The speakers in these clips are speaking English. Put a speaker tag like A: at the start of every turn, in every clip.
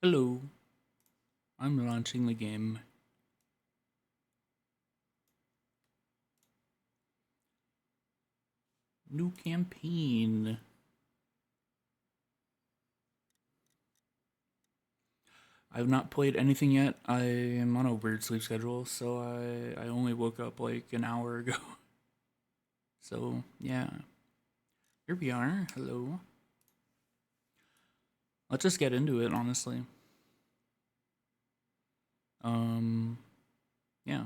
A: Hello, I'm launching the game. New campaign. I've not played anything yet. I am on a weird sleep schedule, so I only woke up like an hour ago. So, yeah. Here we are. Hello. Let's just get into it, honestly. Um, yeah.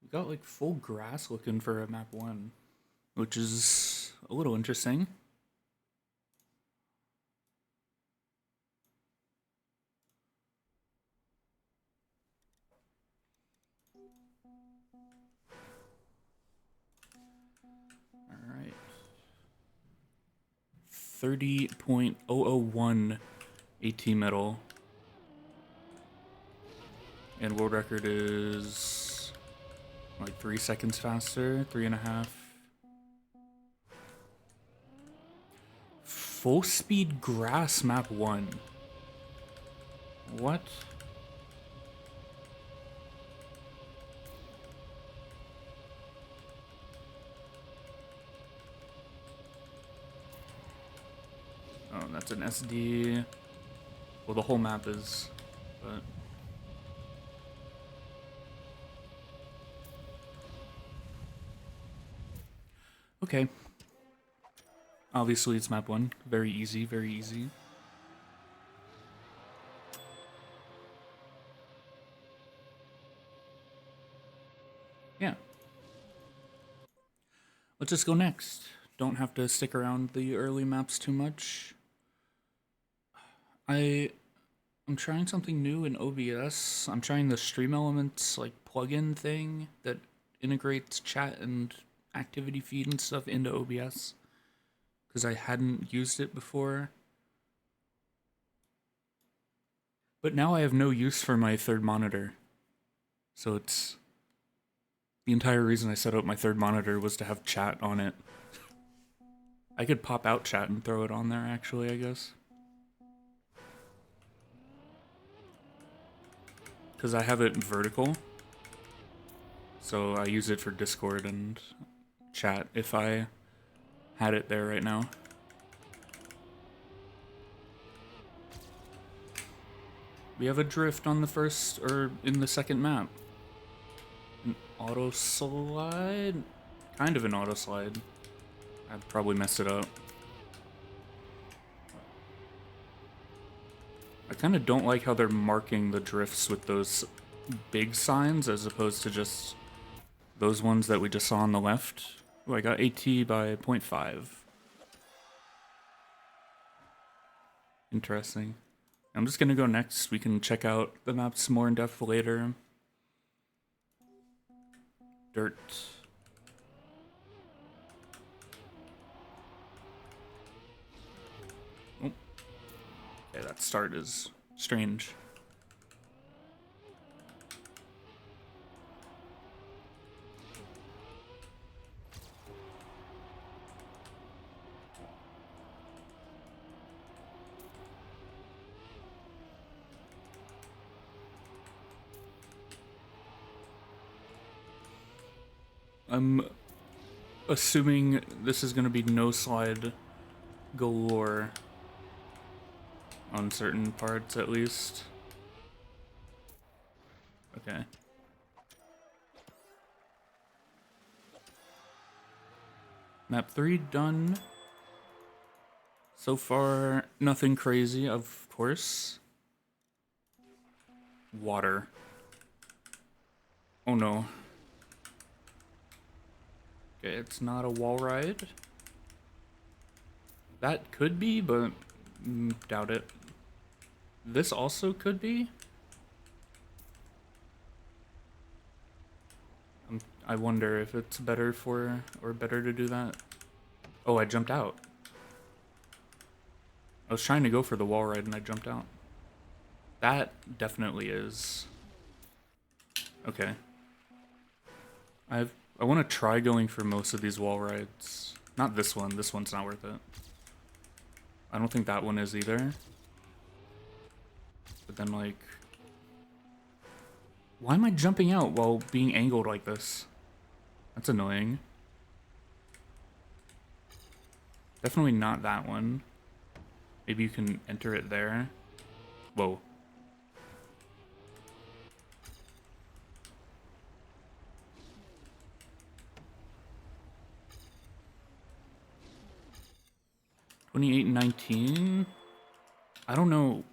A: We got like full grass looking for a map 1, which is a little interesting. Alright. 30.001 AT metal. And world record is like 3 seconds faster, 3.5. Full speed grass map 1. What? Oh, that's an SD. Well, the whole map is, but. Okay. Obviously, it's map 1. Very easy, very easy. Yeah. Let's just go next. Don't have to stick around the early maps too much. I'm trying something new in OBS. I'm trying the Stream Elements like plugin thing that integrates chat and activity feed and stuff into OBS because I hadn't used it before. But now I have no use for my third monitor. So it's the entire reason I set up my third monitor was to have chat on it. I could pop out chat and throw it on there actually, I guess. Because I have it vertical. So I use it for Discord and chat if I had it there right now. We have a drift on the first, or in the second map. An auto slide? Kind of an auto slide. I probably messed it up. I kind of don't like how they're marking the drifts with those big signs as opposed to just those ones that we just saw on the left. Oh, I got AT by 0.5. Interesting. I'm just gonna go next. We can check out the maps more in depth later. Dirt. Oh. Okay, that start is strange. I'm assuming this is gonna be no slide galore on certain parts at least. Okay. Map 3 done. So far, nothing crazy, of course. Water. Oh no. Okay, it's not a wall ride. That could be, but doubt it. This also could be. I wonder if it's better to do that. Oh, I jumped out. I was trying to go for the wall ride and I jumped out. That definitely is. Okay. I want to try going for most of these wall rides. Not this one. This one's not worth it. I don't think that one is either. But then, like... Why am I jumping out while being angled like this? That's annoying. Definitely not that one. Maybe you can enter it there. Whoa. $28 and $19? I don't know.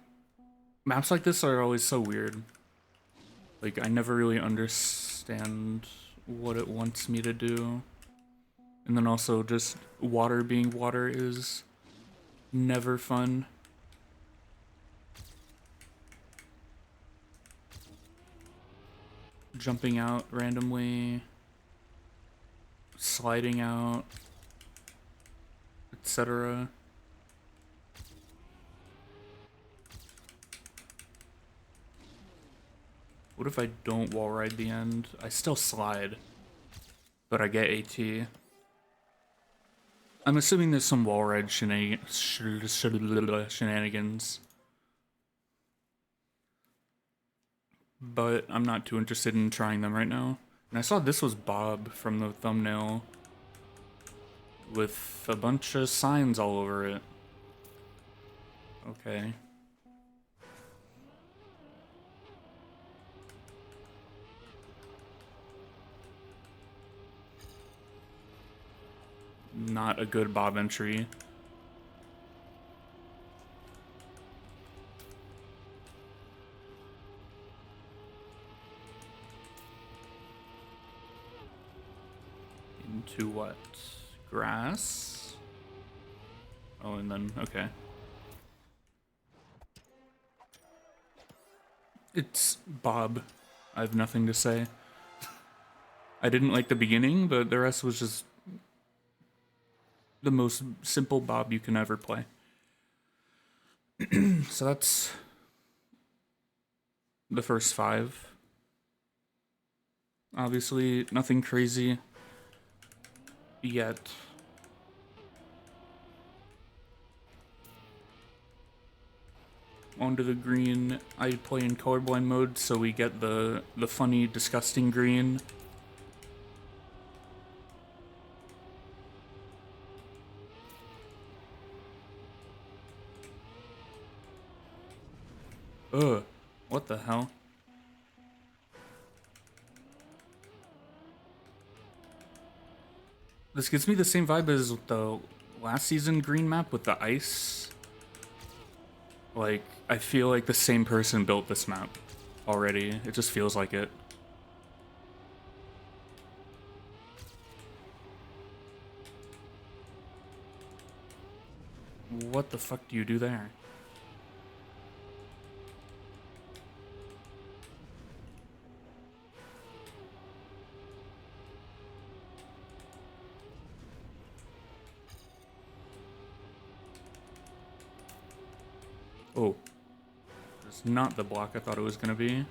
A: Maps like this are always so weird. Like, I never really understand what it wants me to do. And then also just water being water is never fun. Jumping out randomly, sliding out, etc. What if I don't wall ride the end? I still slide, but I get AT. I'm assuming there's some wall ride shenanigans. But I'm not too interested in trying them right now. And I saw this was Bob from the thumbnail with a bunch of signs all over it. Okay. Not a good Bob entry. Into what? Grass? Oh, and then, okay. It's Bob. I have nothing to say. I didn't like the beginning, but the rest was just the most simple Bob you can ever play. So that's the first 5. Obviously, nothing crazy yet. Onto the green. I play in colorblind mode, so we get the funny, disgusting green. Ugh, what the hell? This gives me the same vibe as the last season green map with the ice. Like, I feel like the same person built this map already. It just feels like it. What the fuck do you do there? Oh. It's not the block I thought it was gonna be.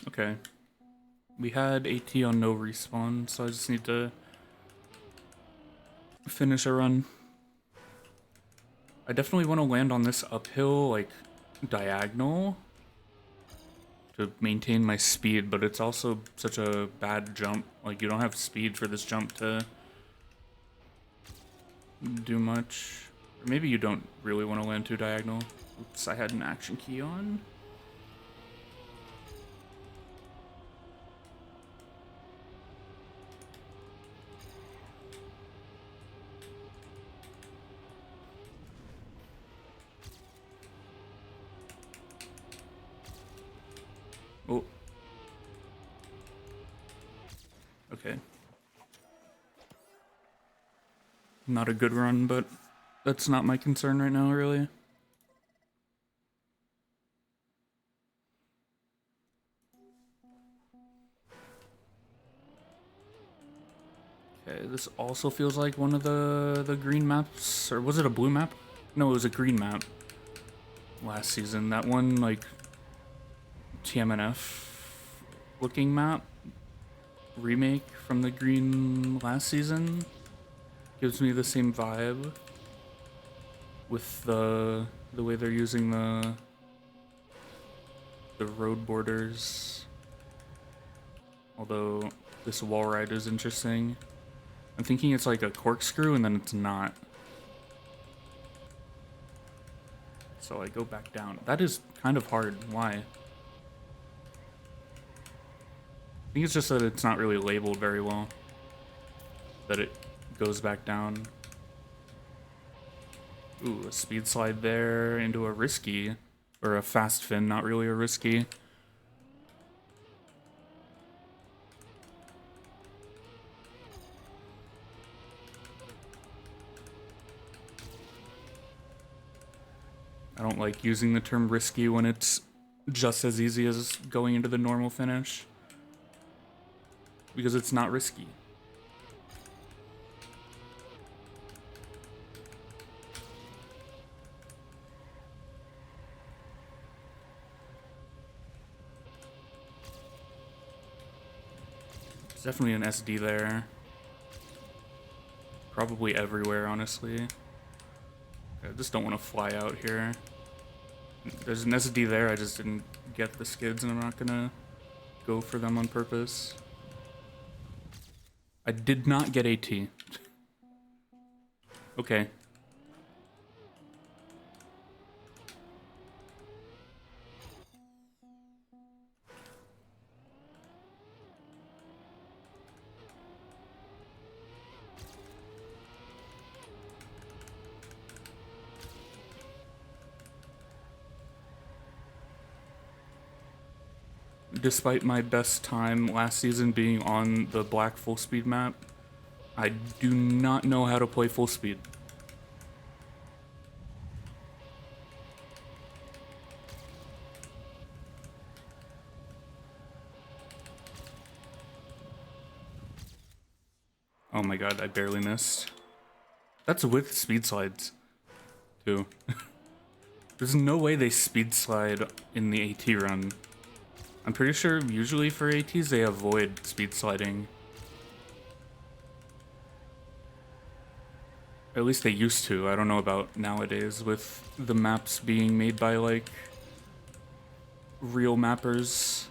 A: Okay. We had AT on no respawn, so I just need to finish a run. I definitely want to land on this uphill, like, diagonal to maintain my speed, but it's also such a bad jump. Like, you don't have speed for this jump to do much. Or maybe you don't really want to land too diagonal. Oops, I had an action key on. Oh. Okay. Not a good run, but that's not my concern right now, really. Okay, this also feels like one of the green maps, or was it a blue map? No, it was a green map last season. That one, like, TMNF looking map remake from the green last season gives me the same vibe with the way they're using the road borders. Although this wall ride is interesting. I'm thinking it's like a corkscrew and then it's not. So I go back down. That is kind of hard. Why? I think it's just that it's not really labeled very well. That it goes back down. Ooh, a speed slide there into a risky. Or a fast fin, not really a risky. I don't like using the term risky when it's just as easy as going into the normal finish. Because it's not risky. There's definitely an SD there. Probably everywhere, honestly. I just don't want to fly out here. There's an SD there, I just didn't get the skids and I'm not gonna go for them on purpose. I did not get AT. Okay. Despite my best time last season being on the black full speed map, I do not know how to play full speed. Oh my god, I barely missed. That's with speed slides, too. There's no way they speed slide in the AT run. I'm pretty sure usually for ATs they avoid speed sliding. At least they used to. I don't know about nowadays with the maps being made by like real mappers.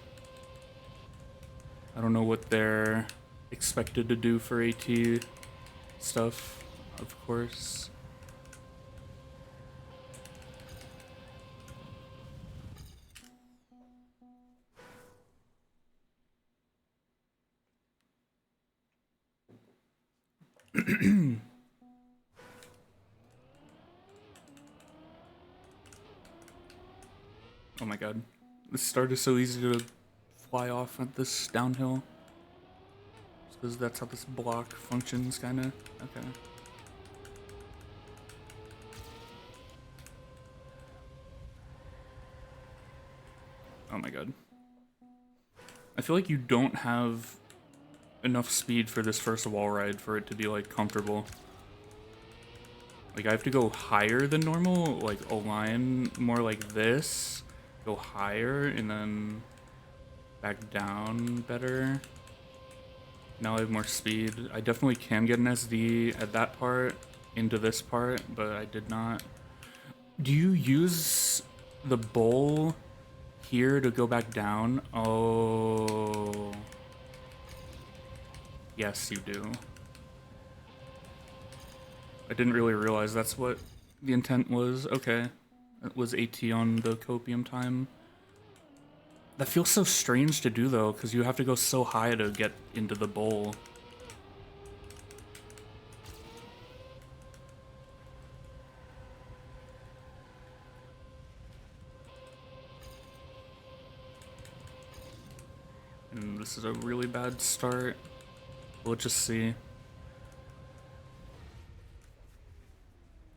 A: I don't know what they're expected to do for AT stuff, of course. Oh my god. This start is so easy to fly off at this downhill. Just because that's how this block functions, kinda. Okay. Oh my god. I feel like you don't have enough speed for this first wall ride for it to be like comfortable. Like I have to go higher than normal, like align more like this, go higher and then back down better. Now I have more speed. I definitely can get an SD at that part into this part, but I did not. Do you use the bowl here to go back down? Oh. Yes, you do. I didn't really realize that's what the intent was. Okay. It was AT on the copium time. That feels so strange to do though, because you have to go so high to get into the bowl. And this is a really bad start. We'll just see.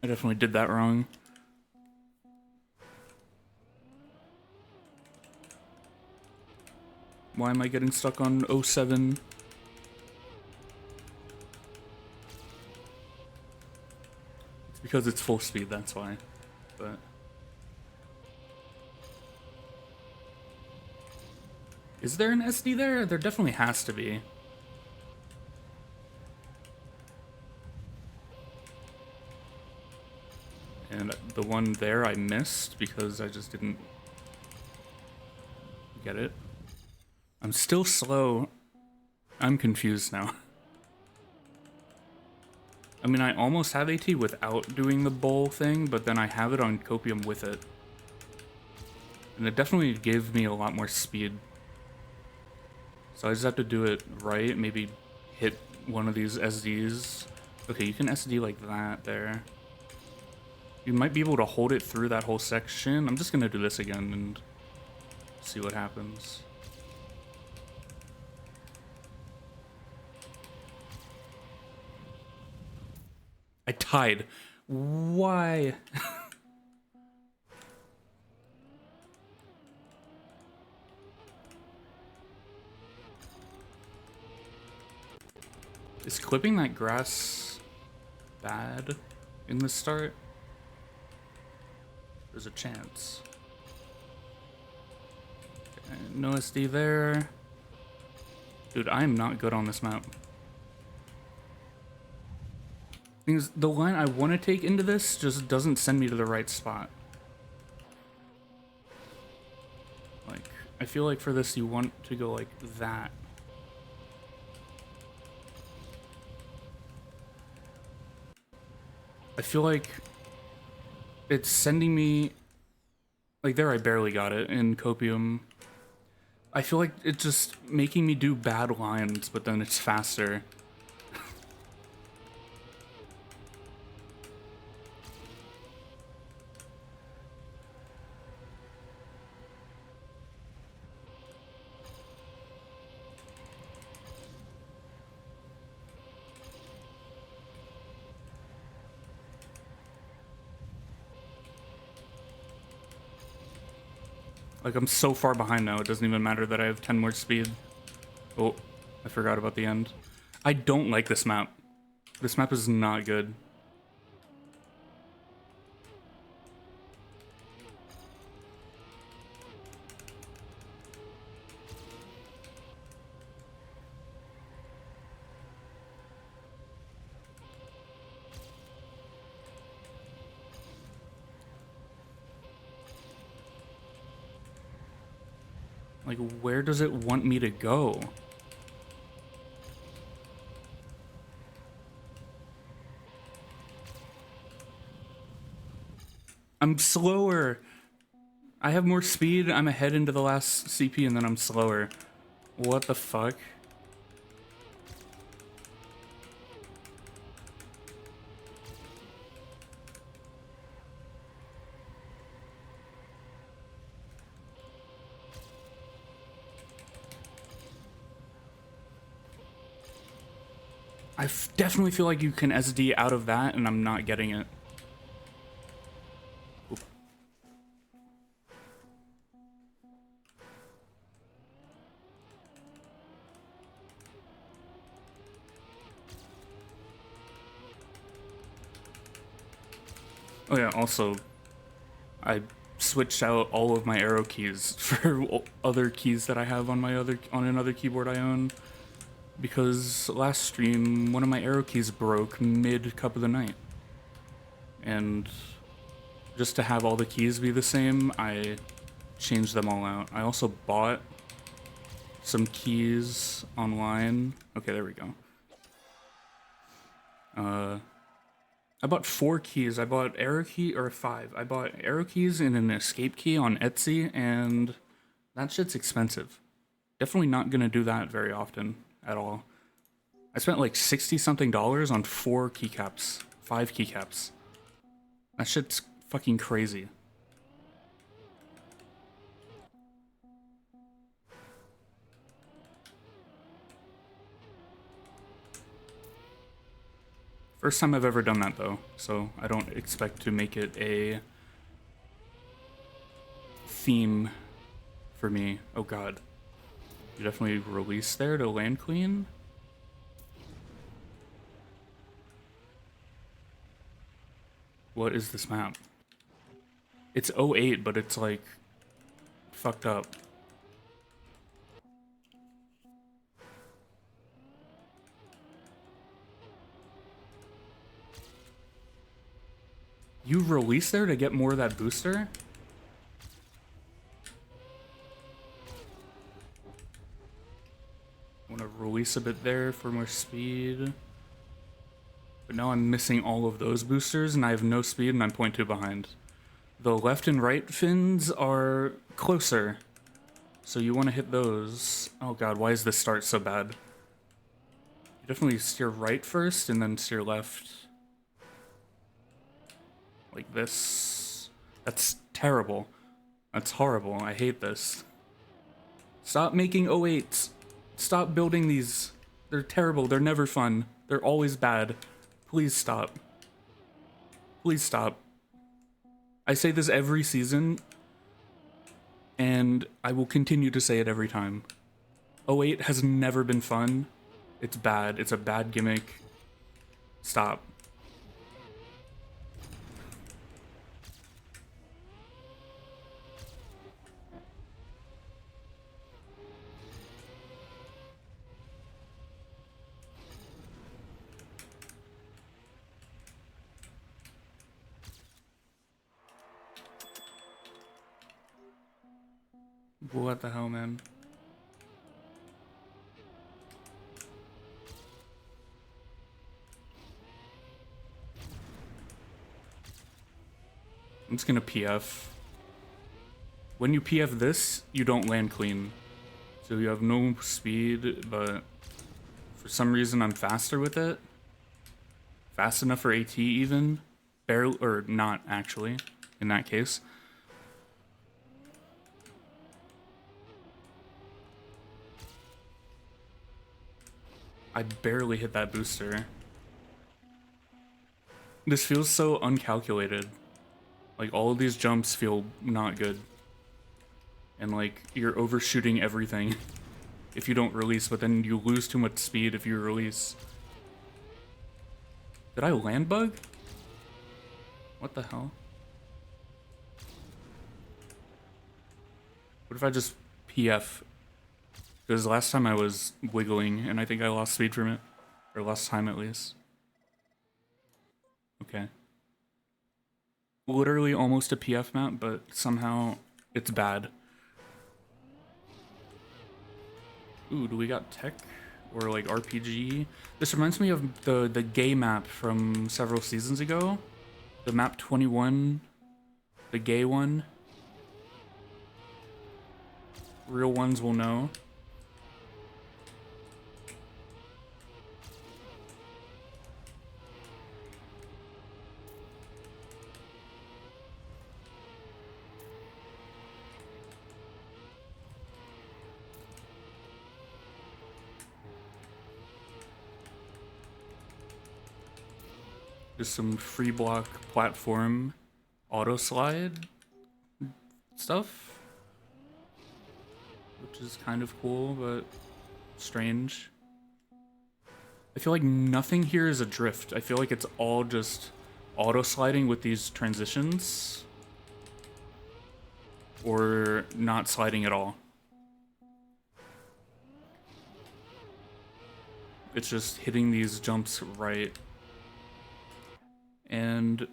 A: I definitely did that wrong. Why am I getting stuck on 07? It's because it's full speed, that's why. But Is there an SD there? There definitely has to be. And the one there I missed because I just didn't get it. I'm still slow. I'm confused now. I mean, I almost have AT without doing the bowl thing, but then I have it on Copium with it. And it definitely gave me a lot more speed. So I just have to do it right, maybe hit one of these SDs. Okay, you can SD like that there. You might be able to hold it through that whole section. I'm just gonna do this again and see what happens. I tied. Why? Is clipping that grass bad in the start? There's a chance. Okay, no SD there. Dude, I'm not good on this map. Because the line I want to take into this just doesn't send me to the right spot. Like, I feel like for this you want to go like that. I feel like it's sending me... Like there I barely got it in Copium. I feel like it's just making me do bad lines, but then it's faster. Like, I'm so far behind now, it doesn't even matter that I have 10 more speed. Oh, I forgot about the end. I don't like this map. This map is not good. Like, where does it want me to go? I'm slower. I have more speed, I'm ahead into the last CP, and then I'm slower. What the fuck? I definitely feel like you can SD out of that, and I'm not getting it. Oop. Oh yeah, also, I switched out all of my arrow keys for other keys that I have on my on another keyboard I own. Because last stream, one of my arrow keys broke mid-cup of the night. And just to have all the keys be the same, I changed them all out. I also bought some keys online. Okay, there we go. I bought 4 keys. I bought arrow key, or 5. I bought arrow keys and an escape key on Etsy, and that shit's expensive. Definitely not gonna do that very often at all. I spent like 60 something dollars on 4 keycaps, 5 keycaps. That shit's fucking crazy. First time I've ever done that though, so I don't expect to make it a theme for me. Oh god. You definitely release there to land clean? What is this map? It's 08, but it's like fucked up. You release there to get more of that booster? Want to release a bit there for more speed. But now I'm missing all of those boosters and I have no speed and I'm 0.2 behind. The left and right fins are closer. So you want to hit those. Oh god, why is this start so bad? You definitely steer right first and then steer left. Like this. That's terrible. That's horrible. I hate this. Stop making 08s. Stop building these. They're terrible. They're never fun. They're always bad. Please stop. Please stop. I say this every season, and I will continue to say it every time. 08 has never been fun. It's bad. It's a bad gimmick. Stop. What the hell, man? I'm just gonna PF. When you PF this, you don't land clean. So you have no speed, but for some reason I'm faster with it. Fast enough for AT even. Barely, or not actually, in that case. I barely hit that booster. This feels so uncalculated. Like, all of these jumps feel not good. And, like, you're overshooting everything if you don't release, but then you lose too much speed if you release. Did I land bug? What the hell? What if I just PF? Because last time I was wiggling, and I think I lost speed from it. Or lost time, at least. Okay. Literally almost a PF map, but somehow it's bad. Ooh, do we got tech? Or like RPG? This reminds me of the gay map from several seasons ago. The map 21. The gay one. Real ones will know. Just some free block platform auto slide stuff, which is kind of cool, but strange. I feel like nothing here is a drift. I feel like it's all just auto sliding with these transitions, or not sliding at all. It's just hitting these jumps right. And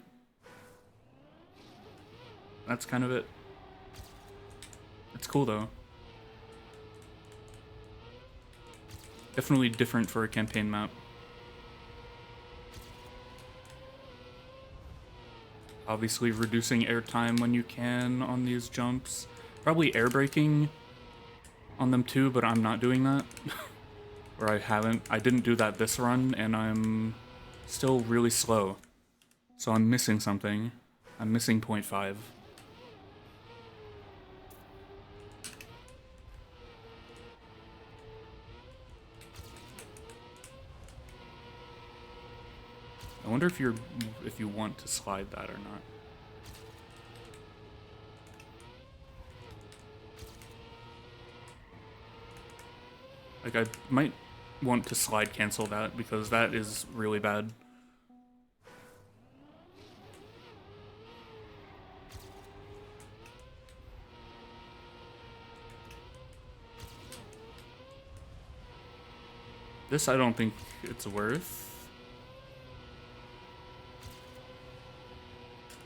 A: that's kind of it. It's cool though. Definitely different for a campaign map. Obviously reducing airtime when you can on these jumps. Probably air braking on them too, but I'm not doing that. Or I didn't do that this run, and I'm still really slow. So I'm missing something. I'm missing 0.5. I wonder if you want to slide that or not. Like, I might want to slide cancel that because that is really bad. This I don't think it's worth.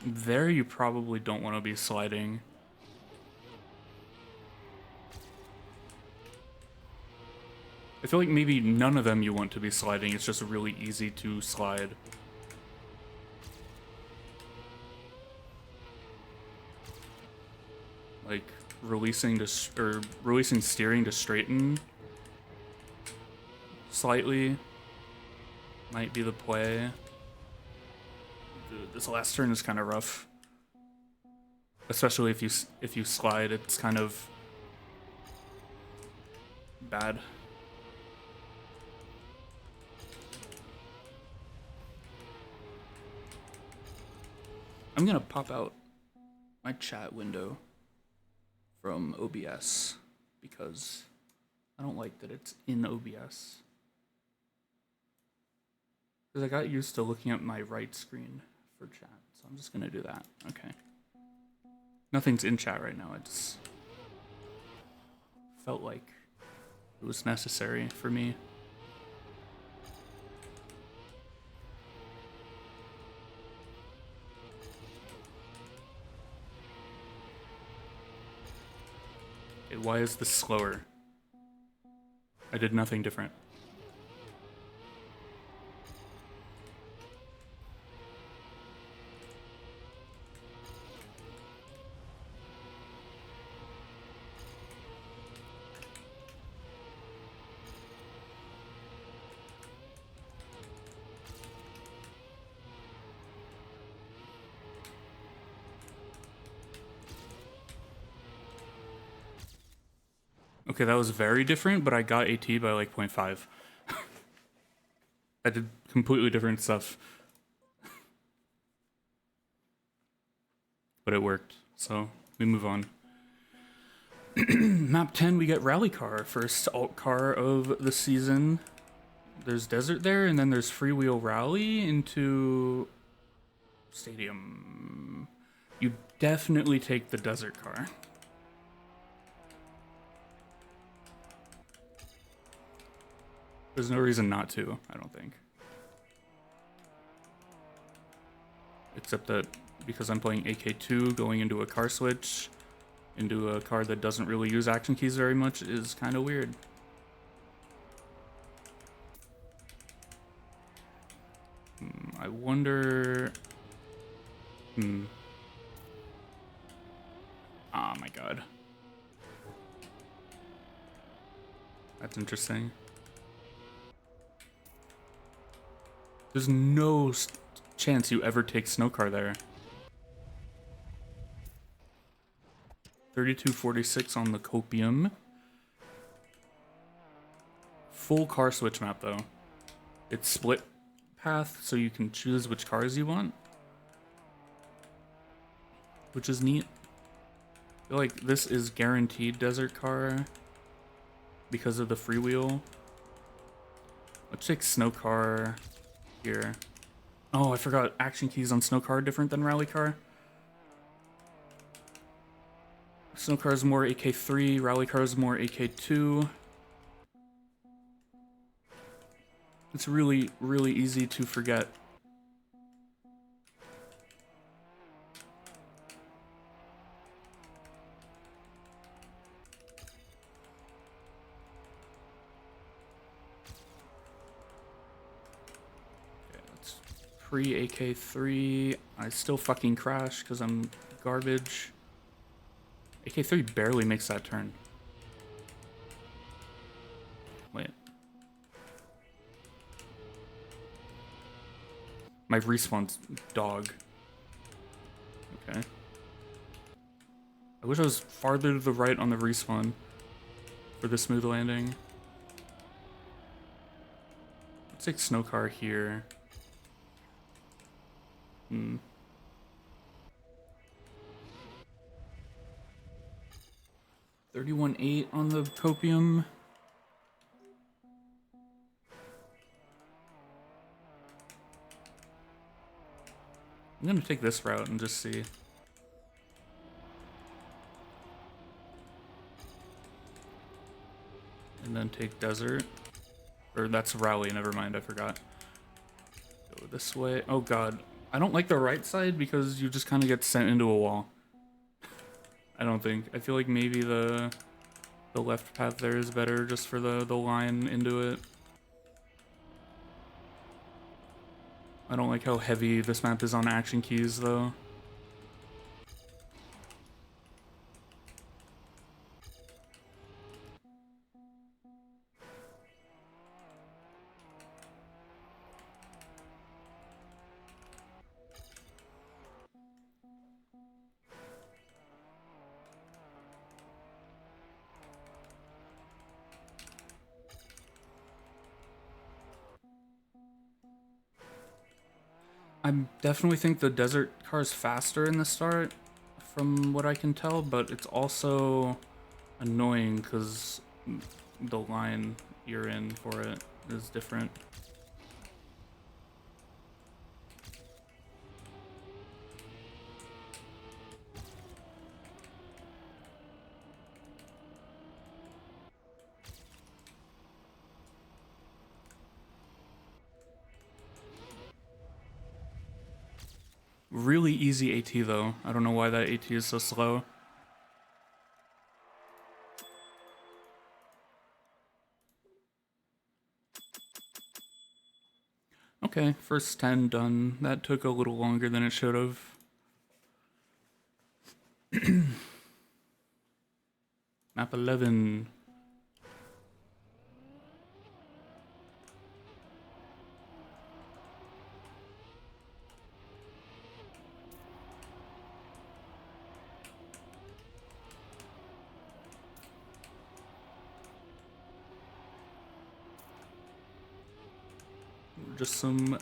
A: There you probably don't want to be sliding. I feel like maybe none of them you want to be sliding. It's just really easy to slide. Like releasing steering to straighten slightly might be the play. Dude, this last turn is kind of rough, especially if you slide. It's kind of bad. I'm gonna pop out my chat window from OBS because I don't like that it's in OBS. Because I got used to looking at my right screen for chat, so I'm just gonna do that. Okay. Nothing's in chat right now. I just felt like it was necessary for me. Okay, why is this slower? I did nothing different. Okay, that was very different, but I got AT by like 0.5. I did completely different stuff. But it worked, so we move on. Map 10, we get Rally Car, first alt car of the season. There's desert there, and then there's freewheel rally into stadium. You definitely take the desert car. There's no reason not to, I don't think. Except that because I'm playing AK2, going into a car switch, into a car that doesn't really use action keys very much is kind of weird. I wonder... Oh my god. That's interesting. There's no chance you ever take Snowcar there. 3246 on the Copium. Full car switch map though. It's split path, so you can choose which cars you want. Which is neat. I feel like this is guaranteed desert car because of the freewheel. Let's take snow car here. Oh, I forgot action keys on snow car are different than rally car. Snow car is more AK3, rally car is more AK2. It's really, really easy to forget. Okay, let's pre-AK3. I still fucking crash because I'm garbage. AK3 barely makes that turn. Wait. My respawn's dog. Okay. I wish I was farther to the right on the respawn for the smooth landing. Let's take snow car here. 31.8 on the Copium. I'm gonna take this route and just see. And then take desert. Or that's rally, never mind, I forgot. Go this way. Oh god. I don't like the right side because you just kind of get sent into a wall. I don't think. I feel like maybe the left path there is better just for the line into it. I don't like how heavy this map is on action keys though. I definitely think the desert car is faster in the start, from what I can tell, but it's also annoying because the line you're in for it is different. Really easy AT though. I don't know why that AT is so slow. Okay, first 10 done. That took a little longer than it should have. Map 11. Just some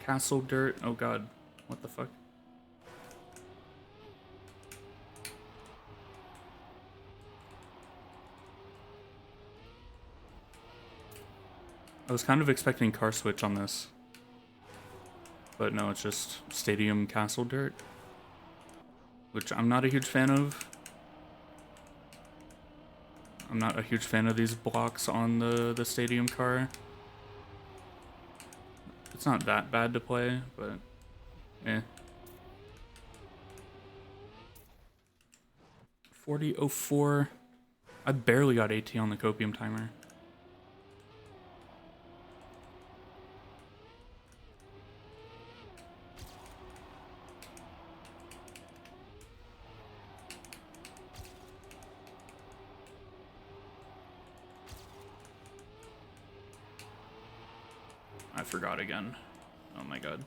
A: castle dirt. Oh god, what the fuck? I was kind of expecting car switch on this. But no, it's just stadium castle dirt. Which I'm not a huge fan of. I'm not a huge fan of these blocks on the stadium car. It's not that bad to play, but eh. 40:04. I barely got AT on the copium timer. I forgot again. Oh my god.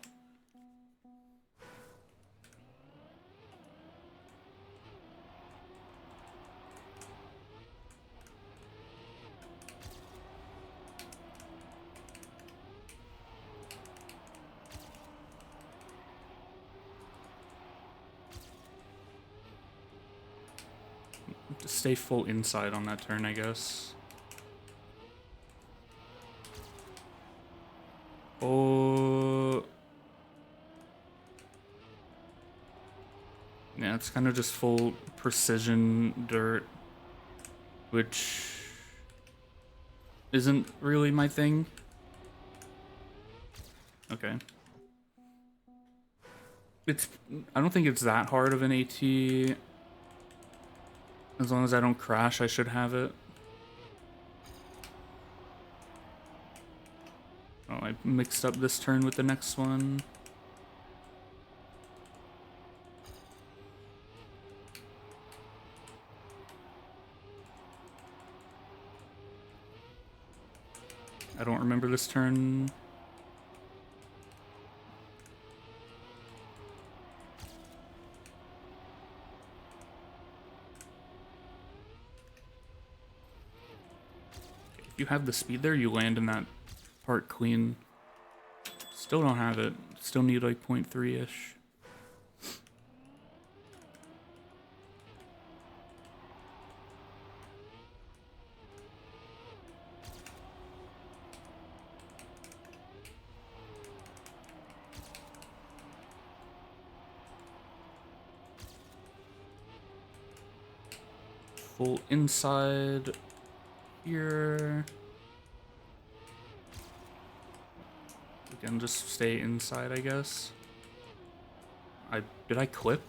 A: To stay full inside on that turn, I guess. Oh. Yeah, it's kind of just full precision dirt, which isn't really my thing. Okay. I don't think it's that hard of an AT. As long as I don't crash, I should have it. Oh, I mixed up this turn with the next one. I don't remember this turn. If you have the speed there, you land in that part clean. Still don't have it. Still need like 0.3-ish. Full inside here. We can just stay inside, I guess. Did I clip?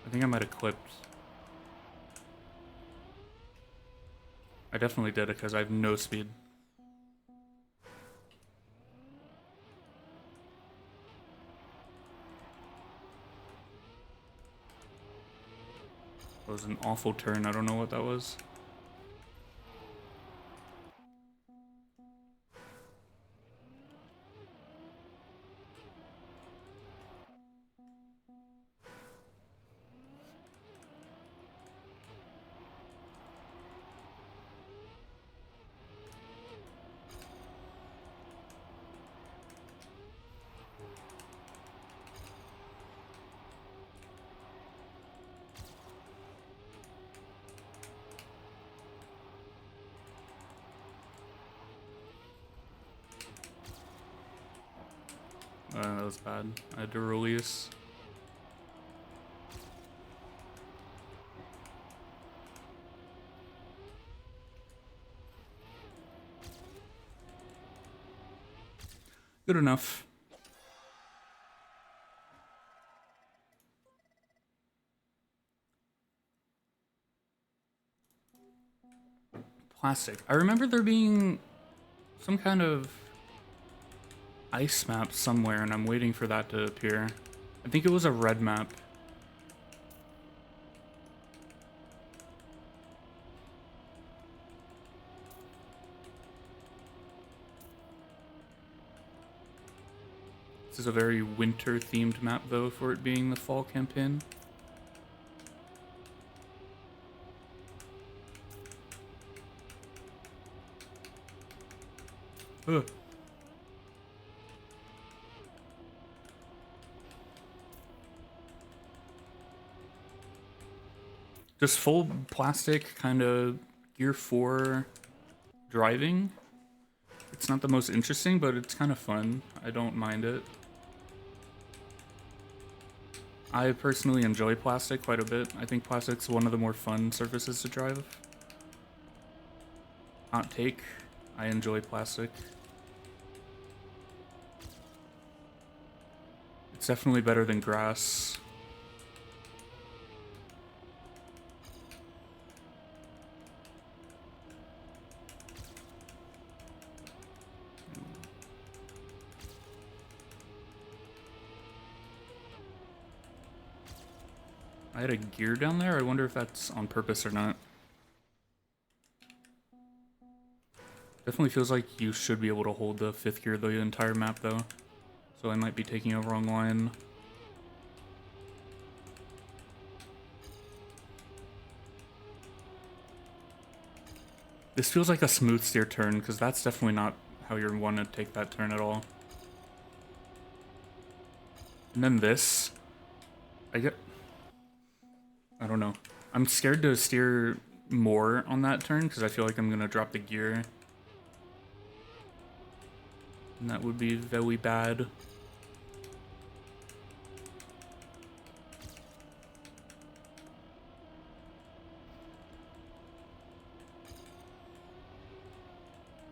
A: I think I might have clipped. I definitely did it because I have no speed. That was an awful turn. I don't know what that was. That was bad. I had to release. Good enough. Plastic. I remember there being some kind of ice map somewhere, and I'm waiting for that to appear. I think it was a red map. This is a very winter-themed map, though, for it being the fall campaign. Ugh. Just full plastic kind of Gear 4 driving. It's not the most interesting, but it's kind of fun. I don't mind it. I personally enjoy plastic quite a bit. I think plastic's one of the more fun surfaces to drive. Hot take. I enjoy plastic. It's definitely better than grass. I had a gear down there. I wonder if that's on purpose or not. Definitely feels like you should be able to hold the 5th gear the entire map, though. So I might be taking a wrong line. This feels like a smooth steer turn, because that's definitely not how you want to take that turn at all. And then this. I don't know. I'm scared to steer more on that turn, because I feel like I'm going to drop the gear. And that would be very bad.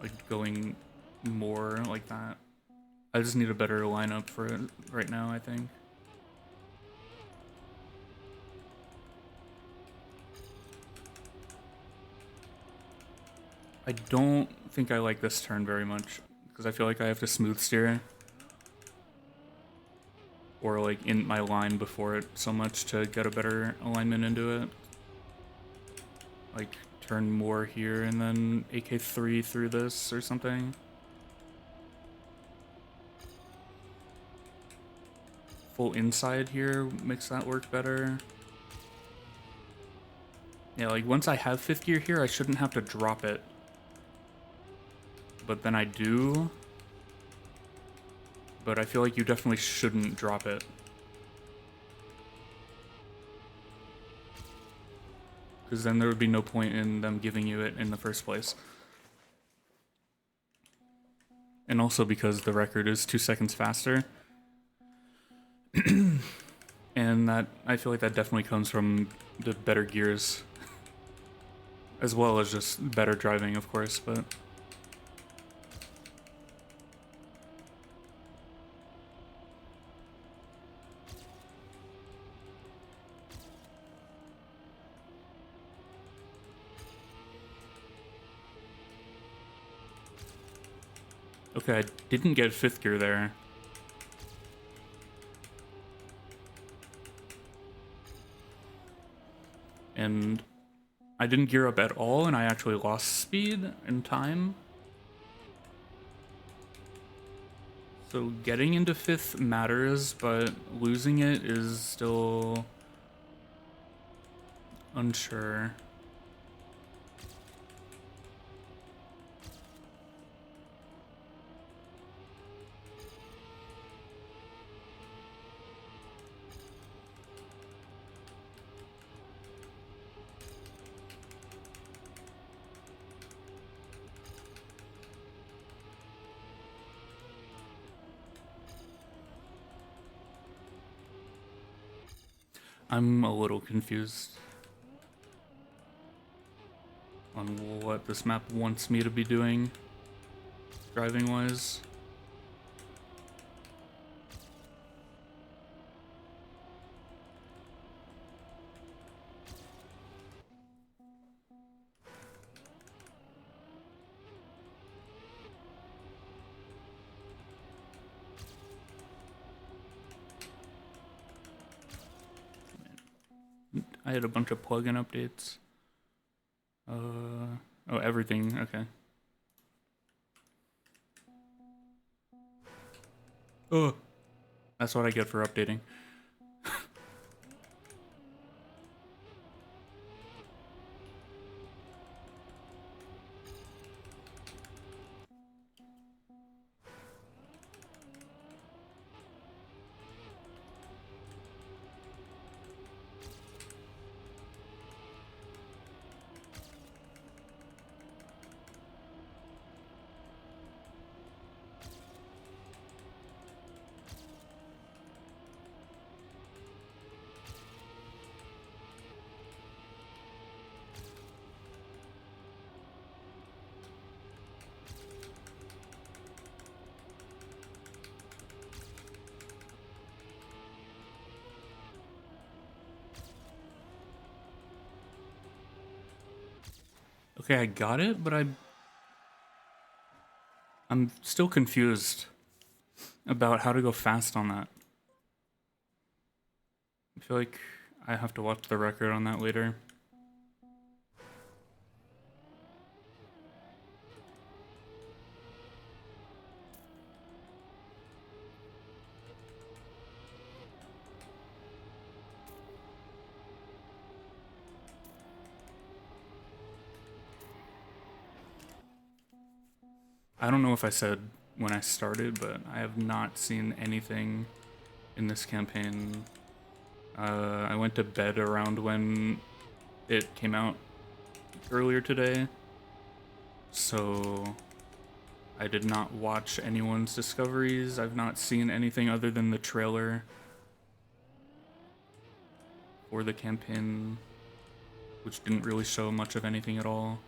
A: Like going more like that. I just need a better lineup for it right now, I think. I don't think I like this turn very much, because I feel like I have to smooth steer. Or like in my line before it so much to get a better alignment into it. Like turn more here and then AK3 through this or something. Full inside here makes that work better. Yeah, like once I have 5th gear here, I shouldn't have to drop it. But then I do. But I feel like you definitely shouldn't drop it. Because then there would be no point in them giving you it in the first place. And also because the record is 2 seconds faster. And that, I feel like that definitely comes from the better gears. As well as just better driving, of course, but... Okay, I didn't get 5th gear there. And I didn't gear up at all, and I actually lost speed and time. So getting into 5th matters, but losing it is still unsure. I'm a little confused on what this map wants me to be doing, driving-wise. I had a bunch of plugin updates. Oh, everything, okay. Oh, that's what I get for updating. Okay, I got it, but I'm still confused about how to go fast on that. I feel like I have to watch the record on that later. I don't know if I said when I started, but I have not seen anything in this campaign. I went to bed around when it came out earlier today, so I did not watch anyone's discoveries. I've not seen anything other than the trailer for the campaign, which didn't really show much of anything at all.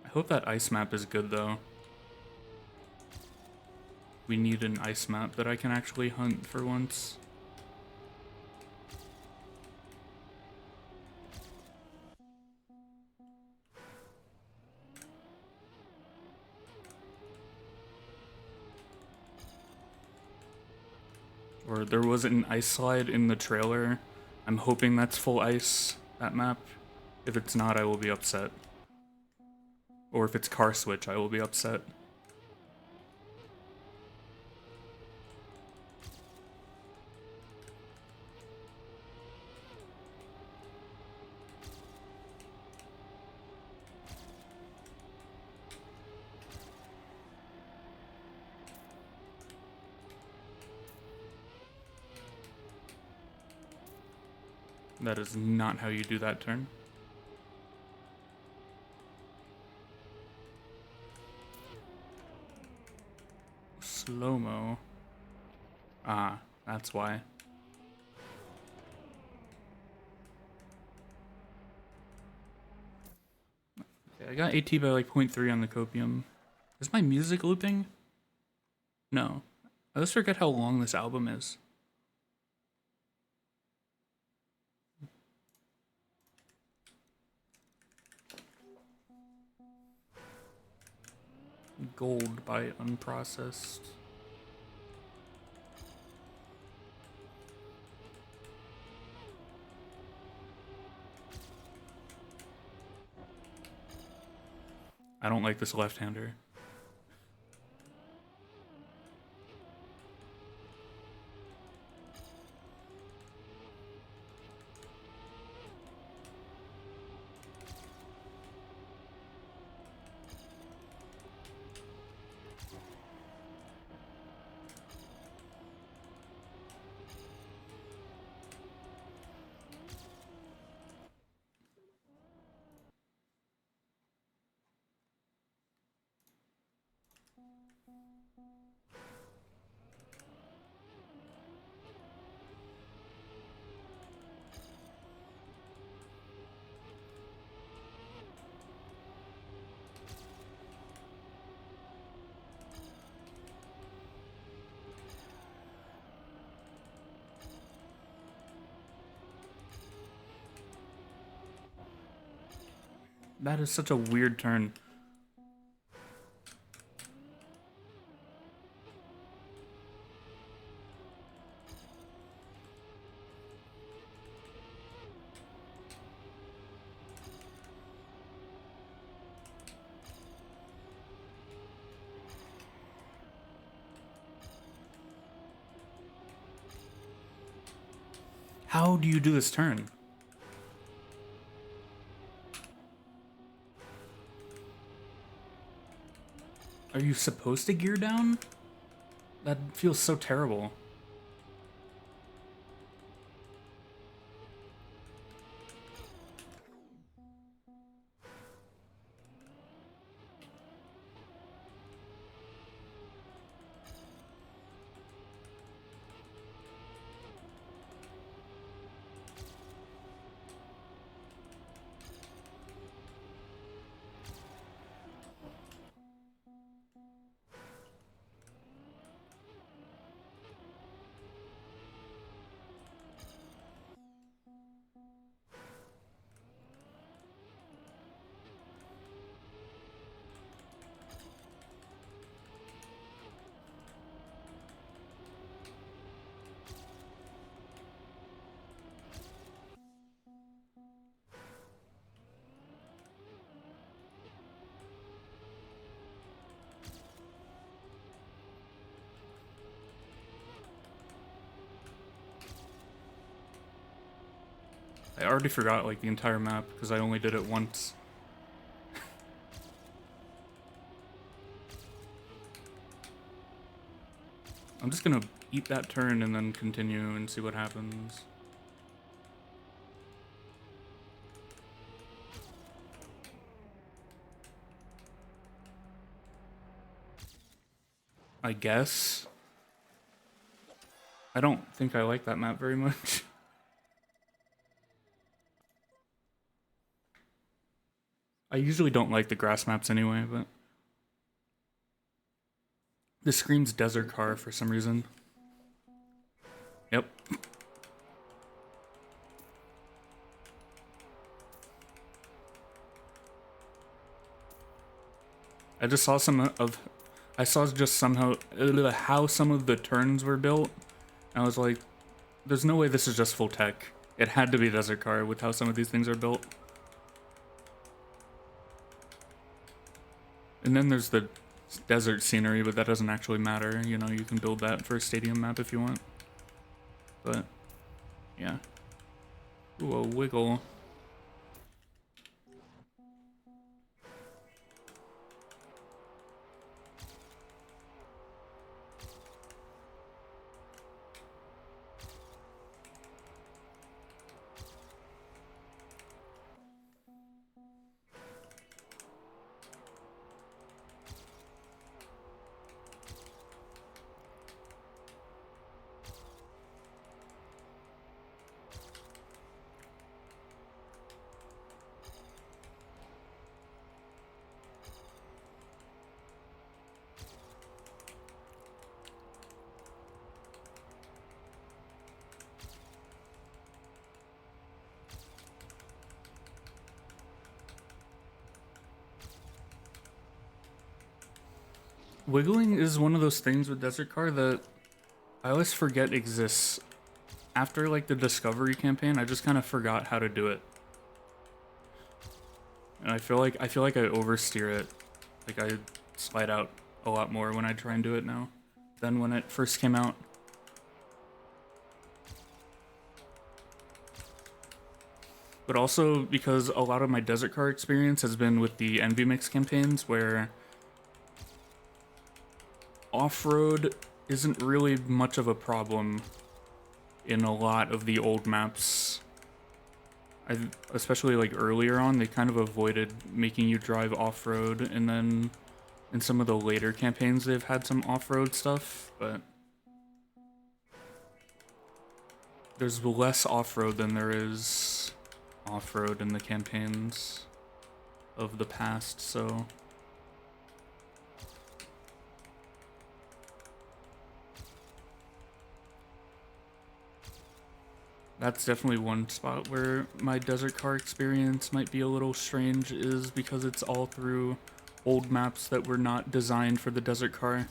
A: I hope that ice map is good though. We need an ice map that I can actually hunt for once. Or there was an ice slide in the trailer. I'm hoping that's full ice, that map. If it's not, I will be upset. Or if it's car switch, I will be upset. That is not how you do that turn. Slow-mo. Ah, that's why. Okay, I got AT by like 0.3 on the copium. Is my music looping? No. I always forget how long this album is. Gold by unprocessed. I don't like this left-hander. That is such a weird turn. How do you do this turn? Are you supposed to gear down? That feels so terrible. I already forgot like the entire map because I only did it once. I'm just gonna eat that turn and then continue and see what happens. I guess. I don't think I like that map very much. I usually don't like the grass maps anyway, but this screams desert car for some reason. Yep. I just saw I saw just somehow how some of the turns were built. I was like, there's no way this is just full tech. It had to be desert car with how some of these things are built. And then there's the desert scenery, but that doesn't actually matter. You know, you can build that for a stadium map if you want. But, yeah. Ooh, a wiggle. Wiggling is one of those things with Desert Car that I always forget exists. After like the Discovery campaign, I just kind of forgot how to do it. And I feel like I oversteer it. Like I slide out a lot more when I try and do it now than when it first came out. But also because a lot of my Desert Car experience has been with the Envy Mix campaigns where off-road isn't really much of a problem in a lot of the old maps. Especially like earlier on, they kind of avoided making you drive off-road, and then in some of the later campaigns they've had some off-road stuff, but there's less off-road than there is off-road in the campaigns of the past, so that's definitely one spot where my Desert Car experience might be a little strange, is because it's all through old maps that were not designed for the Desert Car.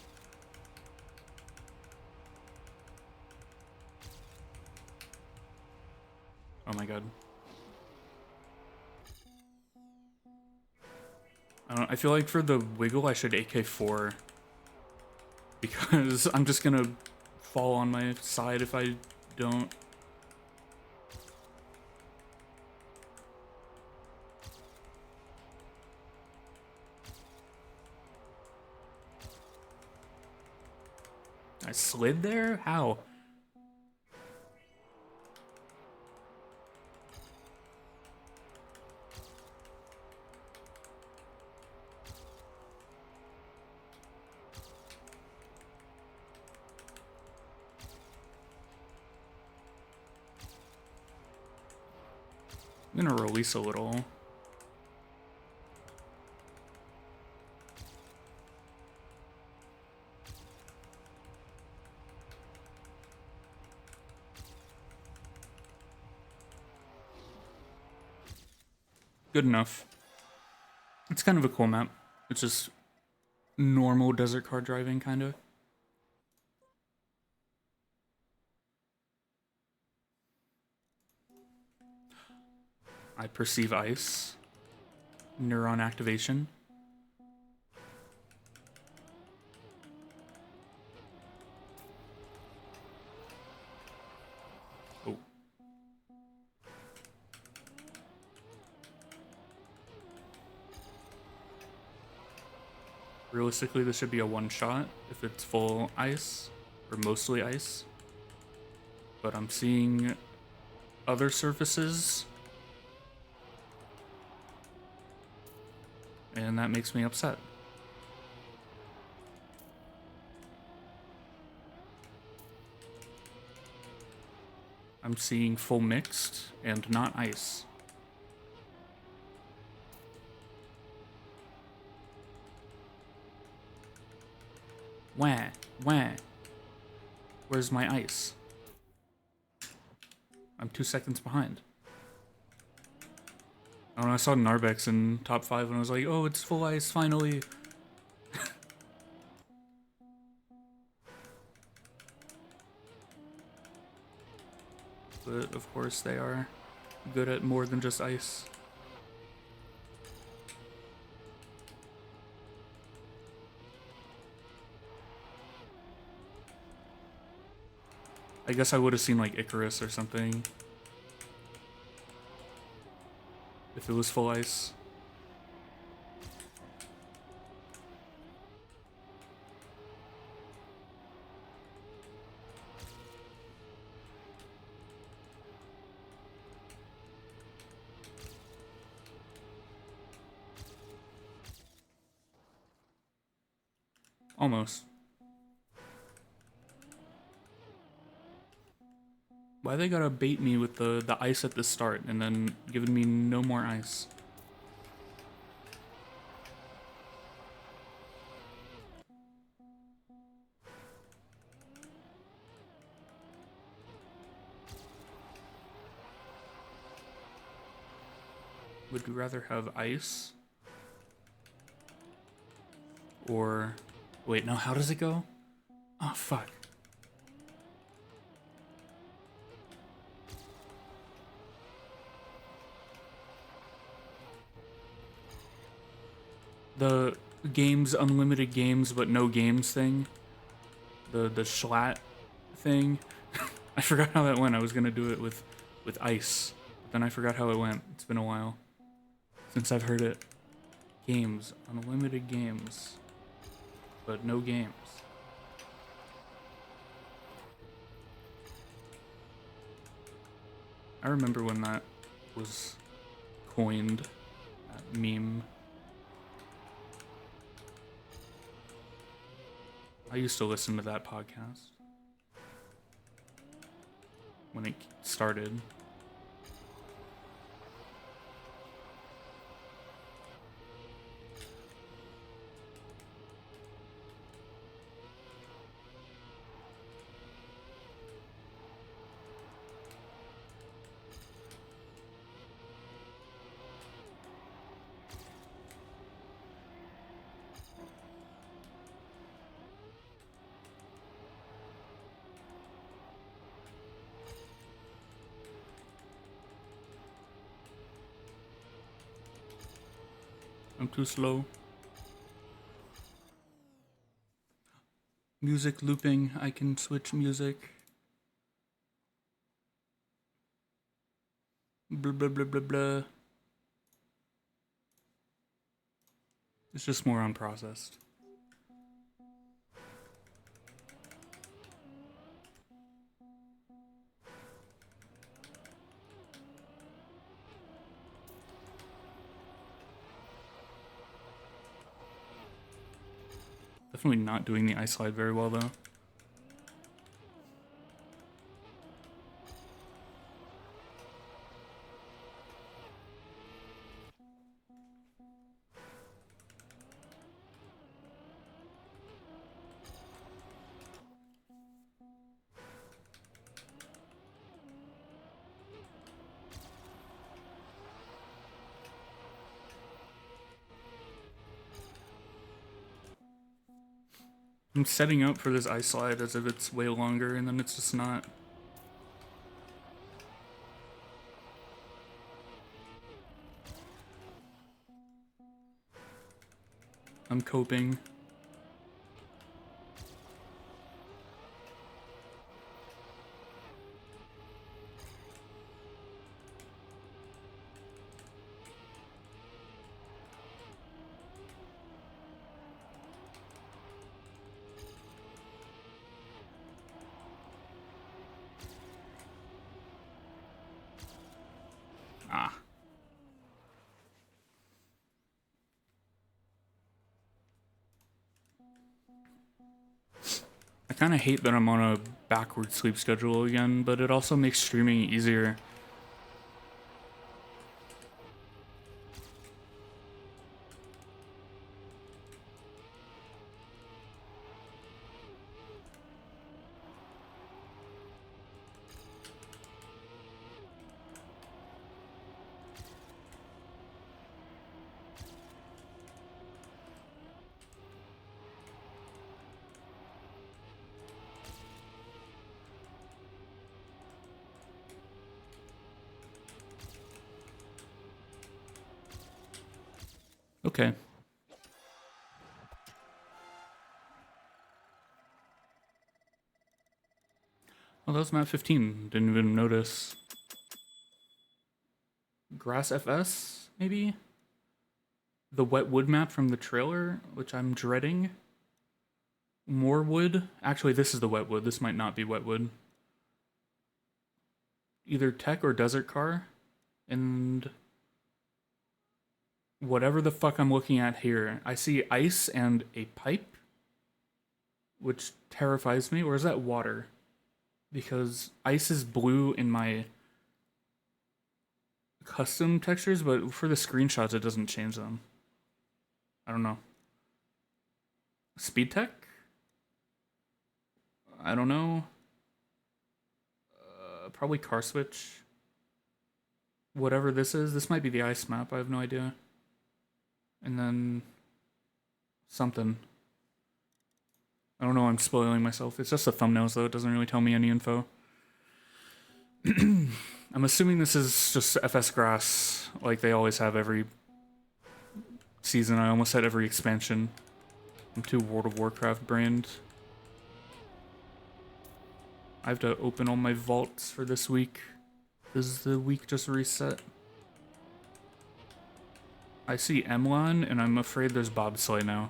A: Oh my god. I feel like for the wiggle I should AK4 because I'm just gonna fall on my side if I don't. I slid there? How? I'm gonna release a little. Good enough. It's kind of a cool map. It's just normal Desert Car driving, kind of. I perceive ice. Neuron activation. Oh. Realistically, this should be a one-shot if it's full ice, or mostly ice. But I'm seeing other surfaces, and that makes me upset. I'm seeing full mixed and not ice. Wah, wah. Where's my ice? I'm 2 seconds behind. Oh, and I saw Narbex in top 5 and I was like, oh, it's full ice, finally. But of course they are good at more than just ice. I guess I would have seen like Icarus or something if it was full ice. Almost. Why they gotta bait me with the ice at the start and then giving me no more ice? Would you rather have ice or Wait, no, how does it go? Oh, fuck. The games, unlimited games, but no games thing. The Schlatt thing. I forgot how that went. I was gonna do it with ice, but then I forgot how it went. It's been a while since I've heard it. Games, unlimited games, but no games. I remember when that was coined, that meme. I used to listen to that podcast when it started. I'm too slow. Music looping, I can switch music. Blah blah blah blah blah. It's just more unprocessed. Definitely not doing the ice slide very well though. I'm setting up for this ice slide as if it's way longer, and then it's just not. I'm coping. Ah. I kind of hate that I'm on a backward sleep schedule again, but it also makes streaming easier. Okay. Well, that was map 15. Didn't even notice. Grass FS, maybe? The wet wood map from the trailer, which I'm dreading. More wood. Actually, this is the wet wood. This might not be wet wood. Either tech or desert car. And whatever the fuck I'm looking at here, I see ice and a pipe, which terrifies me. Or is that water? Because ice is blue in my custom textures, but for the screenshots, it doesn't change them. I don't know. Speed tech? I don't know. Probably car switch. Whatever this is. This might be the ice map. I have no idea. And then something. I don't know, I'm spoiling myself. It's just the thumbnails though, it doesn't really tell me any info. I'm assuming this is just FS Grass, like they always have every season. I almost said every expansion. I'm too World of Warcraft brand. I have to open all my vaults for this week. Does the week just reset? I see Emlan, and I'm afraid there's Bobsleigh now.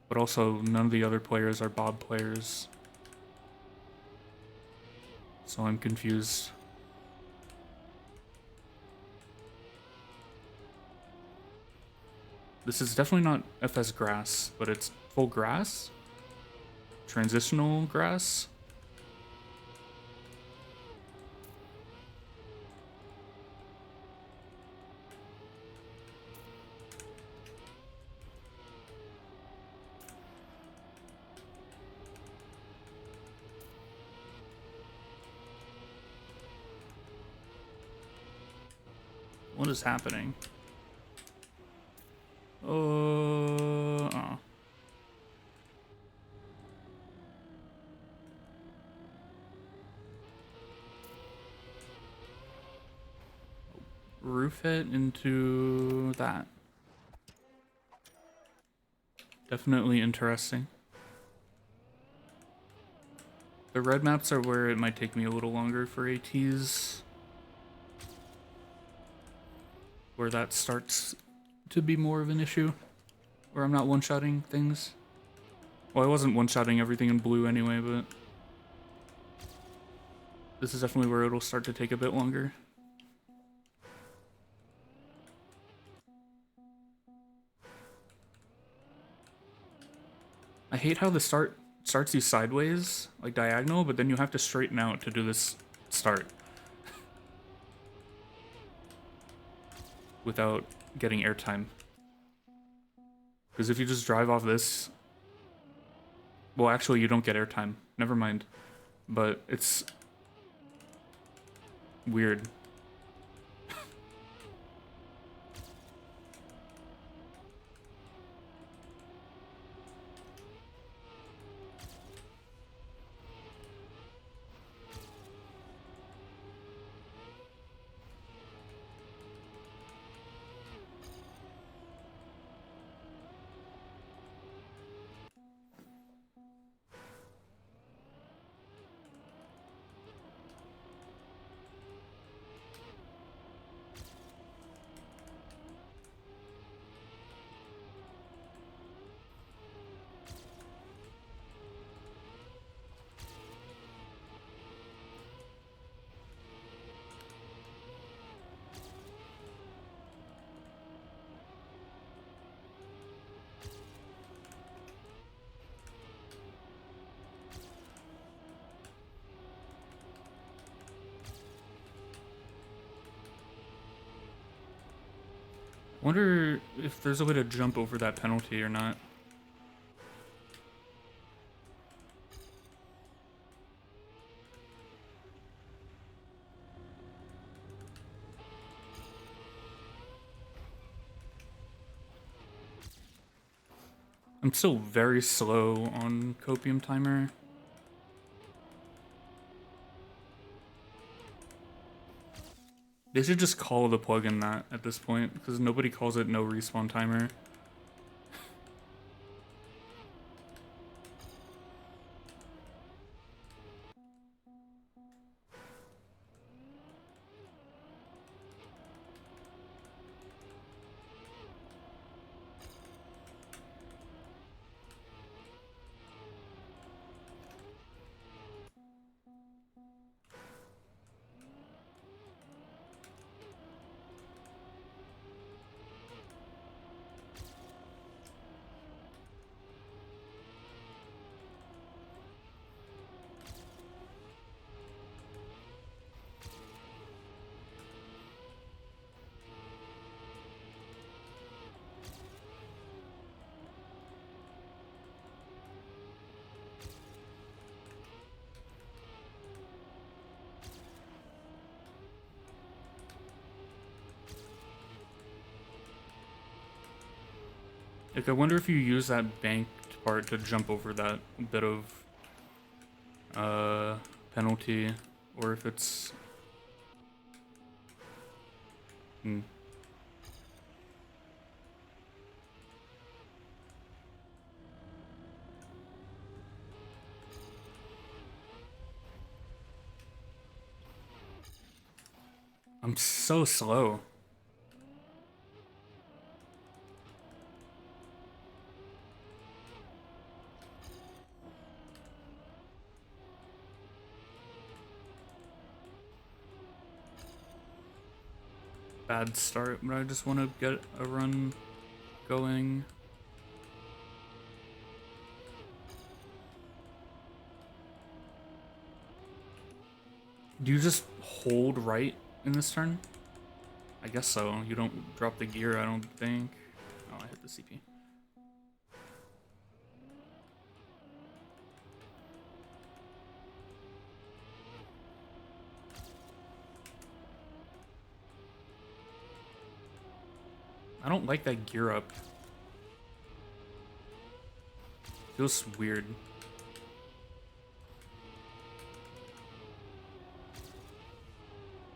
A: But also, none of the other players are Bob players. So I'm confused. This is definitely not FS Grass, but it's full grass? Transitional grass? What is happening? Oh. Roof it into that. Definitely interesting. The red maps are where it might take me a little longer for ATs. Where that starts to be more of an issue. Where I'm not one-shotting things. Well, I wasn't one-shotting everything in blue anyway, but this is definitely where it'll start to take a bit longer. I hate how the starts you sideways, like diagonal, but then you have to straighten out to do this start. Without getting airtime. Because if you just drive off this... Well, actually, you don't get airtime. Never mind. But it's... weird. Wonder if there's a way to jump over that penalty or not. I'm still very slow on Copium Timer. They should just call the plugin that at this point, because nobody calls it no respawn timer. Like, I wonder if you use that banked part to jump over that bit of penalty, or if it's... Hmm. I'm so slow. Bad start, but I just want to get a run going. Do you just hold right in this turn? I guess so. You don't drop the gear, I don't think. Oh, I hit the CP. I don't like that gear up. Feels weird.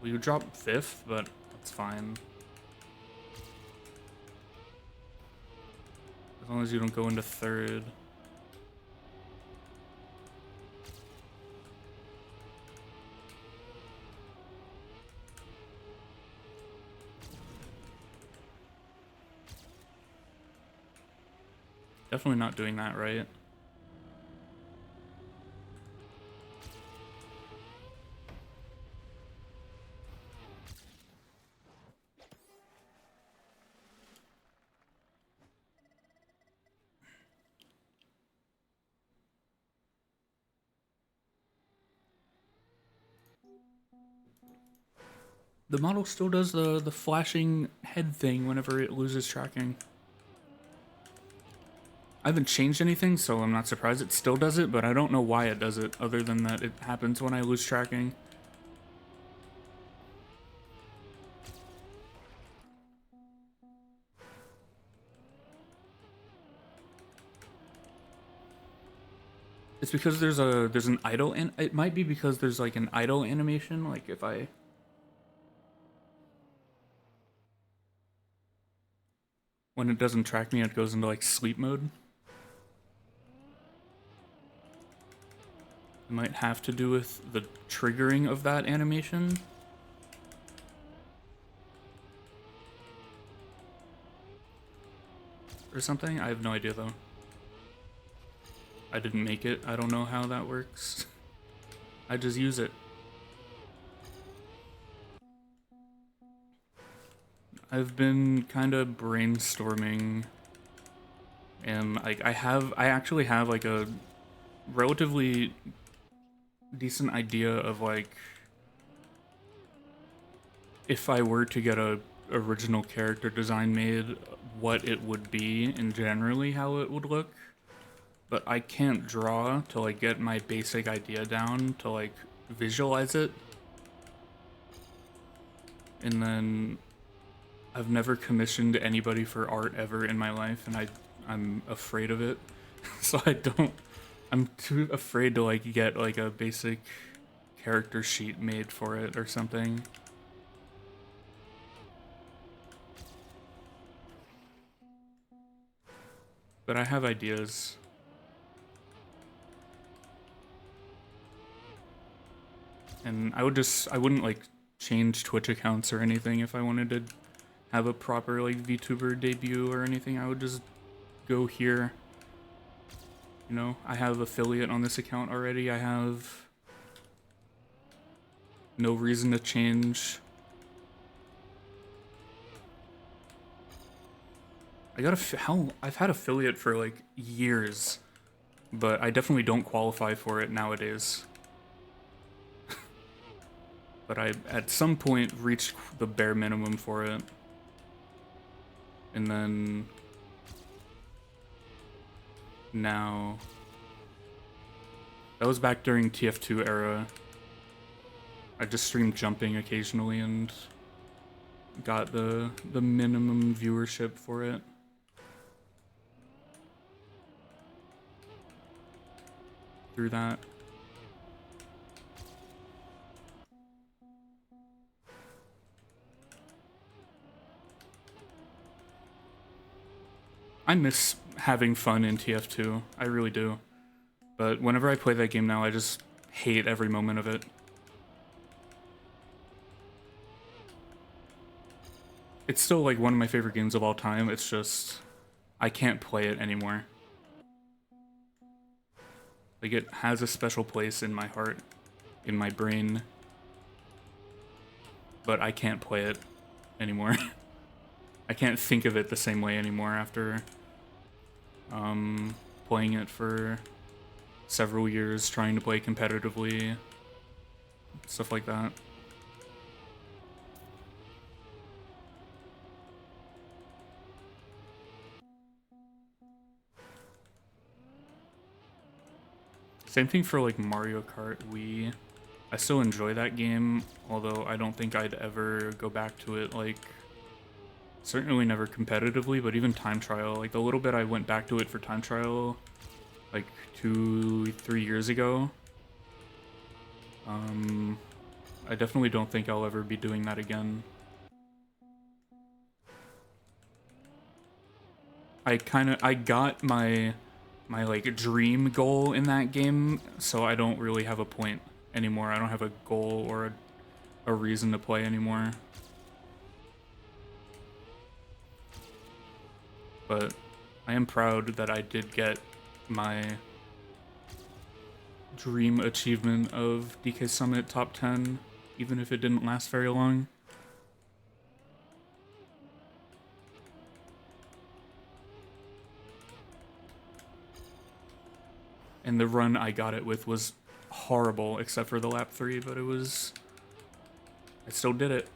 A: Well, you drop 5th, but that's fine. As long as you don't go into 3rd. Definitely not doing that right. The model still does the flashing head thing whenever it loses tracking. I haven't changed anything, so I'm not surprised it still does it, but I don't know why it does it, other than that it happens when I lose tracking. It's because there's an idle, and it might be because there's like an idle animation, like if I... When it doesn't track me, it goes into like sleep mode. It might have to do with the triggering of that animation. Or something? I have no idea though. I didn't make it. I don't know how that works. I just use it. I've been kind of brainstorming, and like I actually have like a relatively decent idea of like if I were to get a original character design made, what it would be and generally how it would look. But I can't draw to like get my basic idea down to like visualize it. And then I've never commissioned anybody for art ever in my life, and I'm afraid of it. So I'm too afraid to like get like a basic character sheet made for it or something. But I have ideas. And I wouldn't like change Twitch accounts or anything if I wanted to have a proper like VTuber debut or anything. I would just go here. You know, I have affiliate on this account already. I have no reason to change. I've had affiliate for like years, but I definitely don't qualify for it nowadays. But I, at some point, reached the bare minimum for it. And then... now... That was back during TF2 era. I just streamed jumping occasionally and got the minimum viewership for it. through that. I miss having fun in TF2. I really do. But whenever I play that game now, I just hate every moment of it. It's still like one of my favorite games of all time. It's just I can't play it anymore. Like it has a special place in my heart, in my brain, but I can't play it anymore. I can't think of it the same way anymore after playing it for several years, trying to play competitively, stuff like that. Same thing for like Mario Kart Wii. I still enjoy that game, although I don't think I'd ever go back to it, like, certainly never competitively, but even time trial. Like, the little bit I went back to it for time trial, like, 2-3 years ago, I definitely don't think I'll ever be doing that again. I got my like dream goal in that game, so I don't really have a point anymore. I don't have a goal or a reason to play anymore. But I am proud that I did get my dream achievement of DK Summit top 10, even if it didn't last very long. And the run I got it with was horrible, except for the lap 3, but I still did it.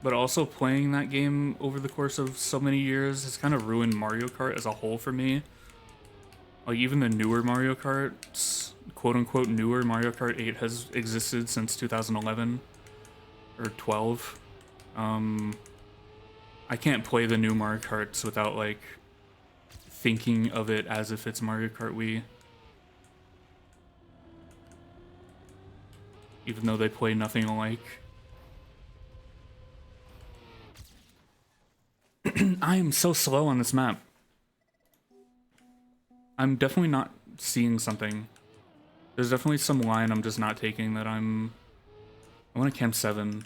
A: But also playing that game over the course of so many years has kind of ruined Mario Kart as a whole for me. Like, even the newer Mario Karts, quote-unquote newer Mario Kart 8 has existed since 2011 or 12. I can't play the new Mario Karts without, like, thinking of it as if it's Mario Kart Wii. Even though they play nothing alike. I am so slow on this map. I'm definitely not seeing something. There's definitely some line I'm just not taking that I want to camp 7.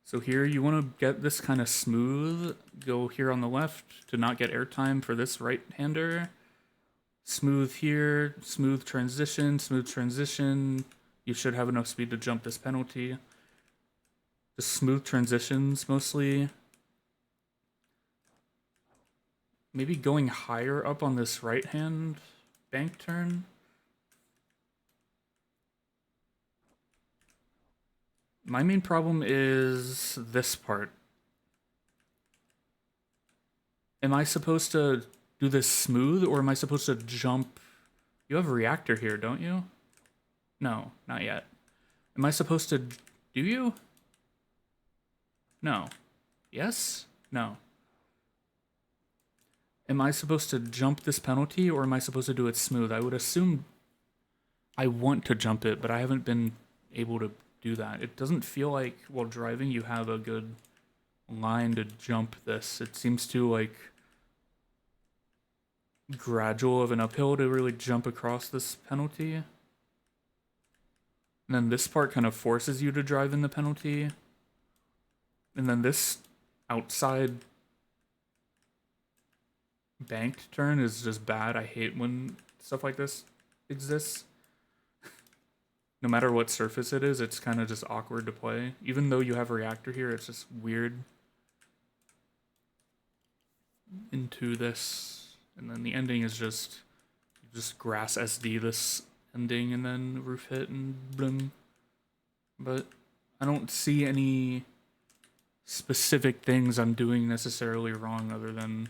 A: So here you want to get this kind of smooth. Go here on the left to not get airtime for this right-hander. Smooth here, smooth transition, smooth transition. You should have enough speed to jump this penalty. Just smooth transitions mostly. Maybe going higher up on this right-hand bank turn. My main problem is this part. Am I supposed to do this smooth, or am I supposed to jump? You have a reactor here, don't you? No, not yet. Am I supposed to... Do you? No. Yes? No. Am I supposed to jump this penalty, or am I supposed to do it smooth? I would assume I want to jump it, but I haven't been able to do that. It doesn't feel like while driving you have a good line to jump this. It seems too, like, gradual of an uphill to really jump across this penalty. And then this part kind of forces you to drive in the penalty. And then this outside banked turn is just bad. I hate when stuff like this exists. No matter what surface it is, it's kind of just awkward to play. Even though you have a reactor here, it's just weird. Into this. And then the ending is just, you just grass SD this ending and then roof hit and boom. But I don't see any specific things I'm doing necessarily wrong other than,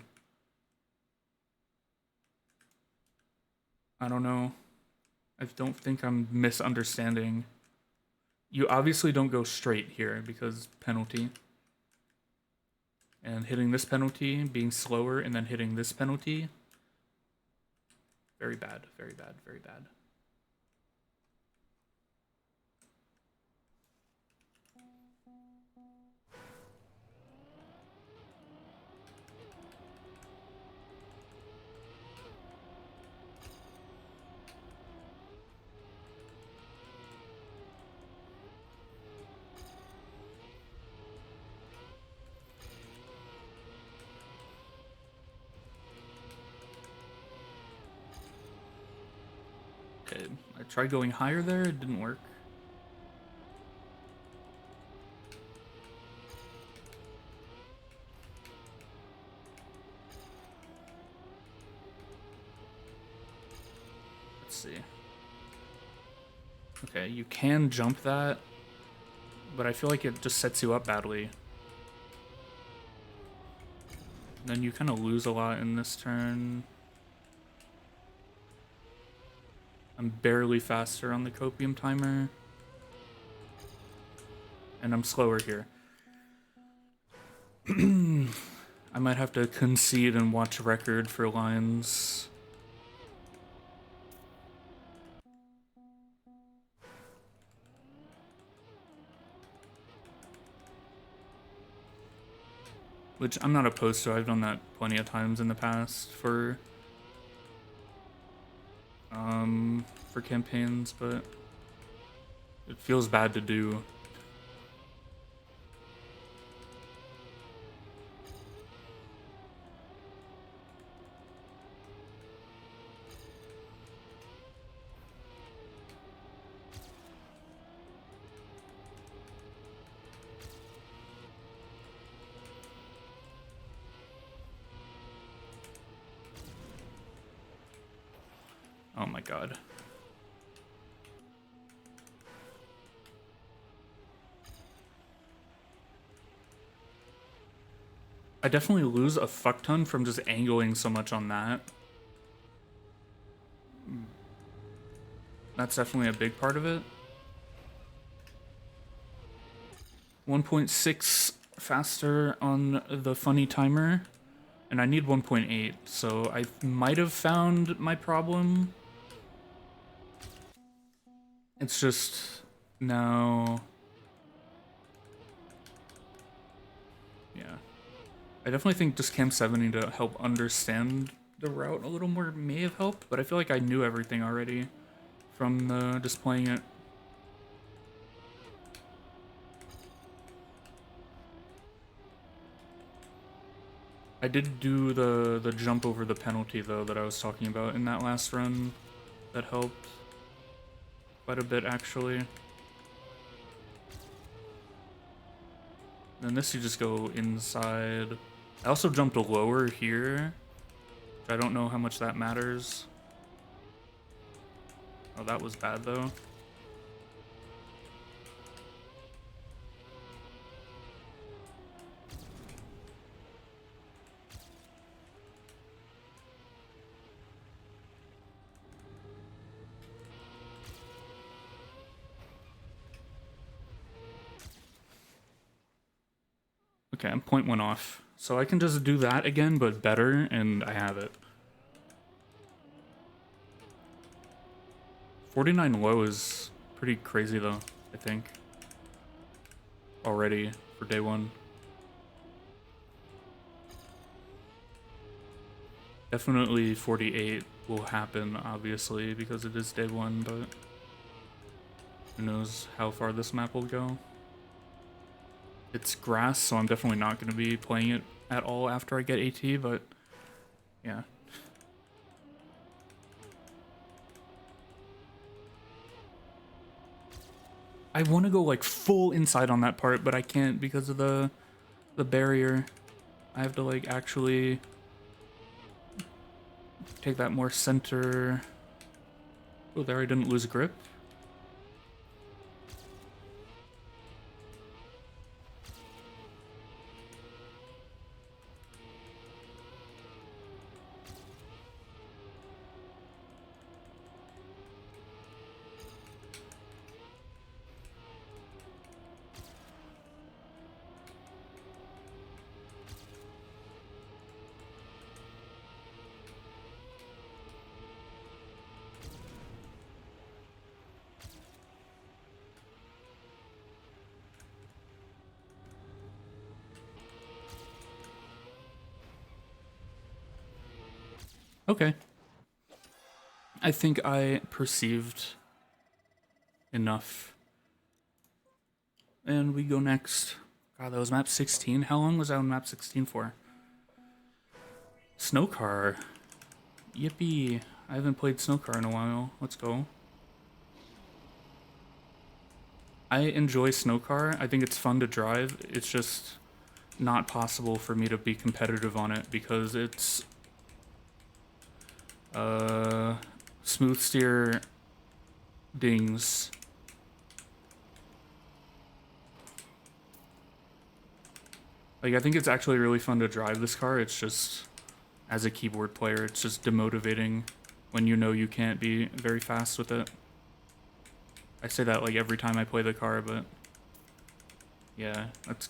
A: I don't know. I don't think I'm misunderstanding. You obviously don't go straight here because penalty. And hitting this penalty, being slower, and then hitting this penalty. Very bad, very bad, very bad. Okay, I tried going higher there, it didn't work. Let's see. Okay, you can jump that, but I feel like it just sets you up badly. And then you kind of lose a lot in this turn. I'm barely faster on the copium timer. And I'm slower here. I might have to concede and watch record for lines. Which I'm not opposed to. I've done that plenty of times in the past for campaigns, but it feels bad to do. Oh my god. I definitely lose a fuck ton from just angling so much on that. That's definitely a big part of it. 1.6 faster on the funny timer, and I need 1.8, so I might have found my problem. It's just now. Yeah. I definitely think just Cam 70 to help understand the route a little more may have helped, but I feel like I knew everything already from just playing it. I did do the jump over the penalty though that I was talking about in that last run. That helped quite a bit actually. Then this you just go inside. I also jumped lower here. I don't know how much that matters. Oh, that was bad though. Okay, I'm 0.1 off. So I can just do that again, but better, and I have it. 49 low is pretty crazy though, I think. Already for day one. Definitely 48 will happen, obviously, because it is day one, but who knows how far this map will go. It's grass, so I'm definitely not going to be playing it at all after I get AT, but yeah. I want to go like full inside on that part, but I can't because of the barrier. I have to like actually take that more center. Oh, there I didn't lose grip. Okay. I think I perceived enough. And we go next. God, that was map 16. How long was I on map 16 for? Snowcar. Yippee. I haven't played Snowcar in a while. Let's go. I enjoy Snowcar. I think it's fun to drive. It's just not possible for me to be competitive on it because it's smooth steer dings. Like, I think it's actually really fun to drive this car. It's just, as a keyboard player, it's just demotivating when you know you can't be very fast with it. I say that like every time I play the car, but yeah, that's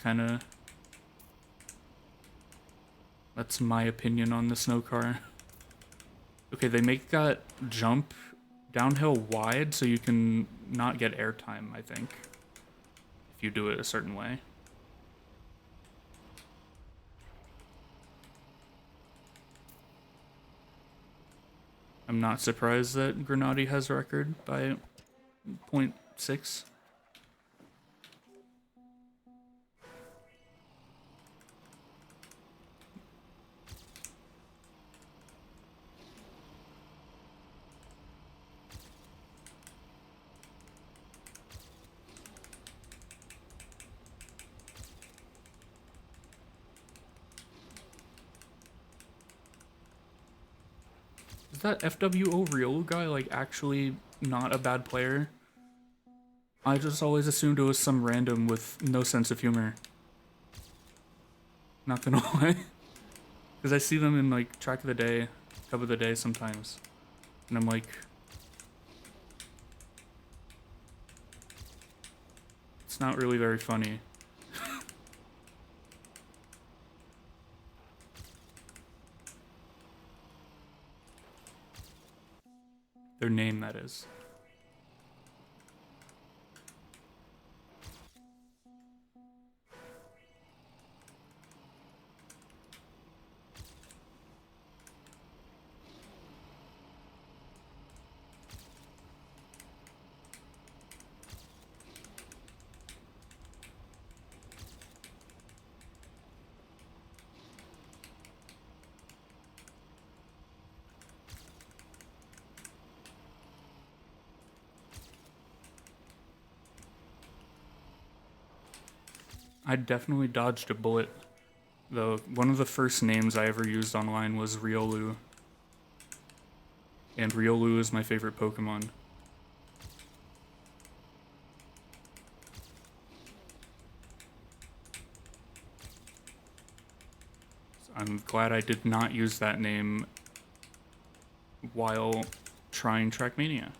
A: my opinion on the snow car. Okay, they make that jump downhill wide so you can not get airtime, I think, if you do it a certain way. I'm not surprised that Grenady has record by 0.6. Is that FWO Riolu guy like actually not a bad player? I just always assumed it was some random with no sense of humor. Not gonna lie. Because I see them in like Track of the Day, Cup of the Day sometimes. And I'm like, it's not really very funny. Their name, that is. I definitely dodged a bullet, though. One of the first names I ever used online was Riolu. And Riolu is my favorite Pokemon. I'm glad I did not use that name while trying Trackmania.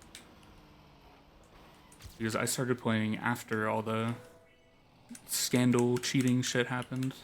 A: Because I started playing after all the scandal cheating shit happened.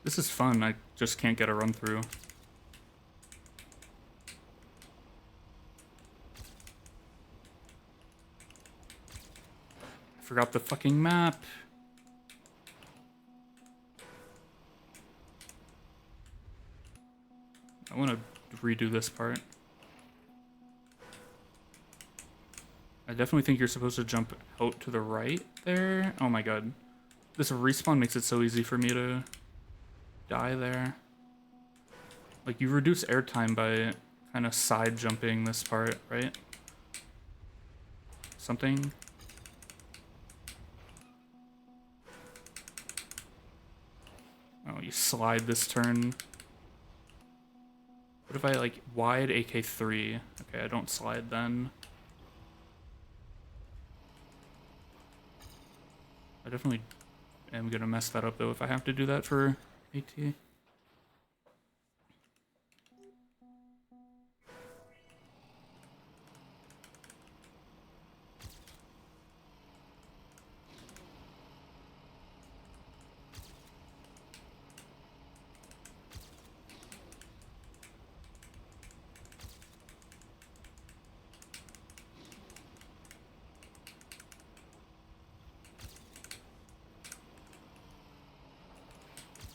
A: This is fun, I just can't get a run through. I forgot the fucking map. I want to redo this part. I definitely think you're supposed to jump out to the right there. Oh my god. This respawn makes it so easy for me to die there. Like, you reduce airtime by kind of side jumping this part, right? Something. Oh, you slide this turn. What if I, like, wide AK3? Okay, I don't slide then. I definitely am gonna mess that up, though, if I have to do that for AT.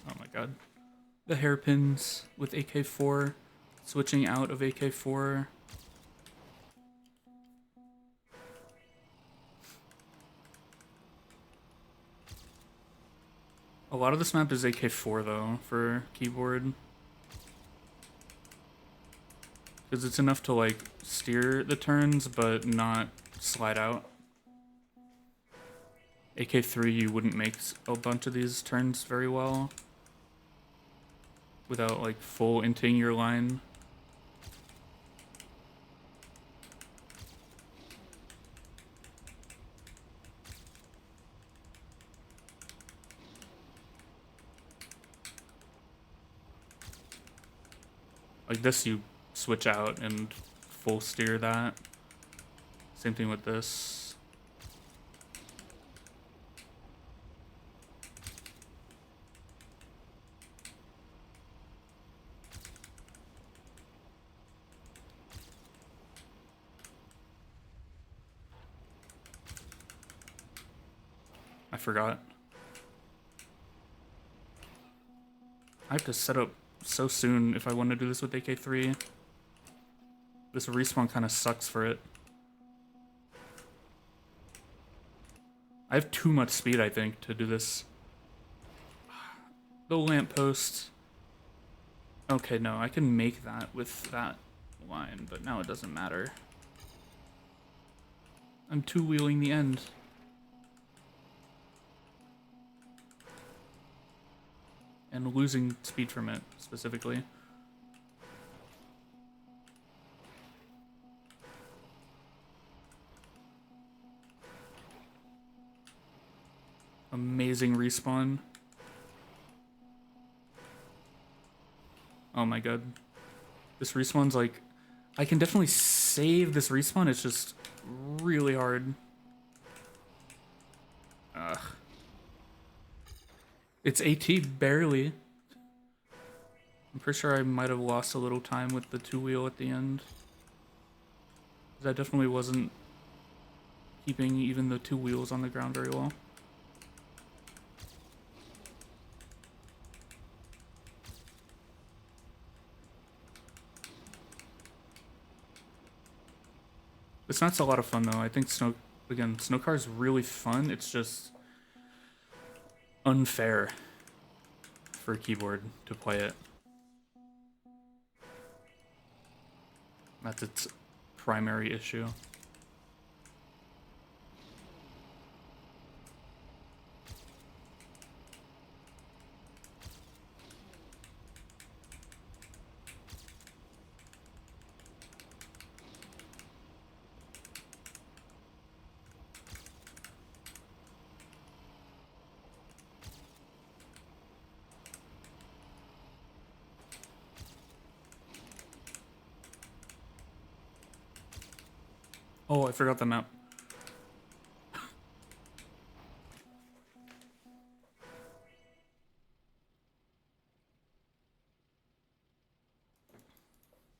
A: Oh my god. The hairpins with AK4, switching out of AK4. A lot of this map is AK4 though, for keyboard. Because it's enough to like steer the turns, but not slide out. AK3, you wouldn't make a bunch of these turns very well without like full inting your line. Like this, you switch out and full steer that. Same thing with this. I forgot. I have to set up so soon if I want to do this with AK3. This respawn kind of sucks for it. I have too much speed, I think, to do this. The lamppost. Okay, no, I can make that with that line, but now it doesn't matter. I'm two-wheeling the end. And losing speed from it, specifically. Amazing respawn. Oh my god. This respawn's like... I can definitely save this respawn, it's just really hard. Ugh. It's AT, barely. I'm pretty sure I might have lost a little time with the two-wheel at the end. That definitely wasn't keeping even the two wheels on the ground very well. This map's a lot of fun though. I think Snowcar is really fun. It's just unfair for a keyboard to play it. That's its primary issue. Oh, I forgot the map.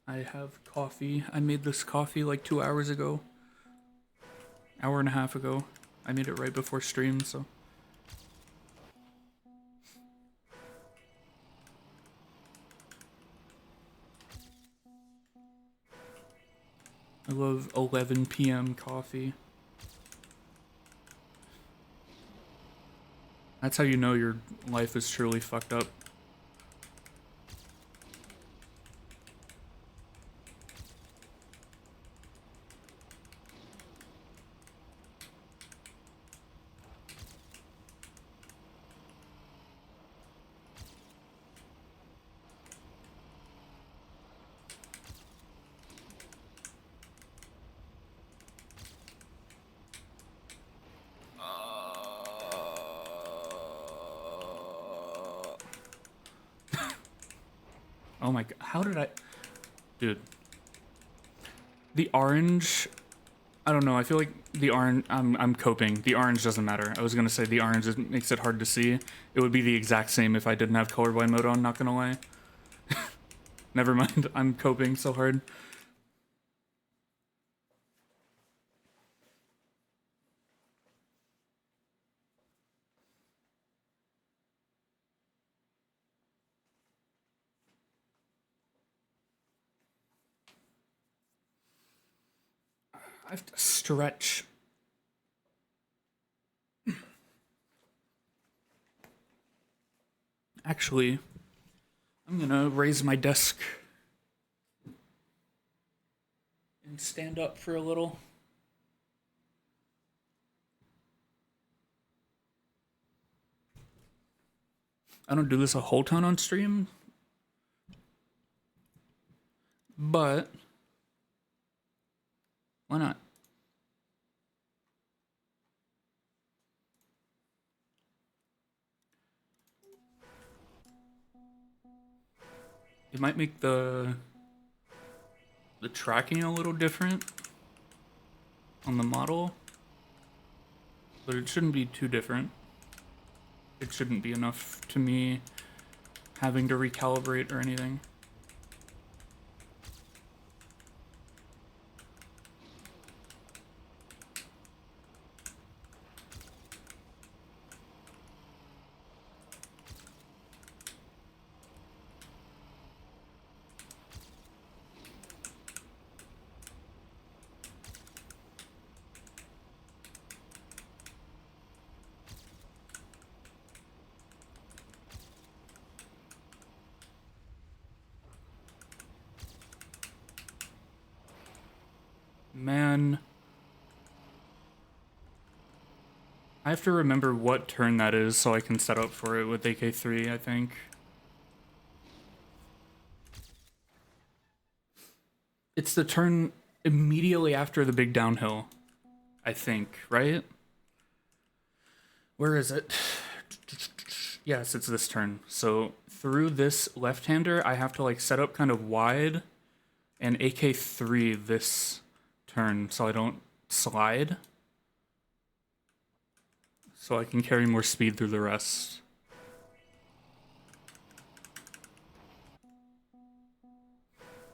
A: I have coffee. I made this coffee like 2 hours ago. Hour and a half ago. I made it right before stream, so. I love 11 p.m. coffee. That's how you know your life is truly fucked up. Oh my god, how did I... Dude. The orange... I don't know, I feel like the orange... I'm coping. The orange doesn't matter. I was gonna say the orange makes it hard to see. It would be the exact same if I didn't have colorblind mode on, not gonna lie. Never mind, I'm coping so hard. I have to stretch. Actually, I'm gonna raise my desk and stand up for a little. I don't do this a whole ton on stream, but why not? It might make the tracking a little different on the model, but it shouldn't be too different. It shouldn't be enough to me having to recalibrate or anything. Man, I have to remember what turn that is so I can set up for it with AK3, I think. It's the turn immediately after the big downhill, I think, right? Where is it? Yes, it's this turn. So through this left-hander, I have to like set up kind of wide and AK3 this turn so I don't slide. So I can carry more speed through the rest.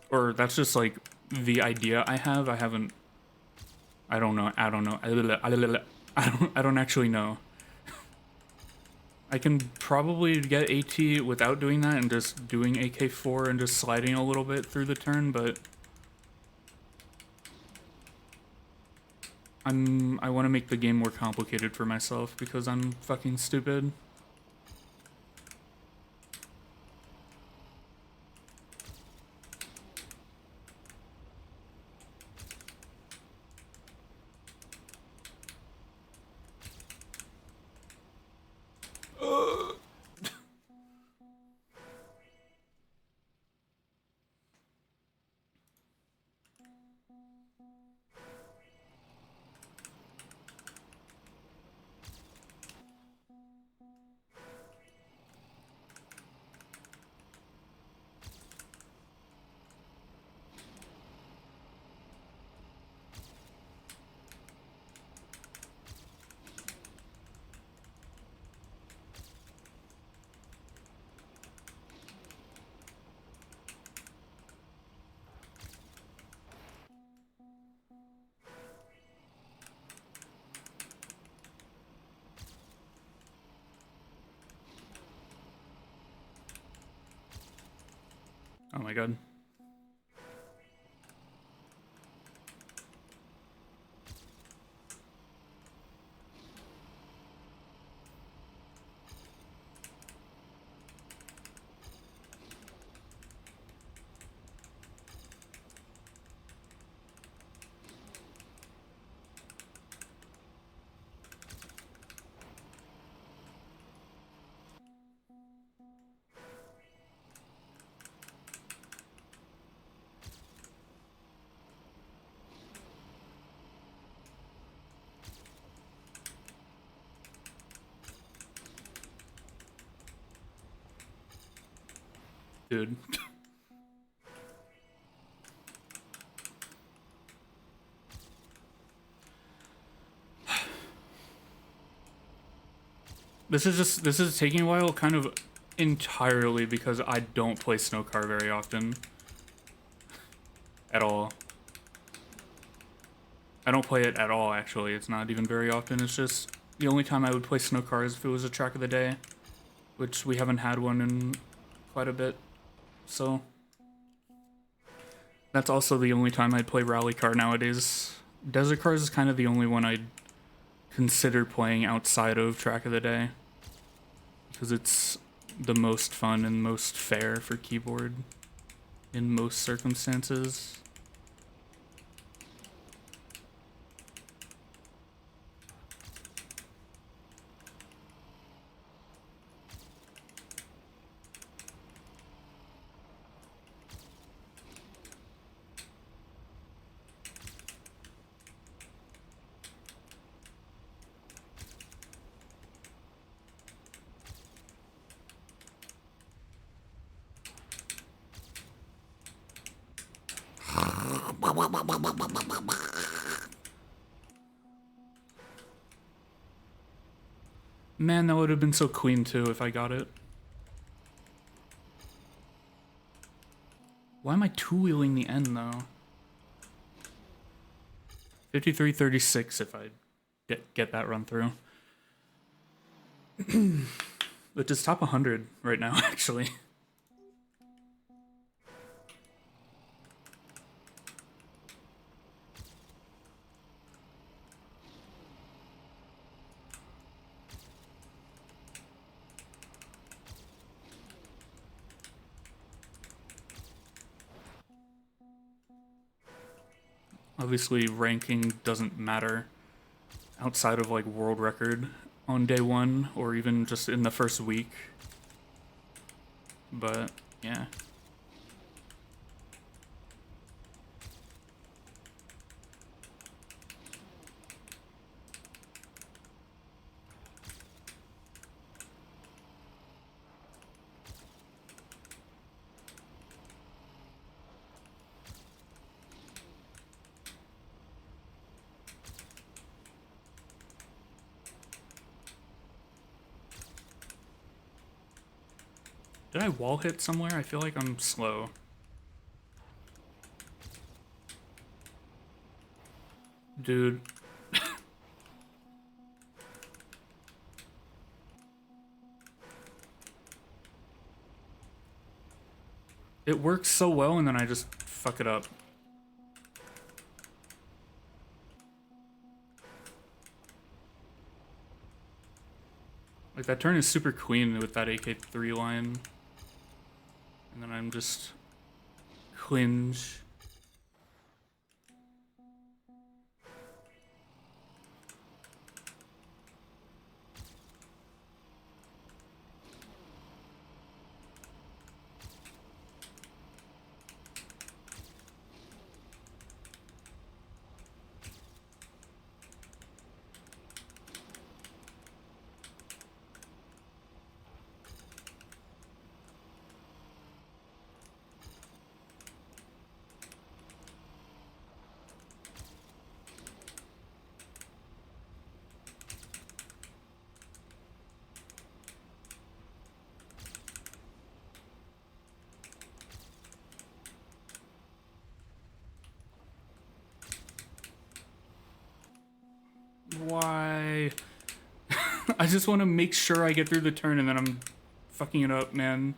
A: Or that's just like the idea I have. I haven't... I don't know. I don't actually know. I can probably get AT without doing that and just doing AK4 and just sliding a little bit through the turn, but I want to make the game more complicated for myself because I'm fucking stupid. Oh my god. Dude. This is taking a while kind of entirely because I don't play Snowcar very often. At all. I don't play it at all, actually. It's not even very often. It's just the only time I would play Snowcar is if it was a track of the day, which we haven't had one in quite a bit. So that's also the only time I'd play Rally Car nowadays. Desert Cars is kind of the only one I'd consider playing outside of track of the day, because it's the most fun and most fair for keyboard in most circumstances. Man, that would have been so clean too if I got it. Why am I two-wheeling the end though? 53.36 if I get that run through. Which is top 100 right now, actually. Obviously, ranking doesn't matter outside of like world record on day one or even just in the first week. But yeah. Did I wall hit somewhere? I feel like I'm slow. Dude. It works so well and then I just fuck it up. Like that turn is super clean with that AK3 line. And then I'm just cringe. Why? I just want to make sure I get through the turn and then I'm fucking it up, man.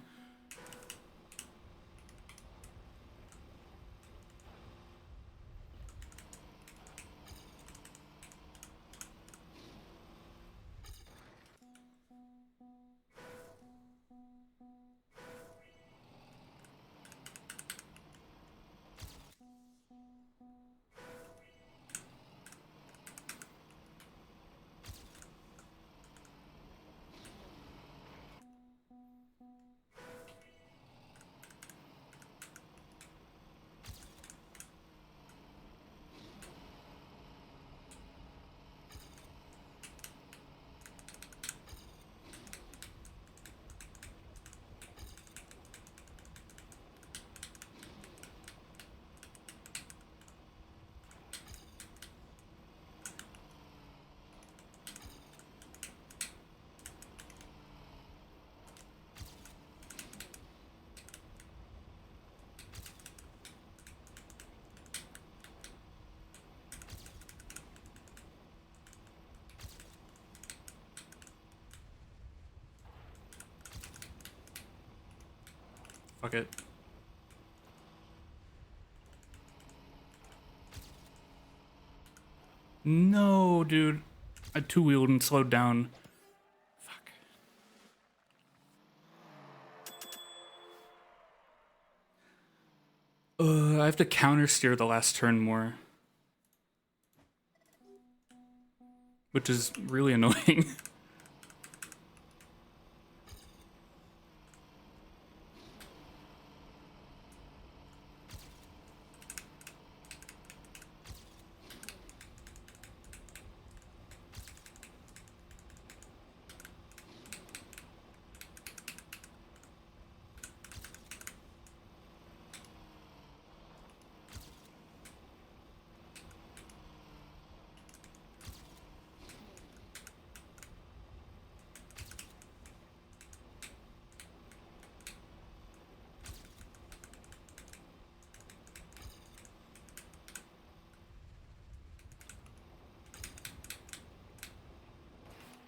A: Fuck it. No, dude. I two-wheeled and slowed down. Fuck. I have to counter steer the last turn more. Which is really annoying.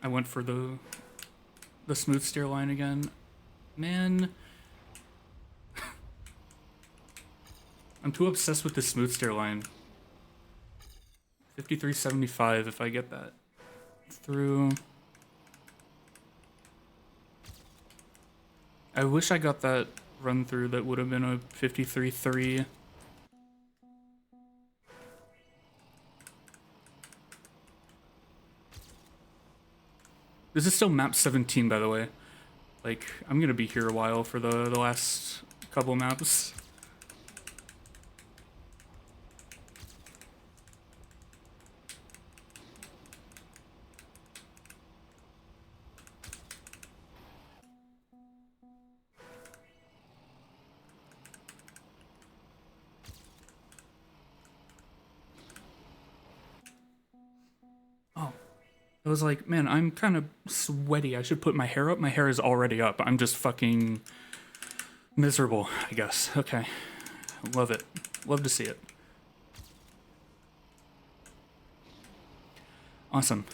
A: I went for the smooth steer line again. Man. I'm too obsessed with the smooth steer line. 53.75 if I get that through. I wish I got that run through. That would have been a 53.3. This is still map 17, by the way. Like, I'm gonna be here a while for the last couple maps. Oh. I was like, man, I'm kind of sweaty. I should put my hair up. My hair is already up. I'm just fucking miserable, I guess. Okay. Love it. Love to see it. Awesome.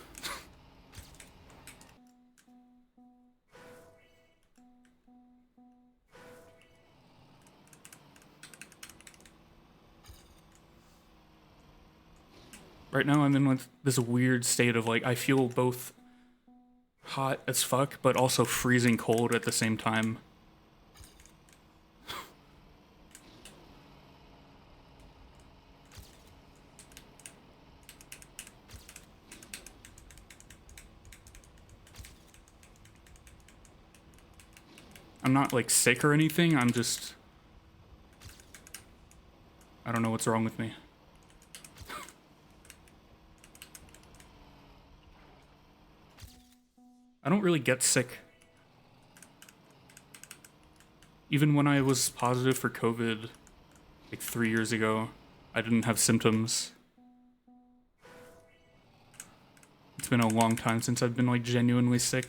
A: Right now I'm in like this weird state of like I feel both hot as fuck but also freezing cold at the same time. I'm not like sick or anything, I'm just I don't know what's wrong with me. I don't really get sick. Even when I was positive for COVID, like 3 years ago, I didn't have symptoms. It's been a long time since I've been like genuinely sick.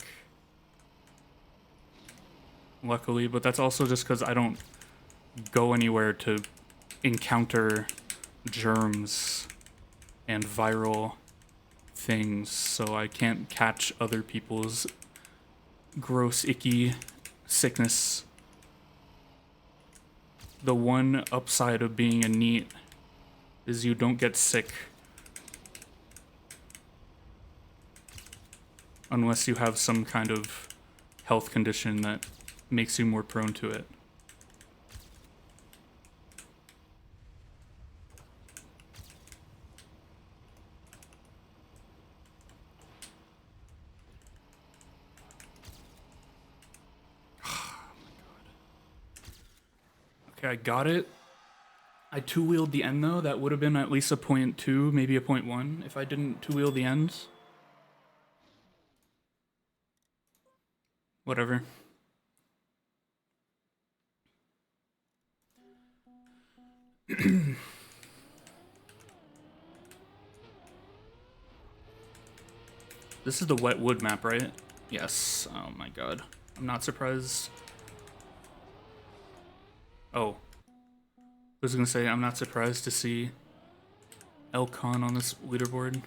A: Luckily, but that's also just because I don't go anywhere to encounter germs and viral things, so I can't catch other people's gross, icky sickness. The one upside of being a NEET is you don't get sick. Unless you have some kind of health condition that makes you more prone to it. Okay, I got it. I two-wheeled the end though. That would have been at least a 0.2, maybe a 0.1 if I didn't two-wheel the ends. Whatever. This is the wet wood map, right? Yes. Oh my god. I'm not surprised. Oh. I was gonna say, I'm not surprised to see Elcon on this leaderboard.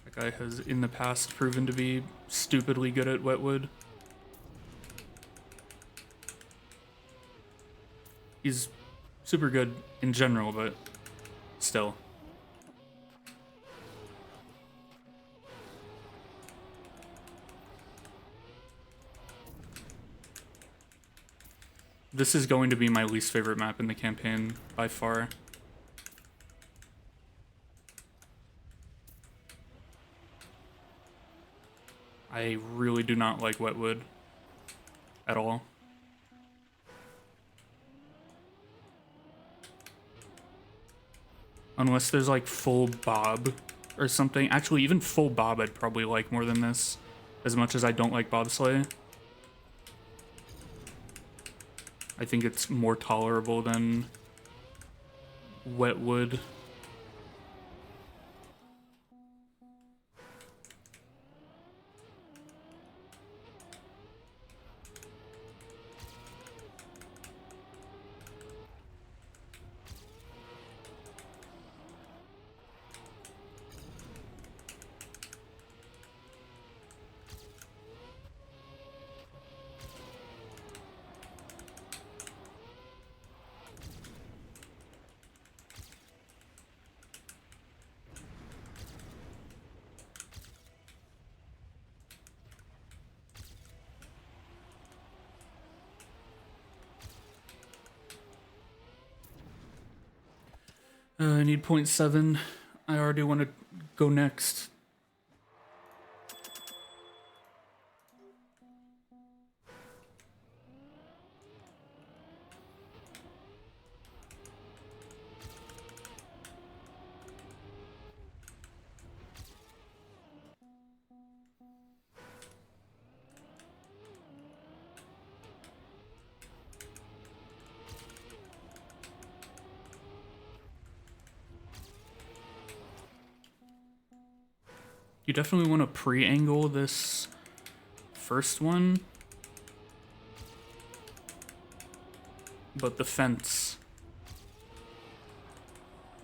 A: I guy has in the past proven to be stupidly good at Wetwood. He's super good in general, but still. This is going to be my least favorite map in the campaign by far. I really do not like Wetwood at all. Unless there's like full Bob or something. Actually, even full Bob I'd probably like more than this, as much as I don't like bobsleigh. I think it's more tolerable than Wetwood. I need 0.7. I already want to go next. You definitely want to pre-angle this first one, but the fence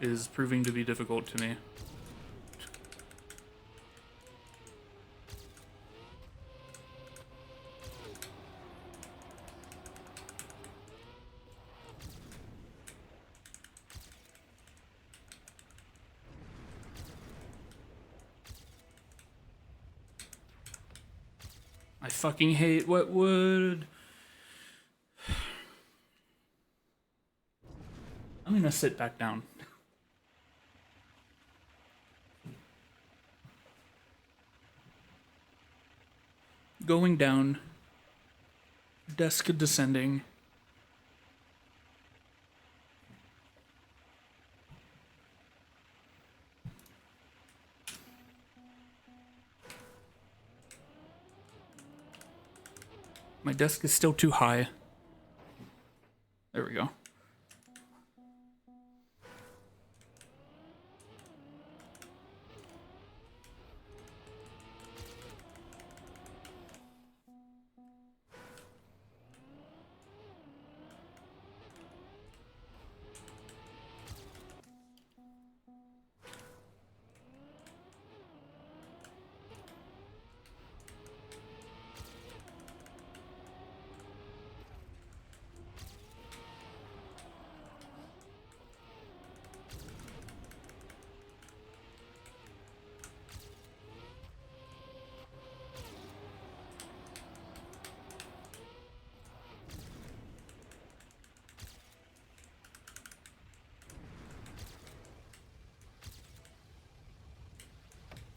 A: is proving to be difficult to me. I fucking hate Wetwood. I'm gonna sit back down. Going down. Desk descending. My desk is still too high. There we go.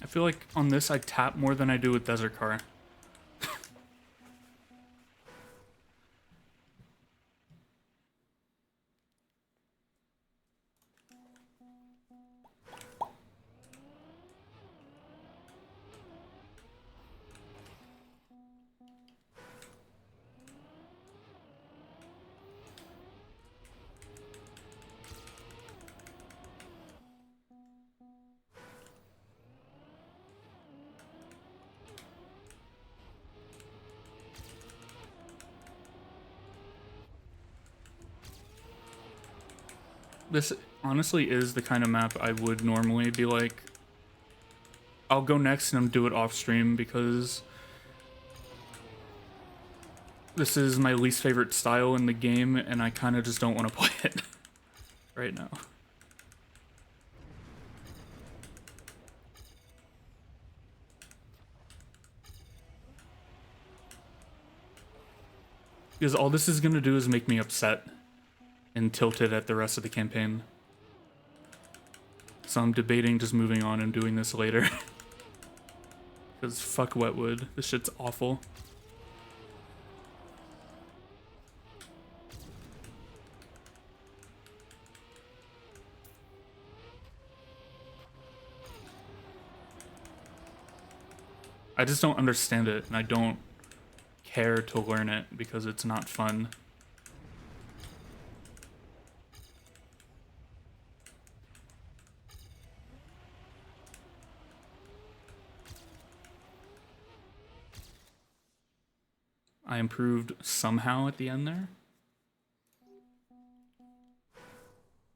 A: I feel like on this I tap more than I do with Desert Car. This honestly is the kind of map I would normally be like, I'll go next and do it off stream because this is my least favorite style in the game and I kind of just don't want to play it right now. Because all this is going to do is make me upset and tilted at the rest of the campaign. So I'm debating just moving on and doing this later. Because fuck Wetwood, this shit's awful. I just don't understand it, and I don't care to learn it because it's not fun. I improved somehow at the end there.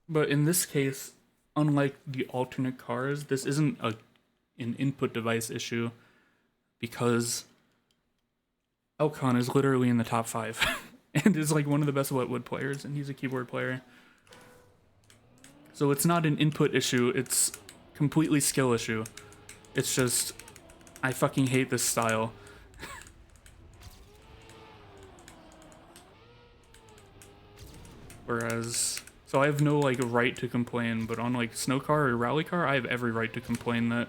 A: But in this case, unlike the alternate cars, this isn't an input device issue because Elkon is literally in the top 5 and is like one of the best Wetwood players, and he's a keyboard player. So it's not an input issue, it's completely skill issue. It's just, I fucking hate this style. Whereas, so I have no like right to complain, but on like Snow Car or Rally Car, I have every right to complain that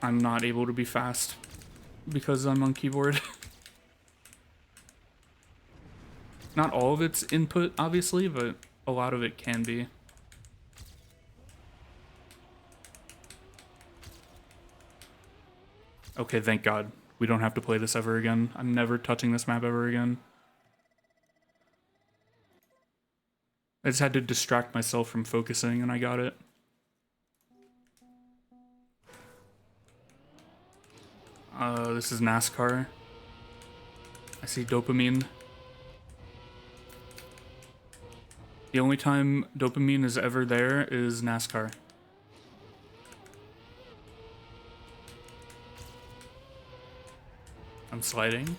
A: I'm not able to be fast because I'm on keyboard. Not all of it's input, obviously, but a lot of it can be. Okay, thank God. We don't have to play this ever again. I'm never touching this map ever again. I just had to distract myself from focusing and I got it. This is NASCAR. I see Dopamine. The only time Dopamine is ever there is NASCAR. I'm sliding.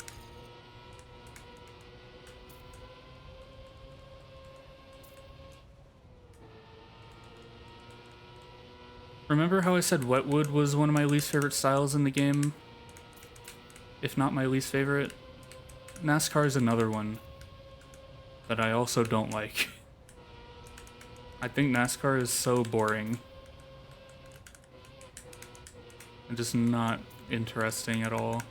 A: Remember how I said Wetwood was one of my least favorite styles in the game? If not my least favorite? NASCAR is another one that I also don't like. I think NASCAR is so boring. And just not interesting at all.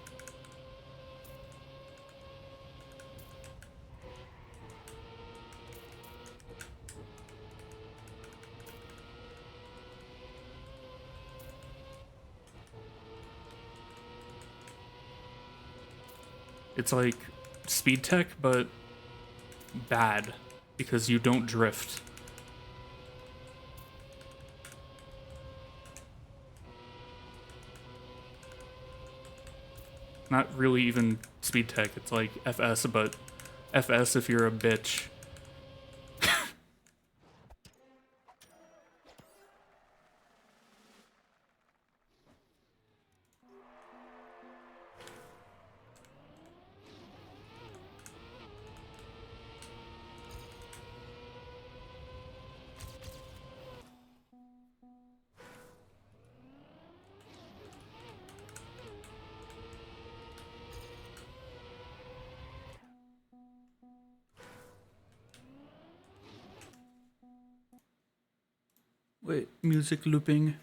A: It's like Speed Tech, but bad because you don't drift. Not really even Speed Tech, it's like FS, but FS if you're a bitch. Wait, music looping.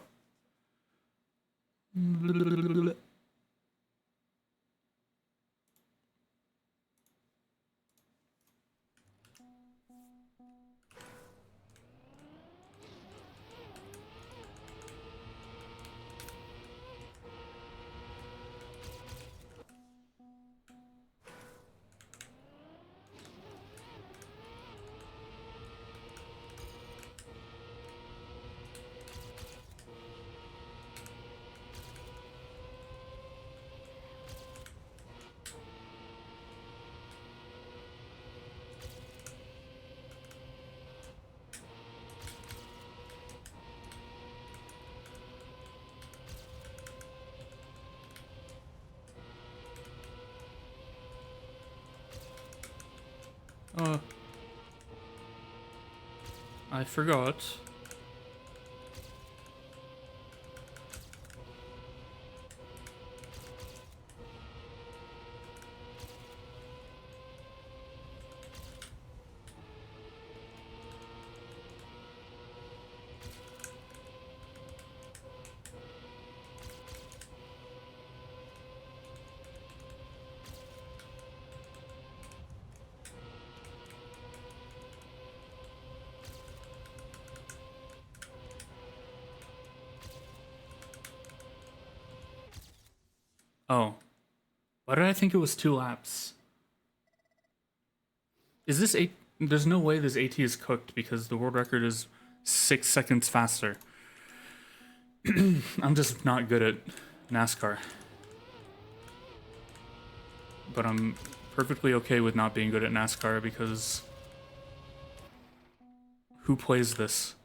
A: I forgot. Oh. Why did I think it was 2 laps? Is this 8? There's no way this AT is cooked because the world record is 6 seconds faster. I'm just not good at NASCAR. But I'm perfectly okay with not being good at NASCAR because who plays this?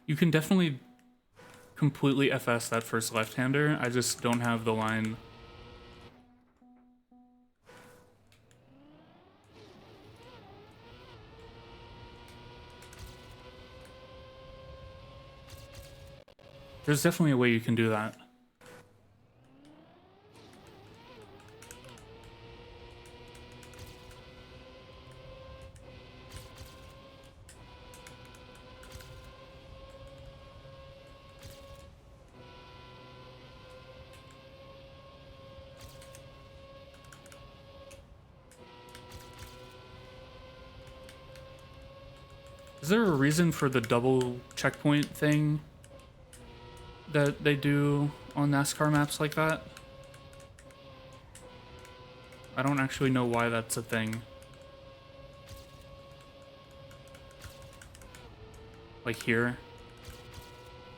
A: You can definitely completely FS that first left-hander. I just don't have the line. There's definitely a way you can do that. Is there a reason for the double checkpoint thing that they do on NASCAR maps like that? I don't actually know why that's a thing. Like here.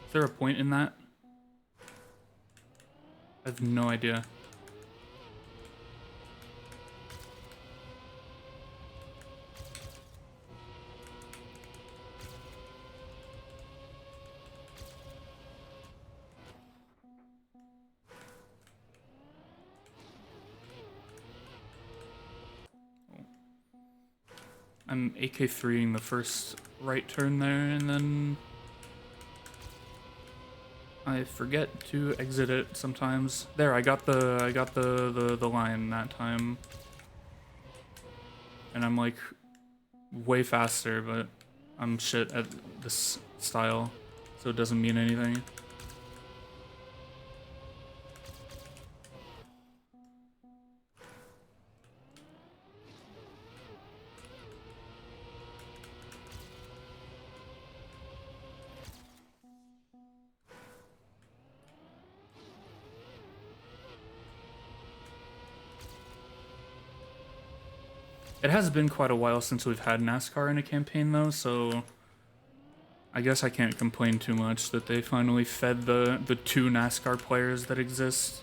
A: Is there a point in that? I have no idea. I'm AK3ing the first right turn there, and then I forget to exit it sometimes. There, I got the line that time. And I'm like way faster, but I'm shit at this style, so it doesn't mean anything. It has been quite a while since we've had NASCAR in a campaign though, so I guess I can't complain too much that they finally fed the 2 NASCAR players that exist.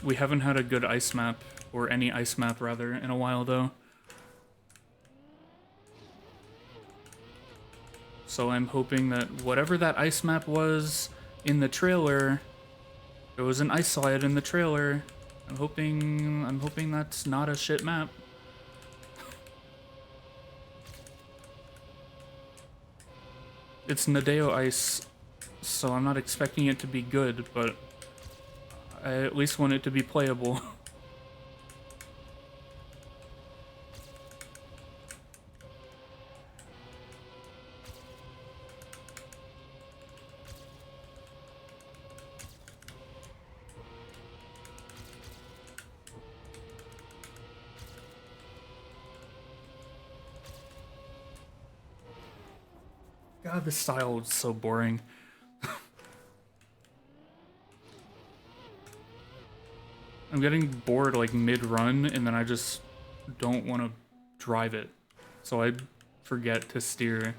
A: We haven't had a good ice map, or any ice map rather, in a while though. So I'm hoping that whatever that ice map was in the trailer, there was an ice slide in the trailer. I'm hoping that's not a shit map. It's Nadeo ice, so I'm not expecting it to be good, but I at least want it to be playable. God, this style is so boring. I'm getting bored like mid-run, and then I just don't want to drive it. So I forget to steer.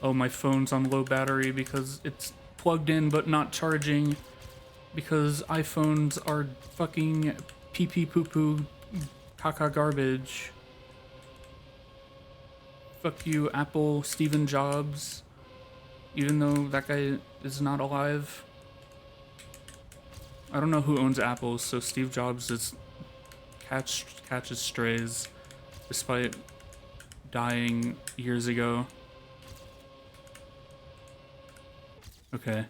A: Oh, my phone's on low battery because it's plugged in but not charging. Because iPhones are fucking pee pee poo poo caca garbage. Fuck you, Apple, Stephen Jobs. Even though that guy is not alive. I don't know who owns Apple, so Steve Jobs is catches strays despite dying years ago. Okay.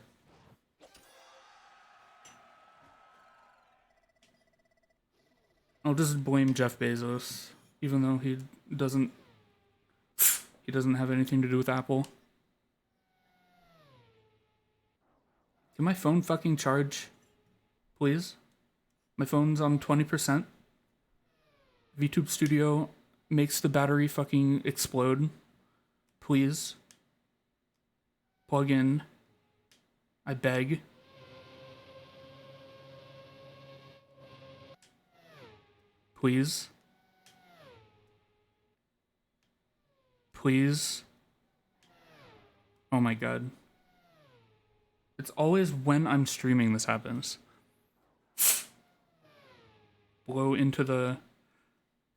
A: I'll just blame Jeff Bezos, even though doesn't he doesn't have anything to do with Apple. Can my phone fucking charge? Please? My phone's on 20%. VTube Studio makes the battery fucking explode. Please. Plug in. I beg. Please. Please. Oh my god. It's always when I'm streaming this happens. Blow into the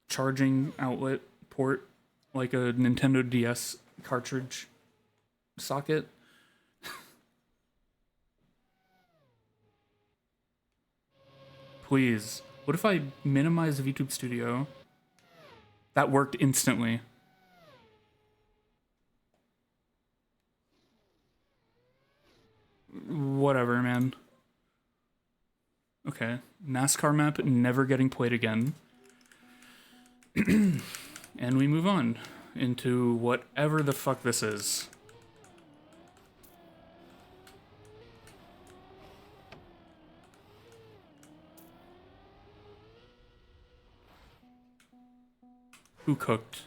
A: charging outlet port like a Nintendo DS cartridge socket. Please. What if I minimize VTube Studio? That worked instantly. Whatever, man. Okay. NASCAR map never getting played again. And we move on into whatever the fuck this is. Who cooked?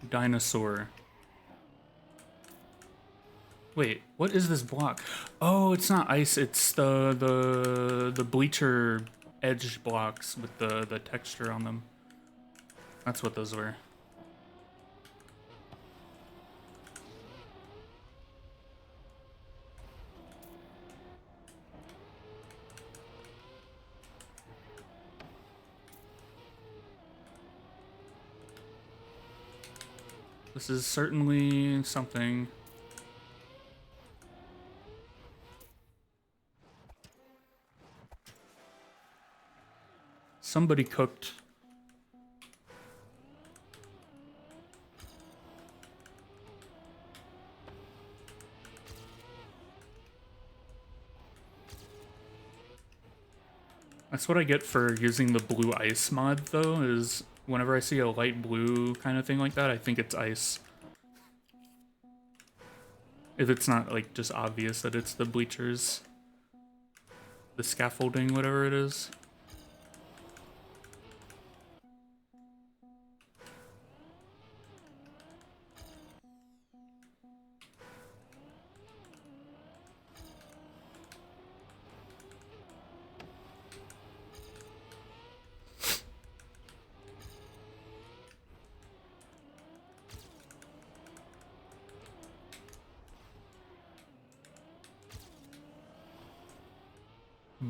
A: Dinosaur. Wait, what is this block? Oh, it's not ice, it's the bleacher edge blocks with the texture on them. That's what those were. This is certainly something. Somebody cooked. That's what I get for using the blue ice mod, though, is whenever I see a light blue kind of thing like that, I think it's ice. If it's not, like, just obvious that it's the bleachers. The scaffolding, whatever it is.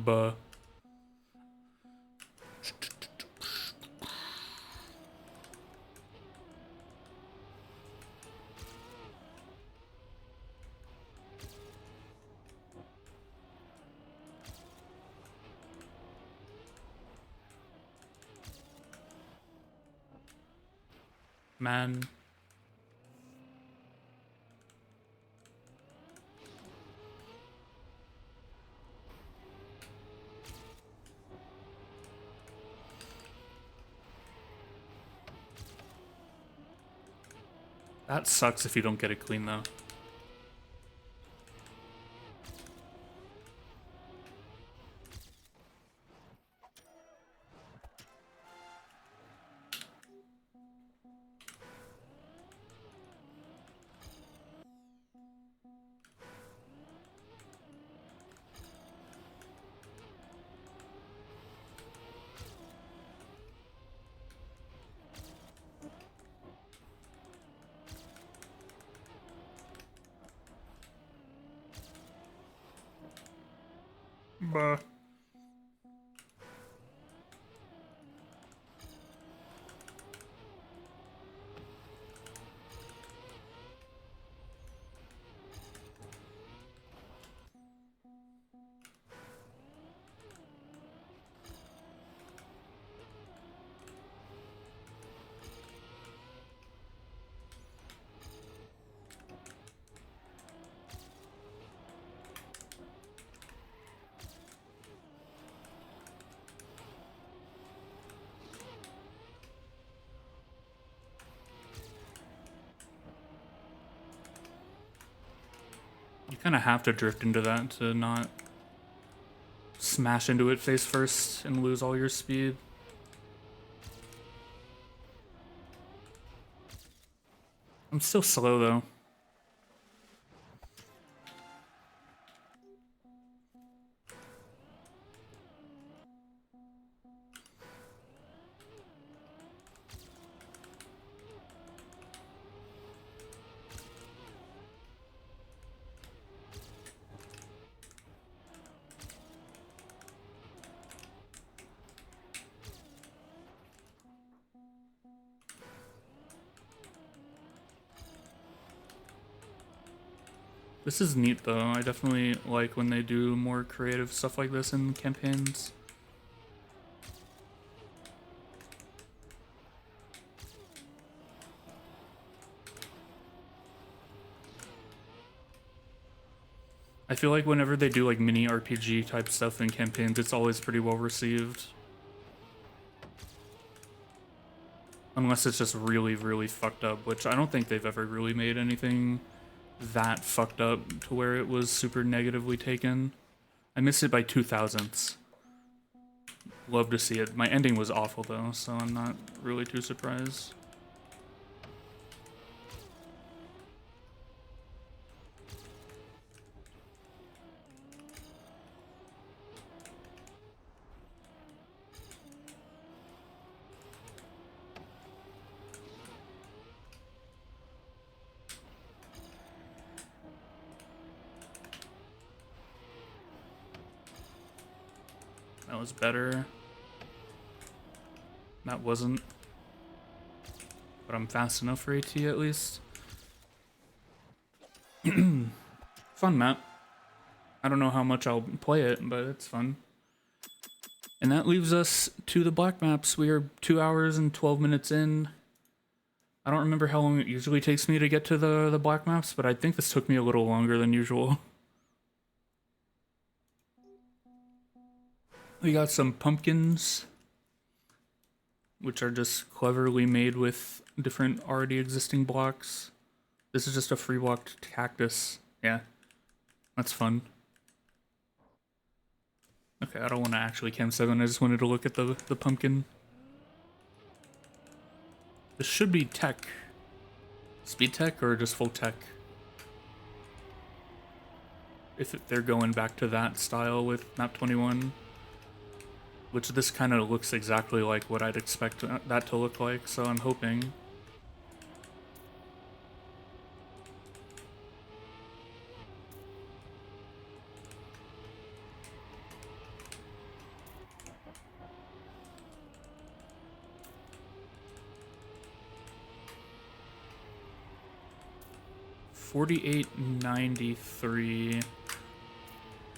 A: Buh. Man. That sucks if you don't get it clean, though. Buh. You kind of have to drift into that to not smash into it face first and lose all your speed. I'm still slow, though. This is neat, though. I definitely like when they do more creative stuff like this in campaigns. I feel like whenever they do like mini RPG type stuff in campaigns, it's always pretty well received. Unless it's just really, really fucked up, which I don't think they've ever really made anything that fucked up to where it was super negatively taken. I missed it by 2,000ths. Love to see it. My ending was awful though, so I'm not really too surprised. That was better. That wasn't. But I'm fast enough for AT at least. Fun map. I don't know how much I'll play it, but it's fun. And that leaves us to the black maps. We are 2 hours and 12 minutes in. I don't remember how long it usually takes me to get to the black maps, but I think this took me a little longer than usual. We got some pumpkins, which are just cleverly made with different already existing blocks. This is just a free blocked cactus. Yeah, that's fun. Okay, I don't want to actually Chem 7, I just wanted to look at the pumpkin. This should be tech. Speed tech or just full tech? If they're going back to that style with map 21. Which this kind of looks exactly like what I'd expect that to look like, so I'm hoping. 4893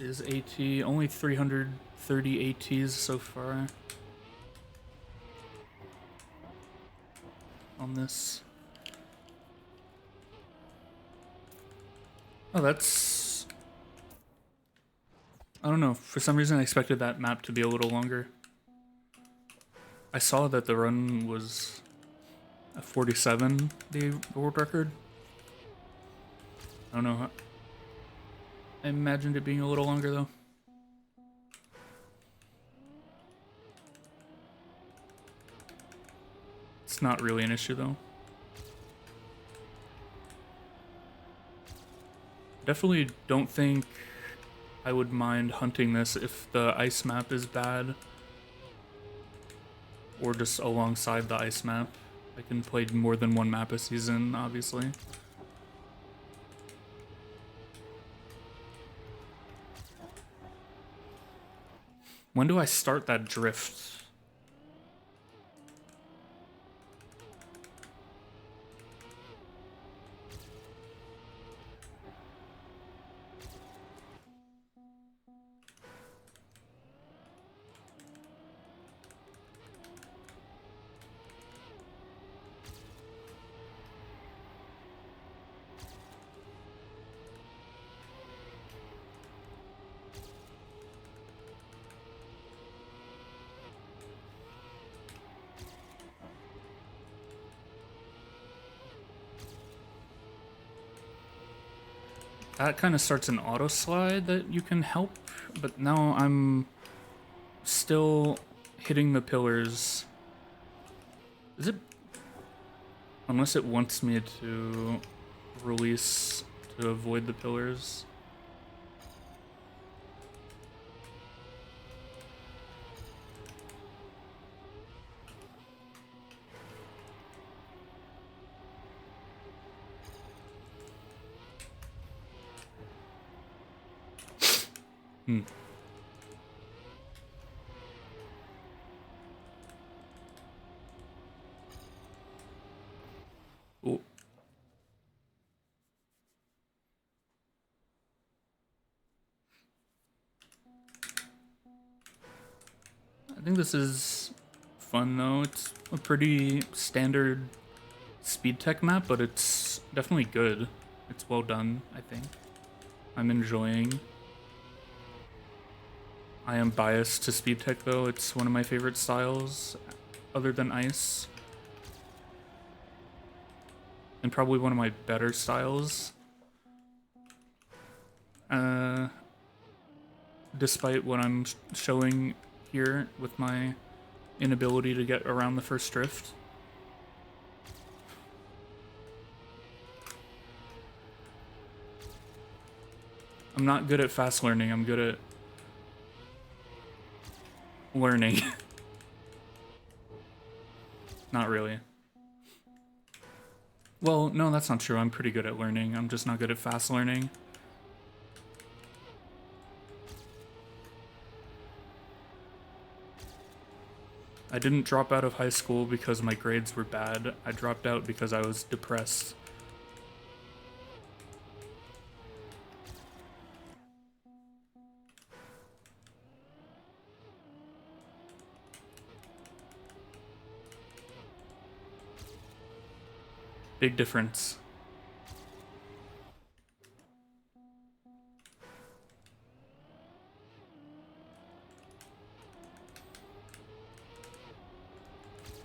A: is AT. Only 330 ATs so far on this. Oh, that's... I don't know. For some reason I expected that map to be a little longer. I saw that the run was a 47, the world record. I don't know. I imagined it being a little longer though. It's not really an issue though. Definitely don't think I would mind hunting this if the ice map is bad. Or just alongside the ice map. I can play more than one map a season, obviously. When do I start that drift? That kind of starts an auto slide that you can help, but now I'm still hitting the pillars. Is it? Unless it wants me to release to avoid the pillars. Hmm. Oh. I think this is fun though. It's a pretty standard speed tech map, but it's definitely good. It's well done, I think. I'm enjoying. I am biased to speed tech though. It's one of my favorite styles other than ice. And probably one of my better styles. Despite what I'm showing here with my inability to get around the first drift. I'm not good at fast learning, I'm good at learning. Not really. Well, no, that's not true. I'm pretty good at learning. I'm just not good at fast learning. I didn't drop out of high school because my grades were bad. I dropped out because I was depressed. Big difference.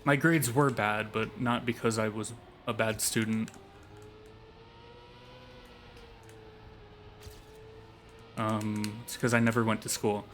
A: My grades were bad, but not because I was a bad student. It's because I never went to school.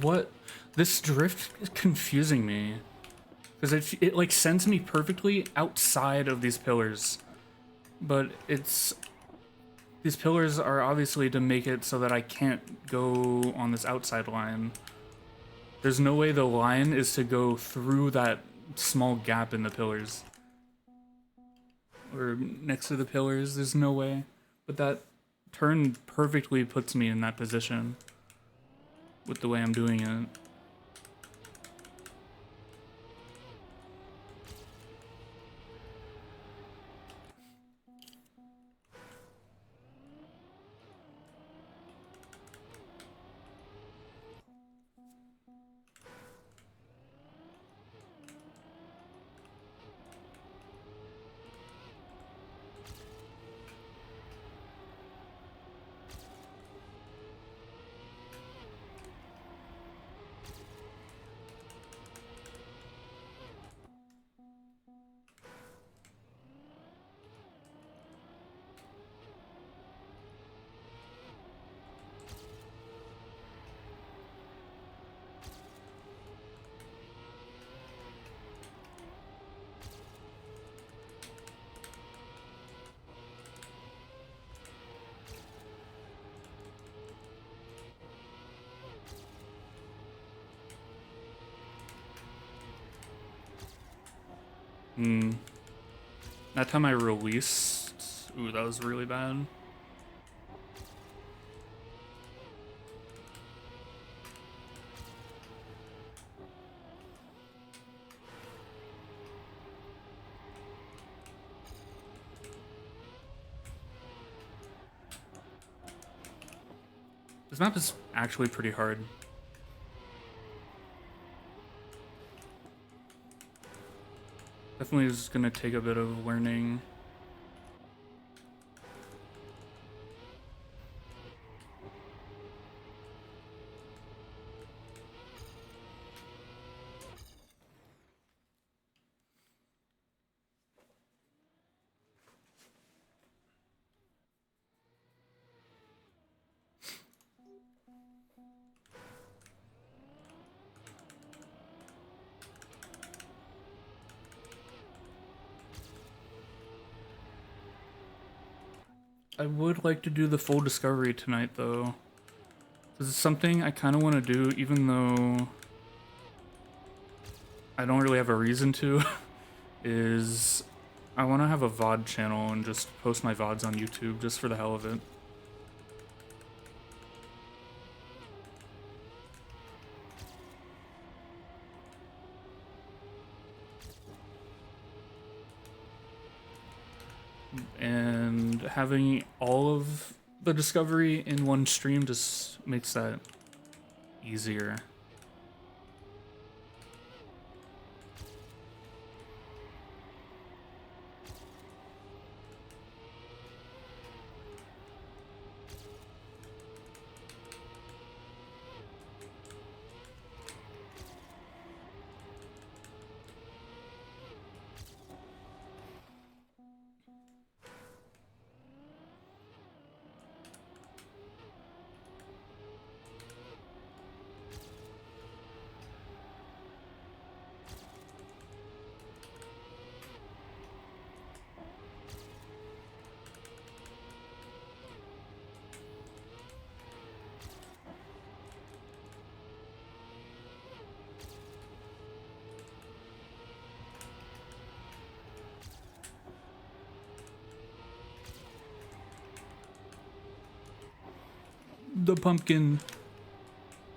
A: What? This drift is confusing me. Because it like sends me perfectly outside of these pillars. But it's... These pillars are obviously to make it so that I can't go on this outside line. There's no way the line is to go through that small gap in the pillars. Or next to the pillars, there's no way. But that turn perfectly puts me in that position with the way I'm doing it. That time I released... Ooh, that was really bad. This map is actually pretty hard. Definitely is gonna take a bit of learning. I would like to do the full discovery tonight, though. This is something I kind of want to do, even though I don't really have a reason to, is I want to have a VOD channel and just post my VODs on YouTube just for the hell of it. And having all of the discovery in one stream just makes that easier. The pumpkin.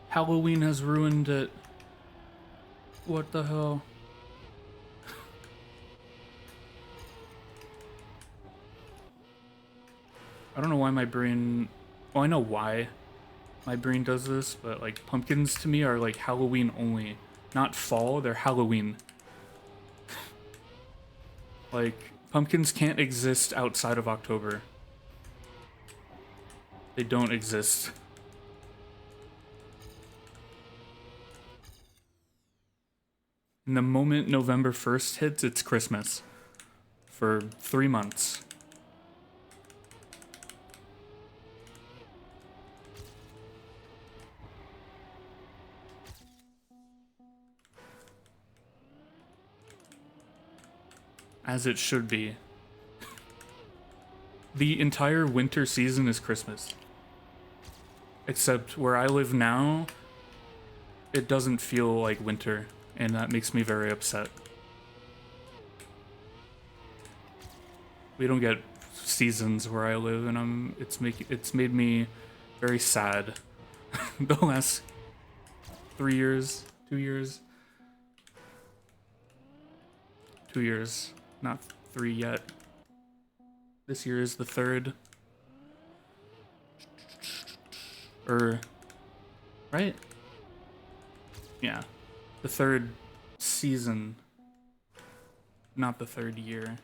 A: Halloween has ruined it. What the hell? I don't know why my brain... Well, I know why my brain does this, but like pumpkins to me are like Halloween only. Not fall, they're Halloween. Like, pumpkins can't exist outside of October. They don't exist. And the moment November 1st hits, it's Christmas. For 3 months. as it should be. The entire winter season is Christmas. Except where I live now, it doesn't feel like winter, and that makes me very upset. We don't get seasons where I live, and it's made me very sad. The last 3 years, 2 years. 2 years, not 3 yet. This year is the 3rd. Right? Yeah. The 3rd season, not the 3rd year.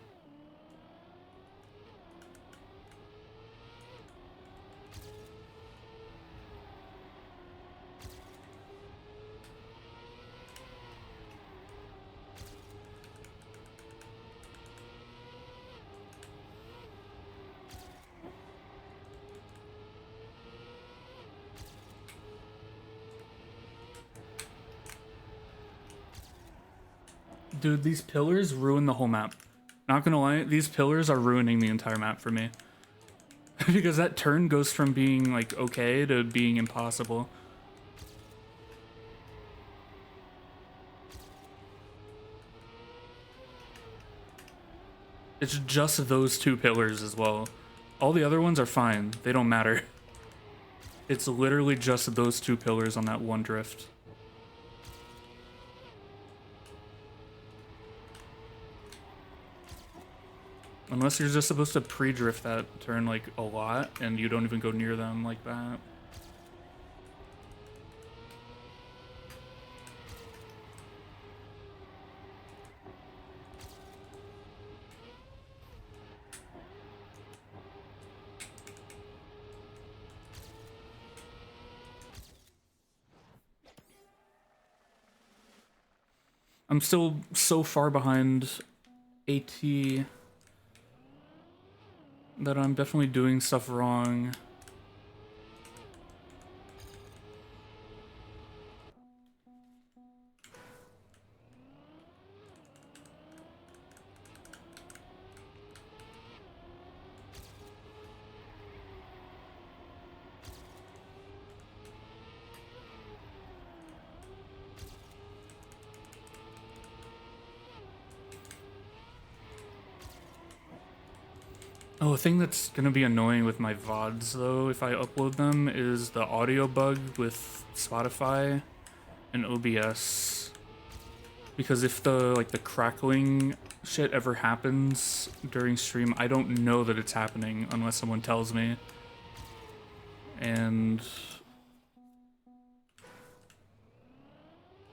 A: Dude, these pillars ruin the whole map. Not gonna lie, these pillars are ruining the entire map for me. Because that turn goes from being, like, okay to being impossible. It's just those 2 pillars as well. All the other ones are fine. They don't matter. It's literally just those 2 pillars on that one drift. Unless you're just supposed to pre-drift that turn, like, a lot, and you don't even go near them like that. I'm still so far behind AT that I'm definitely doing stuff wrong. Oh, a thing that's gonna be annoying with my VODs, though, if I upload them, is the audio bug with Spotify and OBS. Because if the crackling shit ever happens during stream, I don't know that it's happening unless someone tells me. And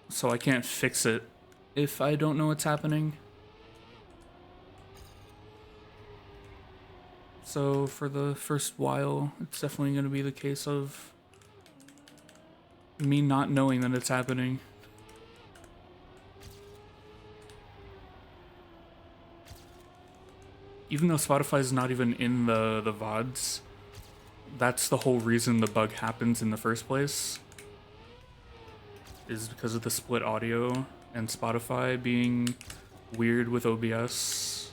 A: so I can't fix it if I don't know what's happening. So for the first while, it's definitely going to be the case of me not knowing that it's happening. Even though Spotify's not even in the VODs, that's the whole reason the bug happens in the first place. Is because of the split audio and Spotify being weird with OBS,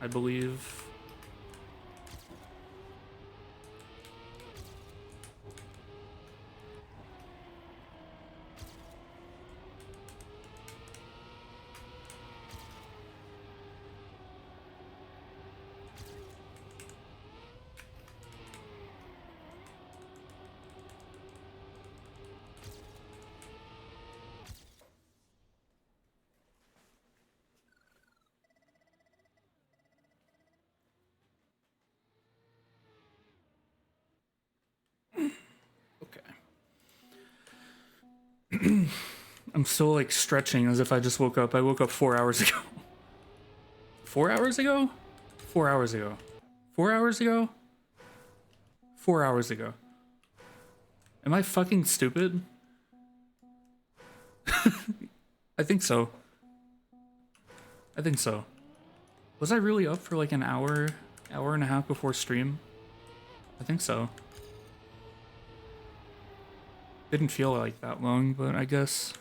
A: I believe. I'm still like stretching as if I just woke up. I woke up 4 hours ago. 4 hours ago? 4 hours ago. 4 hours ago? 4 hours ago. Am I fucking stupid? I think so. I think so. Was I really up for like an hour and a half before stream? I think so. Didn't feel like that long, but I guess.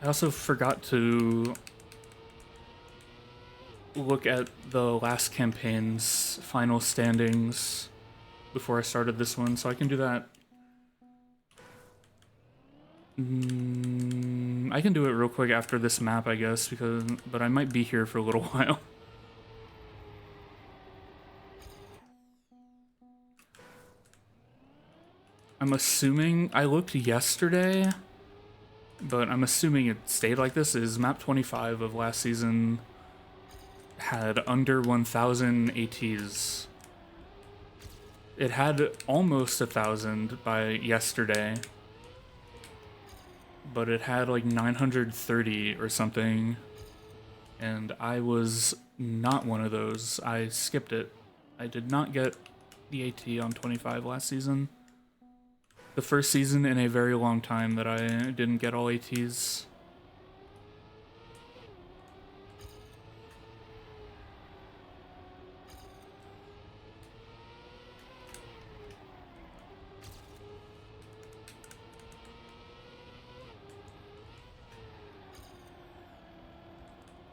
A: I also forgot to look at the last campaign's final standings before I started this one, so I can do that. I can do it real quick after this map, I guess, but I might be here for a little while. I'm assuming, I looked yesterday, but I'm assuming it stayed like this, is map 25 of last season had under 1,000 ATs. It had almost 1,000 by yesterday, but it had like 930 or something, and I was not one of those. I skipped it. I did not get the AT on 25 last season. The first season in a very long time that I didn't get all ATs.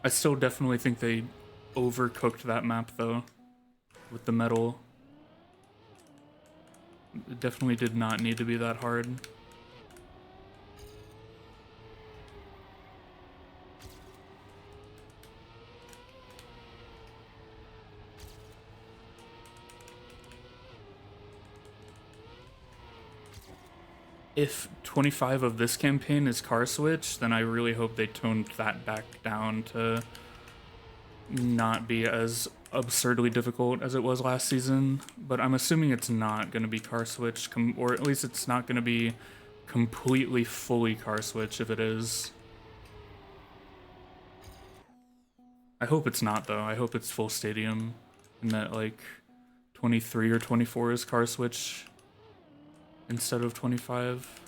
A: I still definitely think they overcooked that map though, with the metal. It definitely did not need to be that hard. If 25 of this campaign is car switch, then I really hope they toned that back down to not be as absurdly difficult as it was last season. But I'm assuming it's not going to be car switch, or at least it's not going to be completely fully car switch if it is. I hope it's not though. I hope it's full stadium and that like 23 or 24 is car switch instead of 25.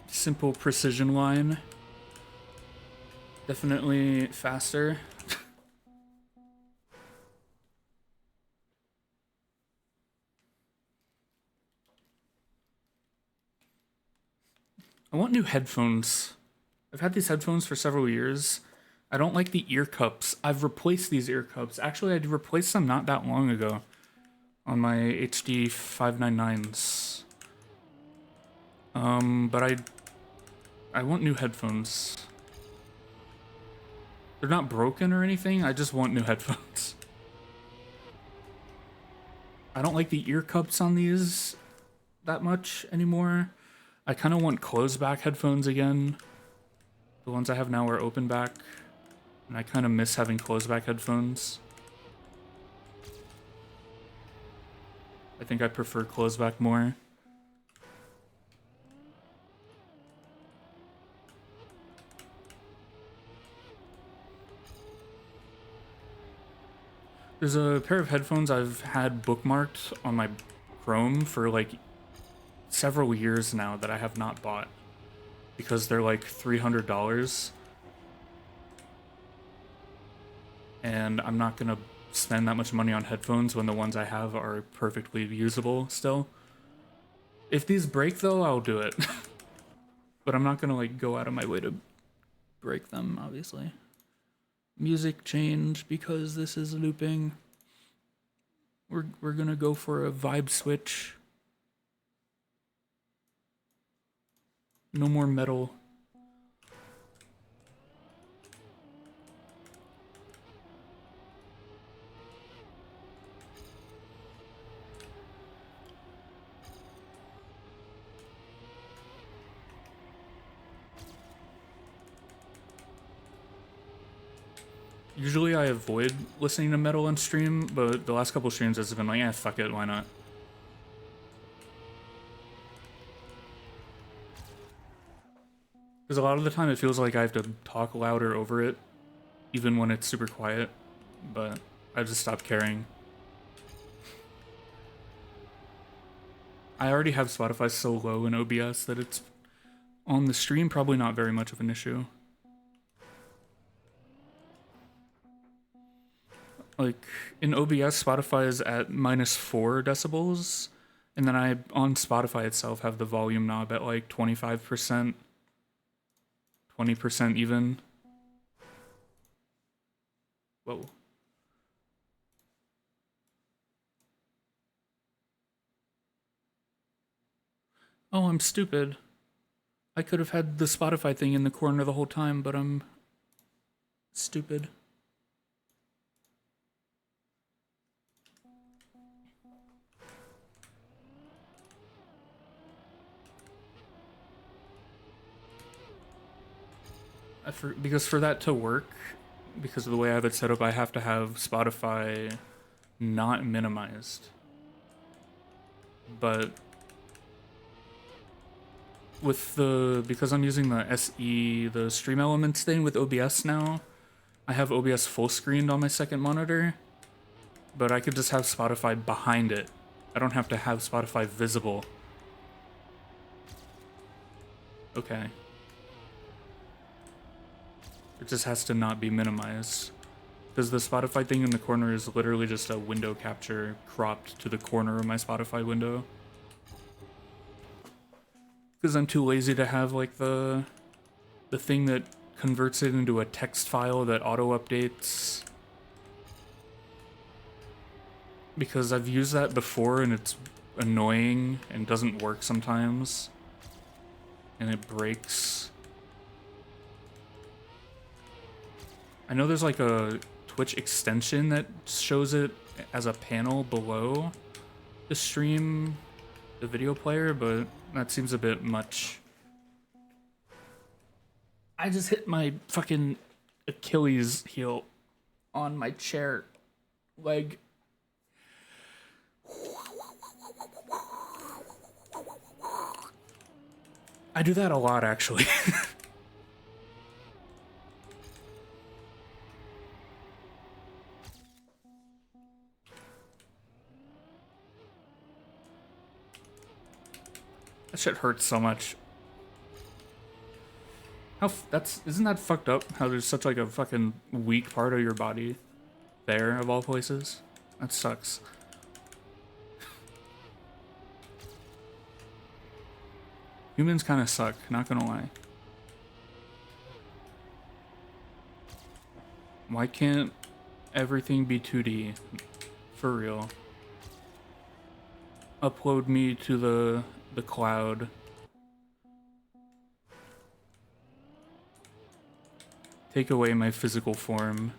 A: Simple precision line. Definitely faster. I want new headphones. I've had these headphones for several years. I don't like the ear cups. I've replaced these ear cups. Actually, I replaced them not that long ago on my HD 599s. But I want new headphones. They're not broken or anything, I just want new headphones. I don't like the ear cups on these that much anymore. I kind of want closed back headphones again. The ones I have now are open back, and I kind of miss having closed back headphones. I think I prefer closed back more. There's a pair of headphones I've had bookmarked on my Chrome for like several years now that I have not bought because they're like $300. and I'm not gonna spend that much money on headphones when the ones I have are perfectly usable still. If these break though, I'll do it. But I'm not gonna like go out of my way to break them, obviously. Music change because this is looping. We're gonna go for a vibe switch. No more metal. Usually I avoid listening to metal on stream, but the last couple streams has been like, eh, fuck it, why not? Because a lot of the time it feels like I have to talk louder over it, even when it's super quiet, but I just stopped caring. I already have Spotify so low in OBS that it's on the stream probably not very much of an issue. Like in OBS, Spotify is at -4 decibels, and then I on Spotify itself have the volume knob at like 25%, 20% even. Whoa. Oh, I'm stupid. I could have had the Spotify thing in the corner the whole time, but I'm stupid. Because for that to work, because of the way I have it set up, I have to have Spotify not minimized. But because I'm using the SE, the Stream Elements thing with OBS now, I have OBS full screened on my second monitor, but I could just have Spotify behind it. I don't have to have Spotify visible. Okay. It just has to not be minimized. Because the Spotify thing in the corner is literally just a window capture cropped to the corner of my Spotify window. Because I'm too lazy to have like the thing that converts it into a text file that auto updates. Because I've used that before and it's annoying and doesn't work sometimes. And it breaks. I know there's like a Twitch extension that shows it as a panel below the stream, the video player, but that seems a bit much. I just hit my fucking Achilles heel on my chair leg. I do that a lot, actually. That shit hurts so much. Isn't that fucked up? How there's such like a fucking weak part of your body there, of all places? That sucks. Humans kind of suck, not gonna lie. Why can't everything be 2D? For real. Upload me to the cloud. Take away my physical form.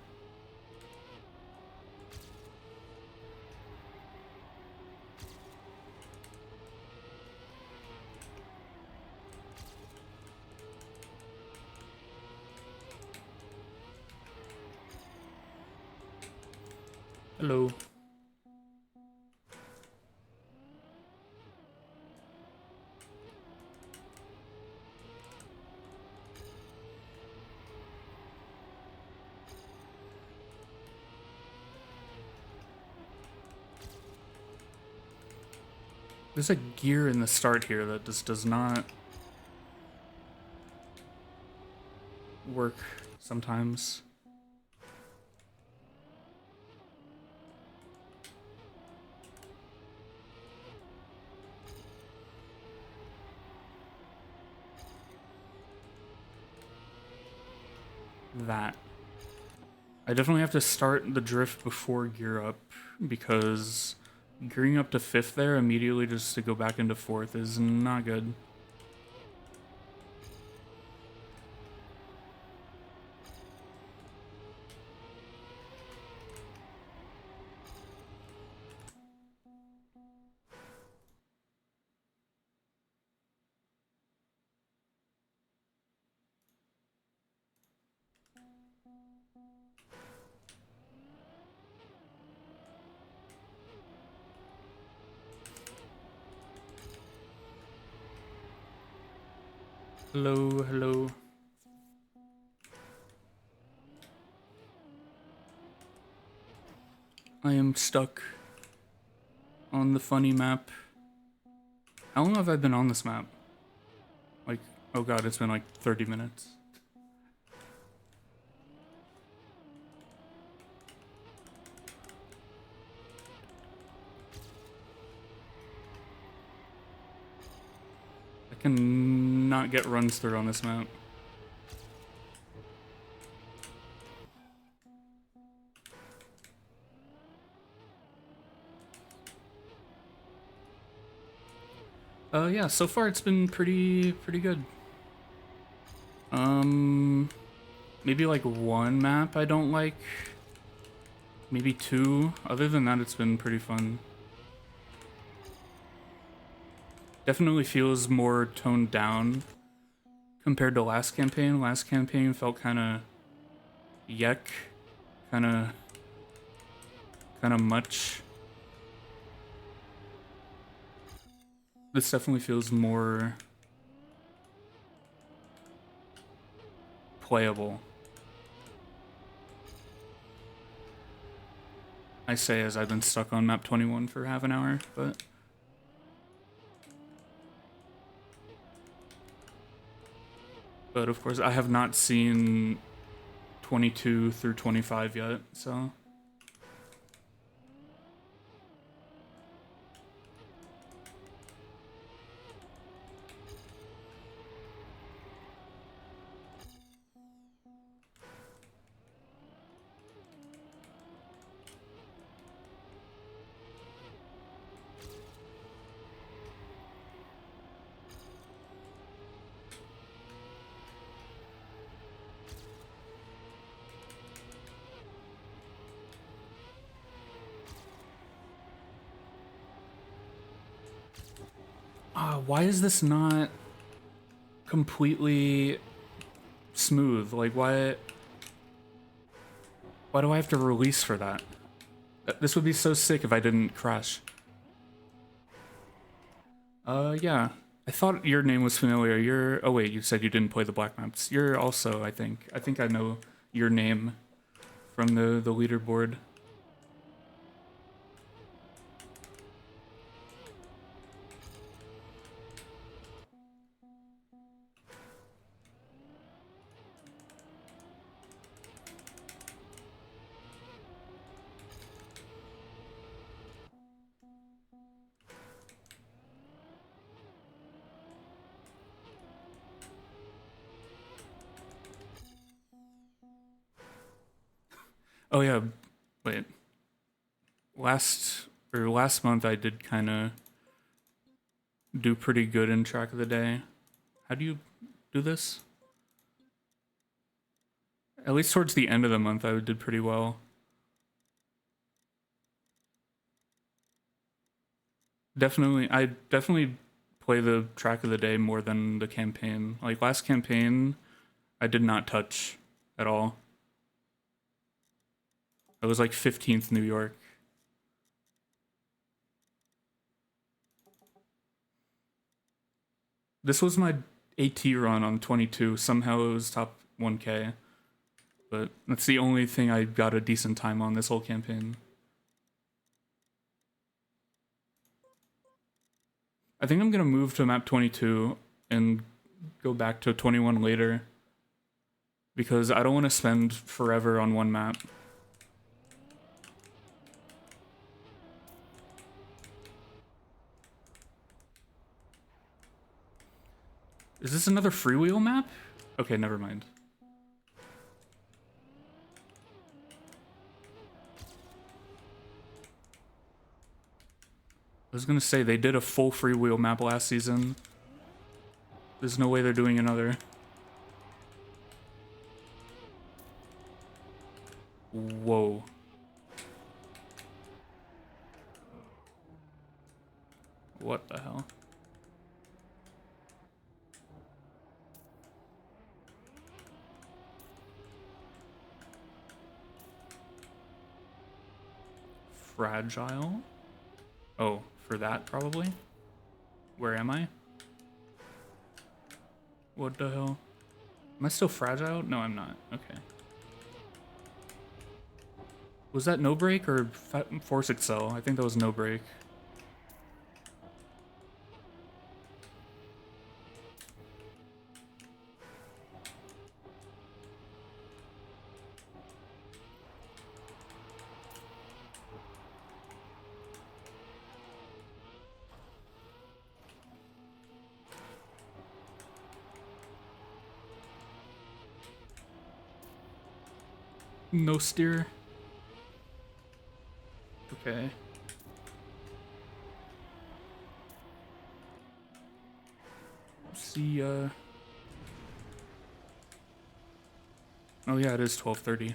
A: Hello. There's a gear in the start here that just does not work sometimes. that. I definitely have to start the drift before gear up, because gearing up to 5th there immediately just to go back into 4th is not good. Hello, hello. I am stuck on the funny map. How long have I been on this map? Like, oh god, it's been like 30 minutes. I cannot get runs through on this map. Yeah, so far it's been pretty good. Maybe like one map I don't like. Maybe two. Other than that, it's been pretty fun. Definitely feels more toned down compared to last campaign. Last campaign felt kind of yuck, kind of much. This definitely feels more playable. I say as I've been stuck on map 21 for half an hour, but of course I have not seen 22 through 25 yet, so why is this not completely smooth? Like, why do I have to release for that? This would be so sick if I didn't crash. Yeah. I thought your name was familiar. You're... Oh wait, you said you didn't play the black maps. You're also, I think I know your name from the leaderboard. Oh yeah, wait. Last month I did kind of do pretty good in track of the day. How do you do this? At least towards the end of the month I did pretty well. I definitely play the track of the day more than the campaign. Like last campaign, I did not touch at all. I was like 15th New York. This was my AT run on 22. Somehow it was top 1K. But that's the only thing I got a decent time on this whole campaign. I think I'm gonna move to map 22 and go back to 21 later, because I don't want to spend forever on one map. Is this another freewheel map? Okay, never mind. was gonna say, they did a full freewheel map last season. There's no way they're doing another. Whoa. What the hell? Fragile? Oh, for that probably? Where am I? What the hell? Am I still fragile? No, I'm not. Okay. Was that no break or force excel? I think that was no break. No steer. Okay. See, oh yeah, it is 12:30.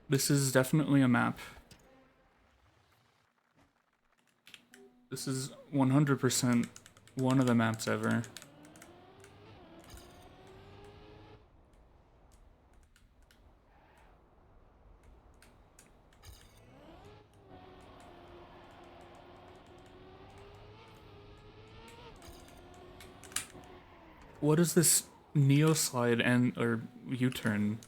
A: This is definitely a map. This is 100% one of the maps ever. What is this Neo slide and or U-turn?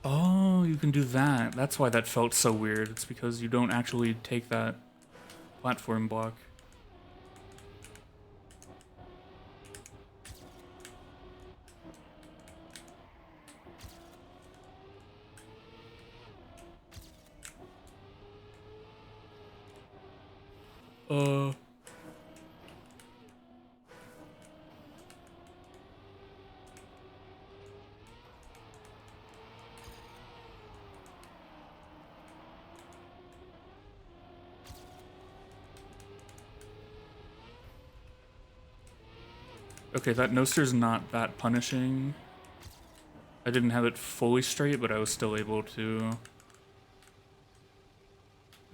A: Oh, you can do that. That's why that felt so weird. It's because you don't actually take that platform block. Uh... Okay, that Noster's not that punishing. I didn't have it fully straight, but I was still able to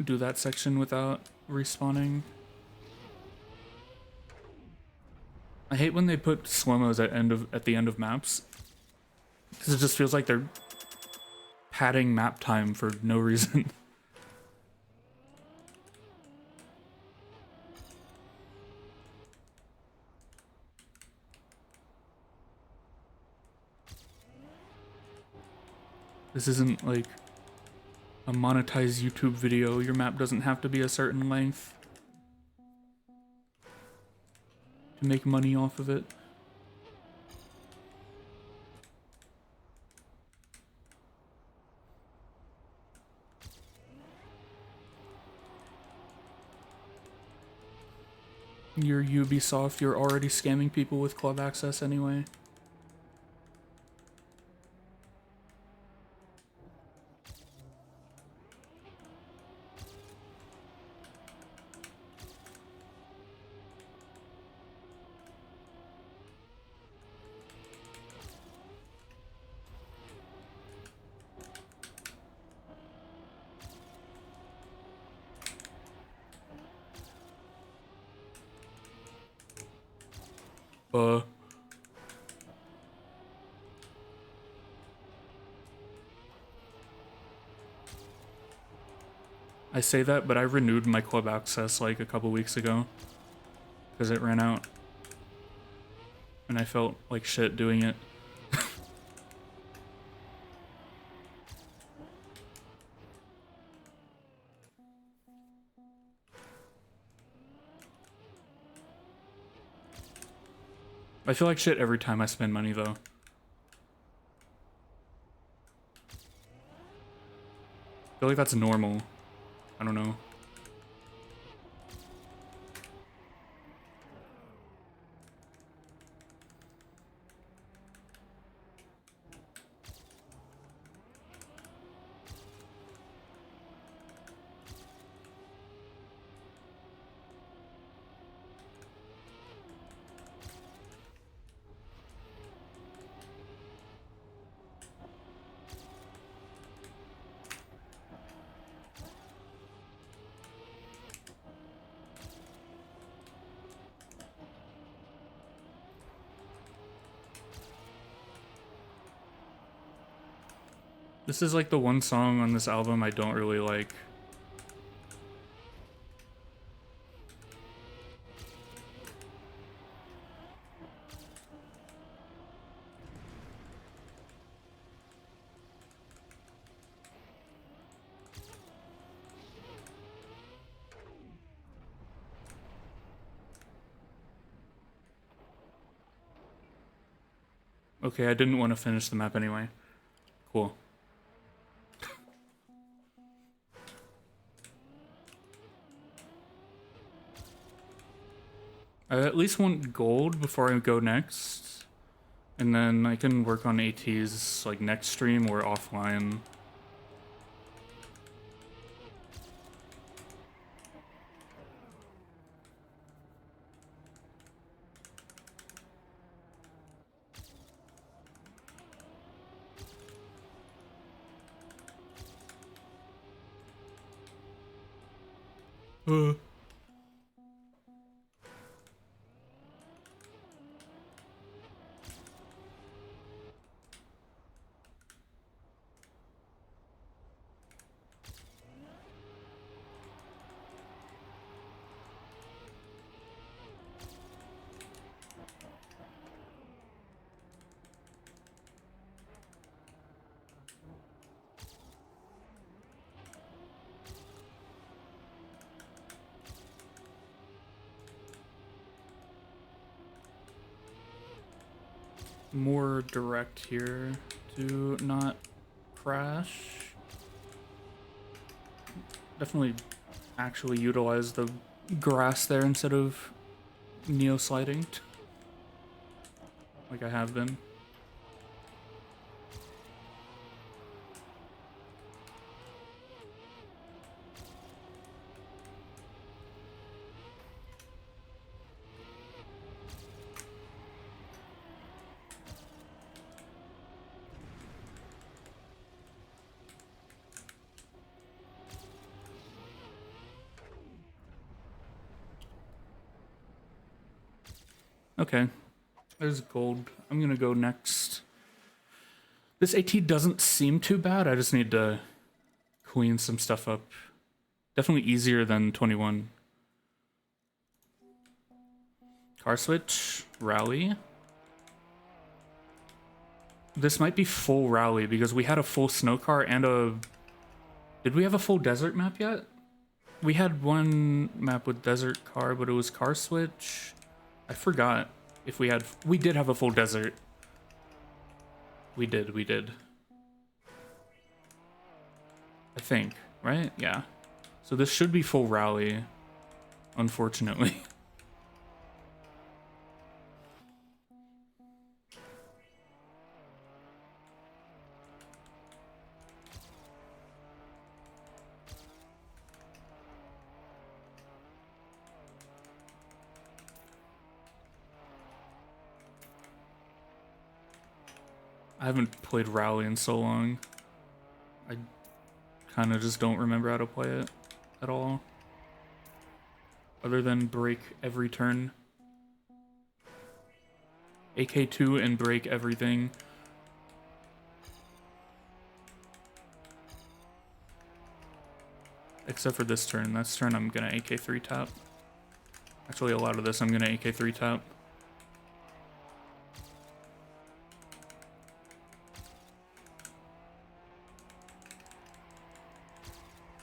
A: do that section without respawning. I hate when they put slow-mos at the end of maps, because it just feels like they're padding map time for no reason. This isn't like a monetized YouTube video. Your map doesn't have to be a certain length to make money off of it. You're Ubisoft, you're already scamming people with club access anyway. I say that, but I renewed my club access like a couple weeks ago because it ran out. and I felt like shit doing it. I feel like shit every time I spend money, though. I feel like that's normal. I don't know. This is like the one song on this album I don't really like. Okay, I didn't want to finish the map anyway. Cool. I at least want gold before I go next. And then I can work on ATs like next stream or offline. Uh. More direct here to not crash. Definitely actually utilize the grass there instead of neo sliding like I have been. Okay, there's gold. I'm gonna go next. This AT doesn't seem too bad. I just need to clean some stuff up. Definitely easier than 21. Car switch, rally. This might be full rally because we had a full snow car and a... Did we have a full desert map yet? We had one map with desert car, but it was car switch. I forgot if we had... We did have a full desert. We did. I think, right? Yeah. So this should be full rally, unfortunately. I haven't played Rally in so long. I kind of just don't remember how to play it at all. Other than break every turn. AK2 and break everything. Except for this turn. This turn I'm gonna AK3 tap. Actually, a lot of this I'm gonna AK3 tap.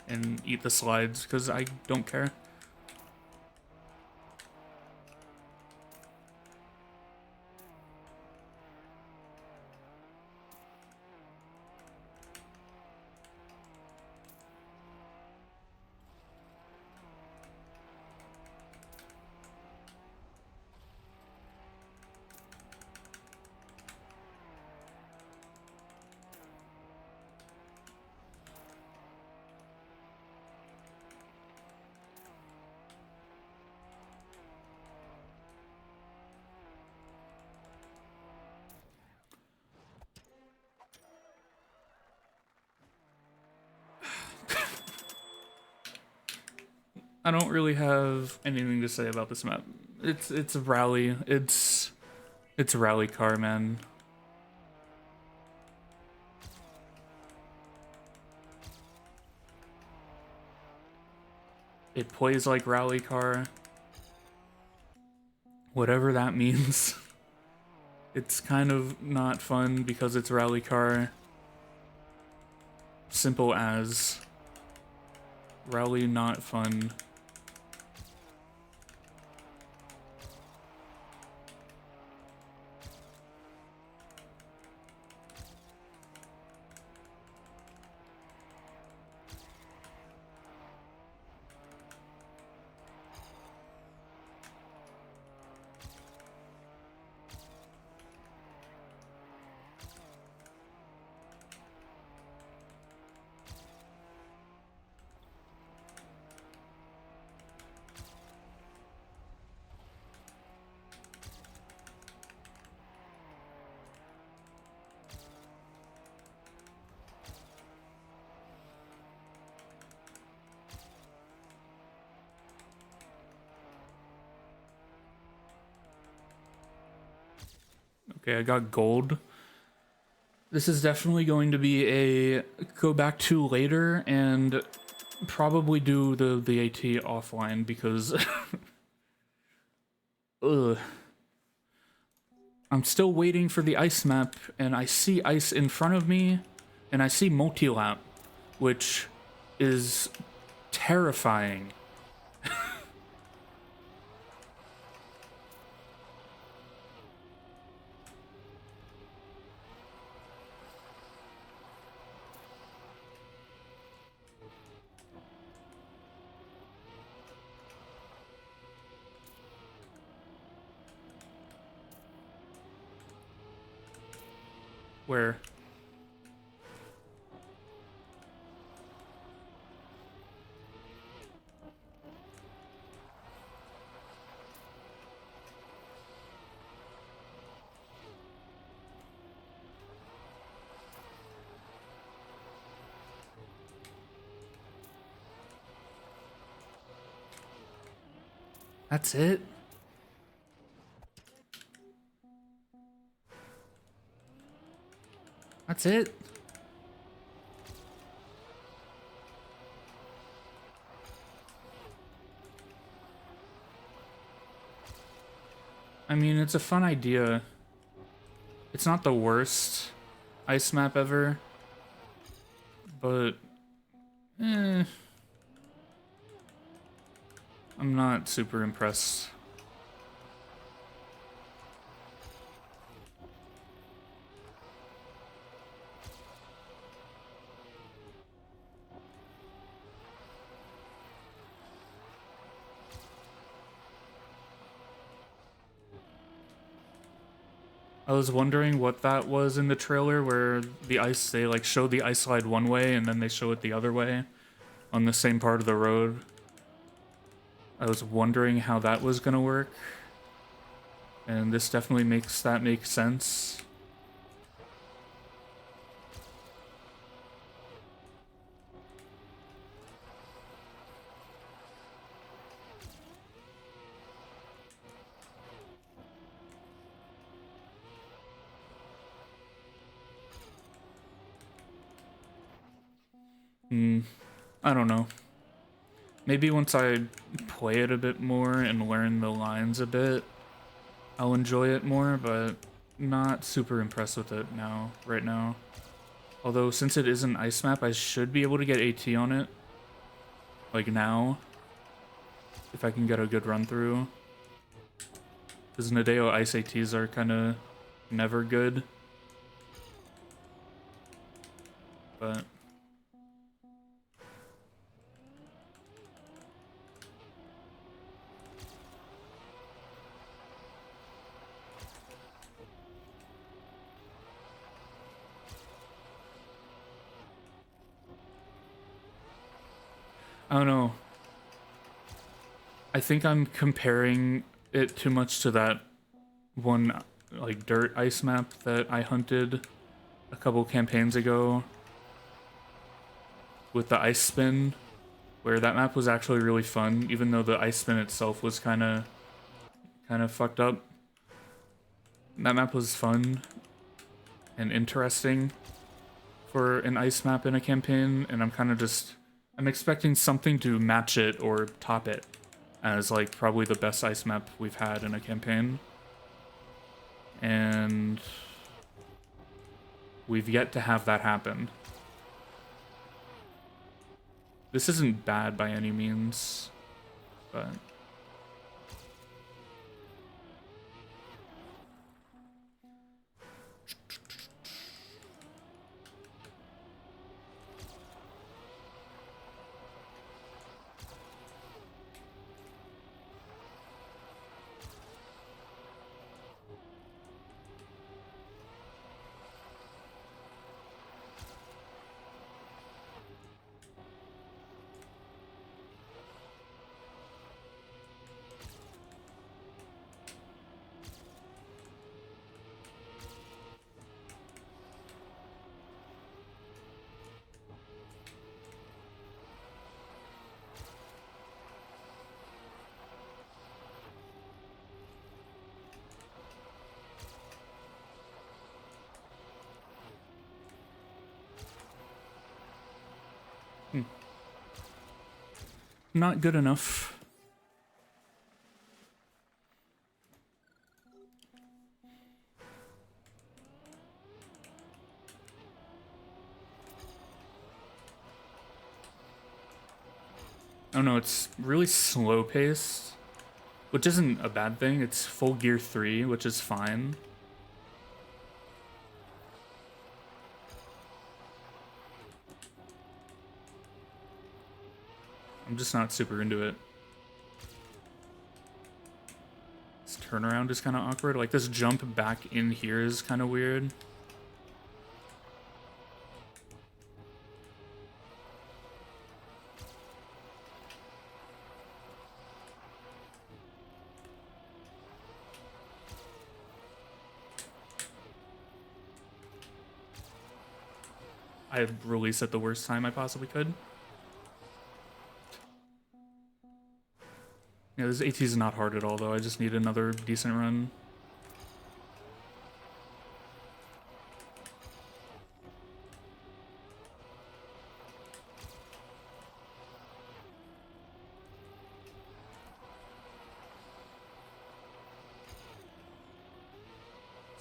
A: and eat the slides because I don't care. I don't really have anything to say about this map. It's a rally. It's a rally car, man. It plays like rally car. Whatever that means. It's kind of not fun because it's rally car. Simple as. Rally not fun. Okay, I got gold. This is definitely going to be a go back to later and probably do the AT offline because ugh. I'm still waiting for the ice map and I see ice in front of me and I see multi-lap, which is terrifying. Where that's it? That's it? I mean, it's a fun idea. It's not the worst ice map ever, but I'm not super impressed. I was wondering what that was in the trailer where they like show the ice slide one way and then they show it the other way on the same part of the road. I was wondering how that was gonna work. And this definitely makes that make sense. I don't know. Maybe once I play it a bit more and learn the lines a bit, I'll enjoy it more, but not super impressed with it right now. Although, since it is an ice map, I should be able to get AT on it. Like now, if I can get a good run through. Because Nadeo Ice ATs are kind of never good. But I don't know. I think I'm comparing it too much to that one like dirt ice map that I hunted a couple campaigns ago with the ice spin, where that map was actually really fun, even though the ice spin itself was kind of fucked up. That map was fun and interesting for an ice map in a campaign, and I'm expecting something to match it or top it as like probably the best ice map we've had in a campaign. And we've yet to have that happen. This isn't bad by any means, but not good enough. I don't know, it's really slow paced, which isn't a bad thing. It's full gear 3, which is fine. I'm just not super into it. This turnaround is kind of awkward. Like, this jump back in here is kind of weird. I released at the worst time I possibly could. Yeah, this AT is not hard at all, though. I just need another decent run.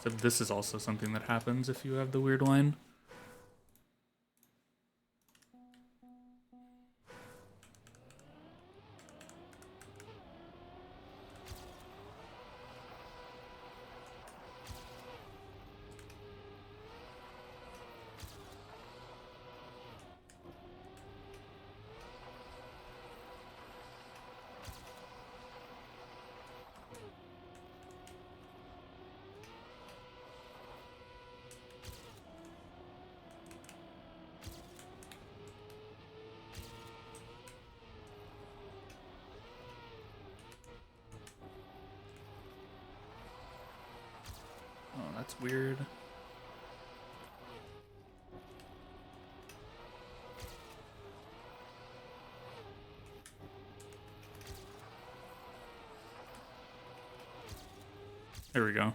A: So this is also something that happens if you have the weird line. Oh, that's weird. There we go.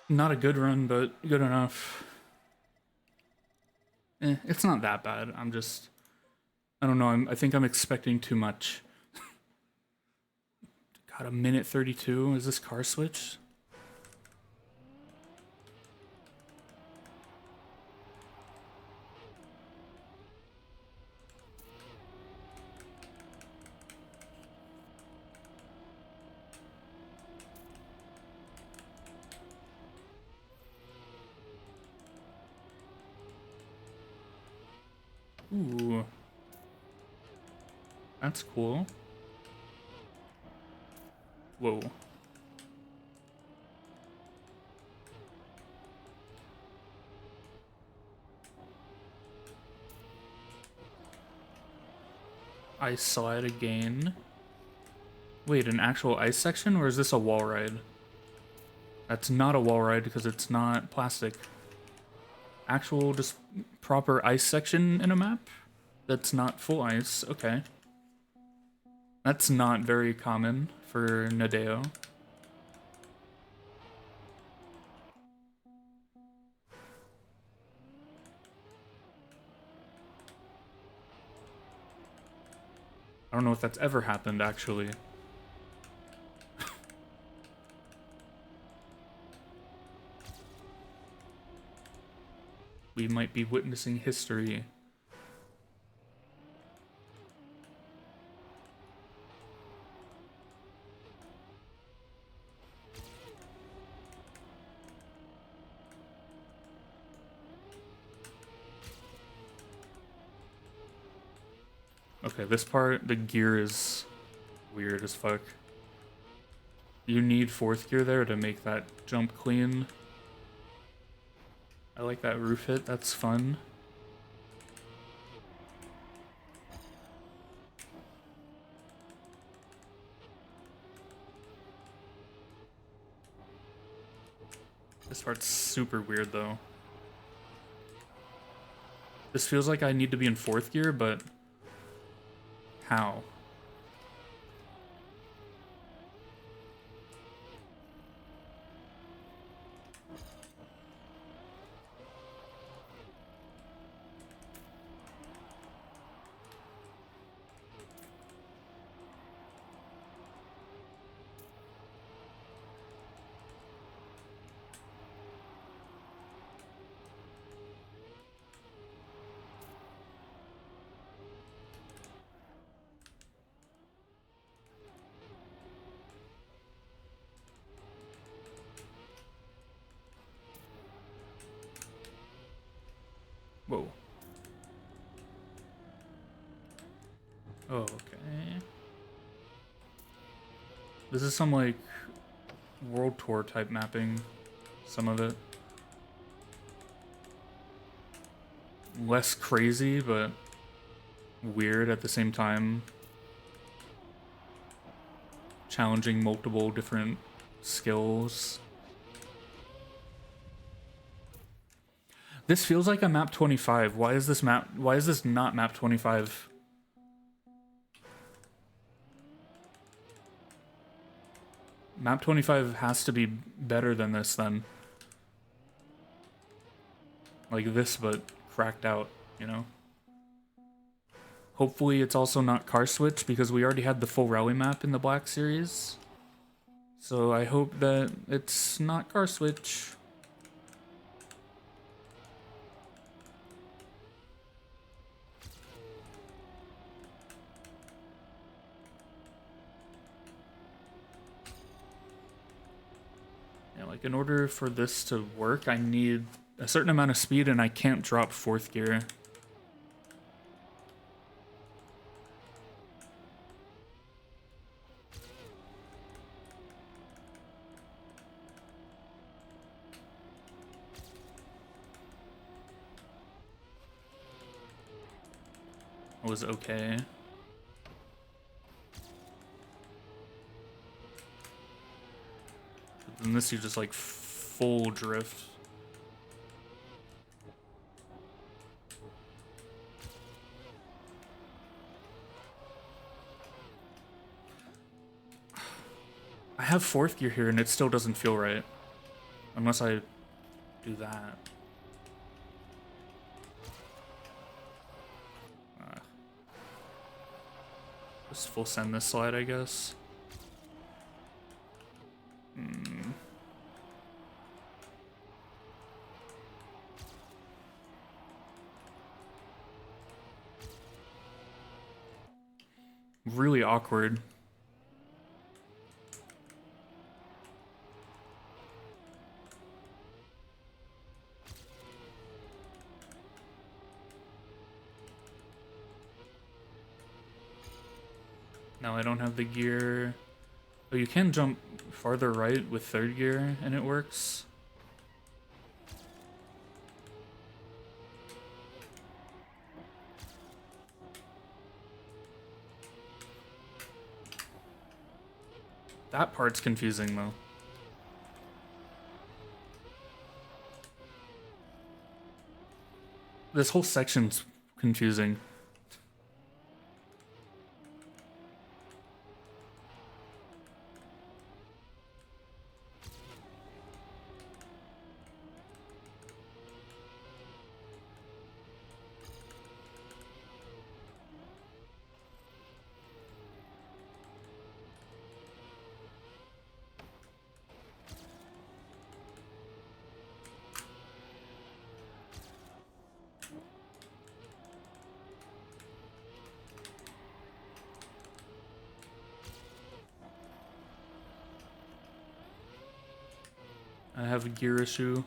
A: Not a good run, but good enough. It's not that bad. I don't know. I think I'm expecting too much. God, a minute 32. Is this car switch? Ooh. That's cool. Whoa. Ice slide again. Wait, an actual ice section, or is this a wall ride? That's not a wall ride because it's not plastic. Actual, just proper ice section in a map? That's not full ice, okay. That's not very common for Nadeo. I don't know if that's ever happened, actually. We might be witnessing history. Okay, this part, the gear is weird as fuck. You need fourth gear there to make that jump clean. I like that roof hit, that's fun. This part's super weird though. This feels like I need to be in fourth gear, but how? Whoa. Oh, okay. This is some, like, World Tour type mapping. Some of it. Less crazy, but weird at the same time. Challenging multiple different skills. This feels like a map 25. Why is this not map 25? Map 25 has to be better than this then. Like this, but cracked out, you know? Hopefully it's also not car switch because we already had the full rally map in the Black Series. So I hope that it's not car switch. Yeah, like in order for this to work, I need a certain amount of speed and I can't drop fourth gear. Was okay. But then this you just like full drift. I have fourth gear here and it still doesn't feel right. Unless I do that. Just full send this slide, I guess. Really awkward. Now I don't have the gear. Oh, you can jump farther right with third gear and it works. That part's confusing though. This whole section's confusing. I have a gear issue.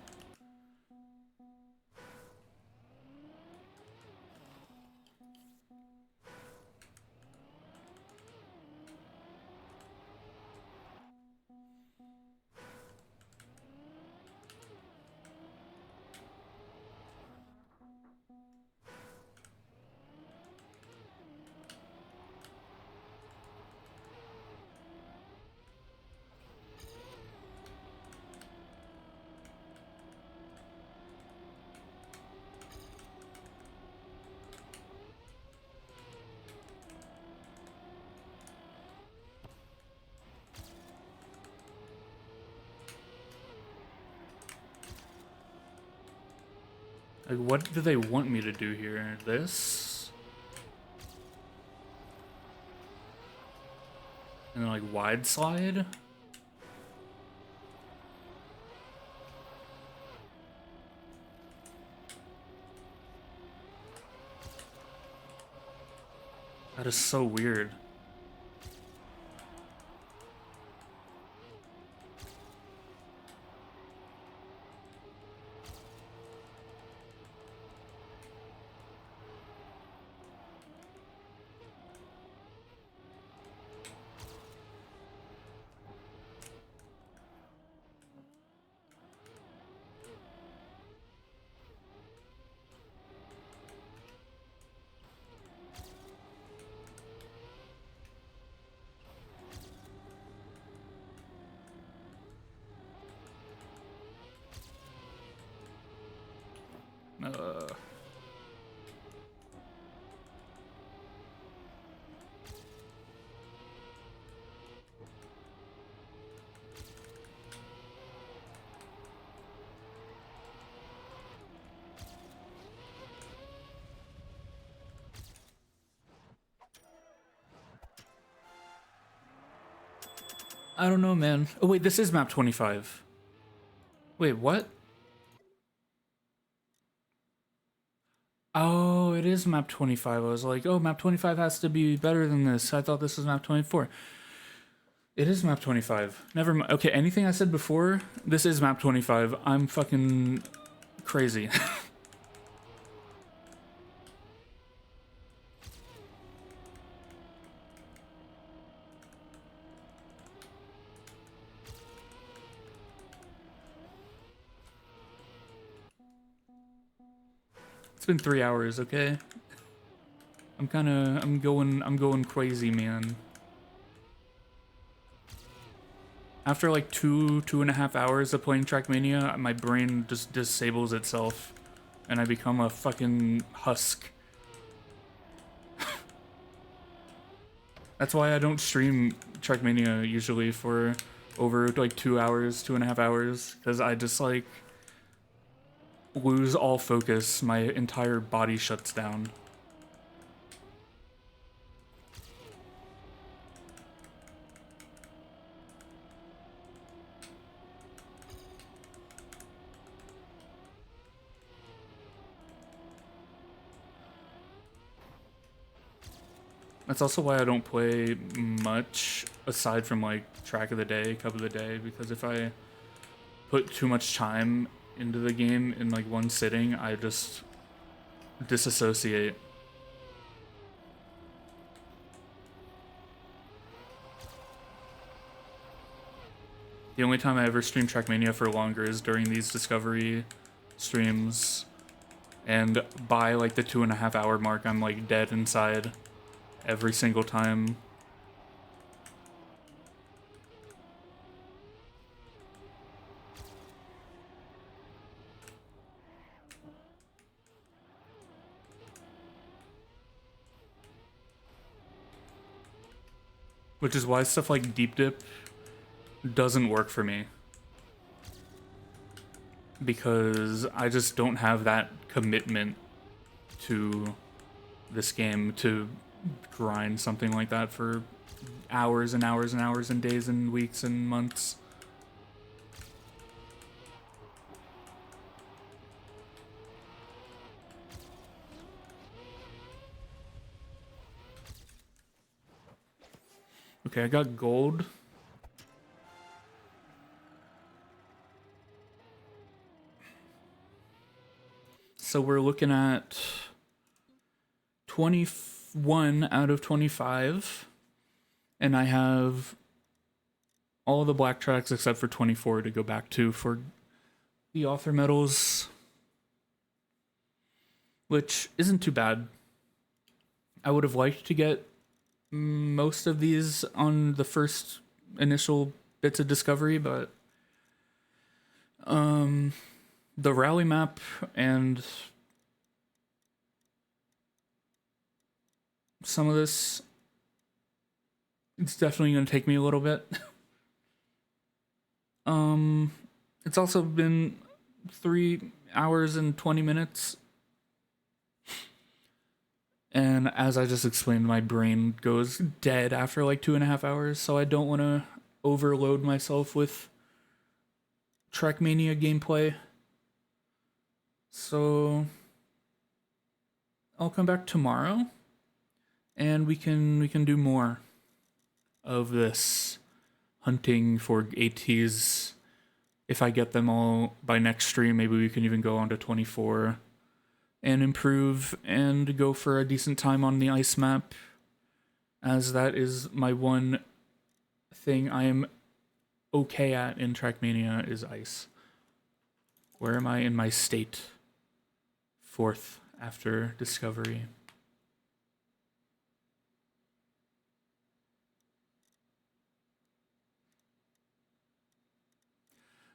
A: Like, what do they want me to do here? This? And then, like, wide slide? That is so weird. Uh... I don't know, man. Oh, wait, this is map 25. Wait, what? Oh, it is map 25. I was like, oh, map 25 has to be better than this. I thought this was map 24. It is map 25. Never mind. Okay, anything I said before, this is map 25. I'm fucking crazy. It's been 3 hours, okay? I'm going crazy, man. After like 2.5 hours of playing Trackmania, my brain just disables itself and I become a fucking husk. That's why I don't stream Trackmania usually for over like 2 hours, 2.5 hours, because I just like lose all focus. My entire body shuts down. That's also why I don't play much aside from like track of the day, cup of the day, because if I put too much time into the game in like one sitting, I just disassociate. The only time I ever stream Trackmania for longer is during these Discovery streams. And by like the 2.5 hour mark, I'm like dead inside every single time. Which is why stuff like Deep Dip doesn't work for me. Because I just don't have that commitment to this game to grind something like that for hours and hours and hours and days and weeks and months. Okay, I got gold. So we're looking at 21 out of 25. And I have all the black tracks except for 24 to go back to for the author medals, which isn't too bad. I would have liked to get most of these on the first initial bits of Discovery, but the rally map and some of this, it's definitely going to take me a little bit. It's also been 3 hours and 20 minutes. And as I just explained, my brain goes dead after like 2.5 hours, so I don't want to overload myself with Trackmania gameplay. So I'll come back tomorrow and we can do more of this hunting for ATs. If I get them all by next stream, maybe we can even go on to 24 and improve and go for a decent time on the ice map, as that is my one thing I am okay at in Trackmania is ice. Where am I in my state? 4th after Discovery.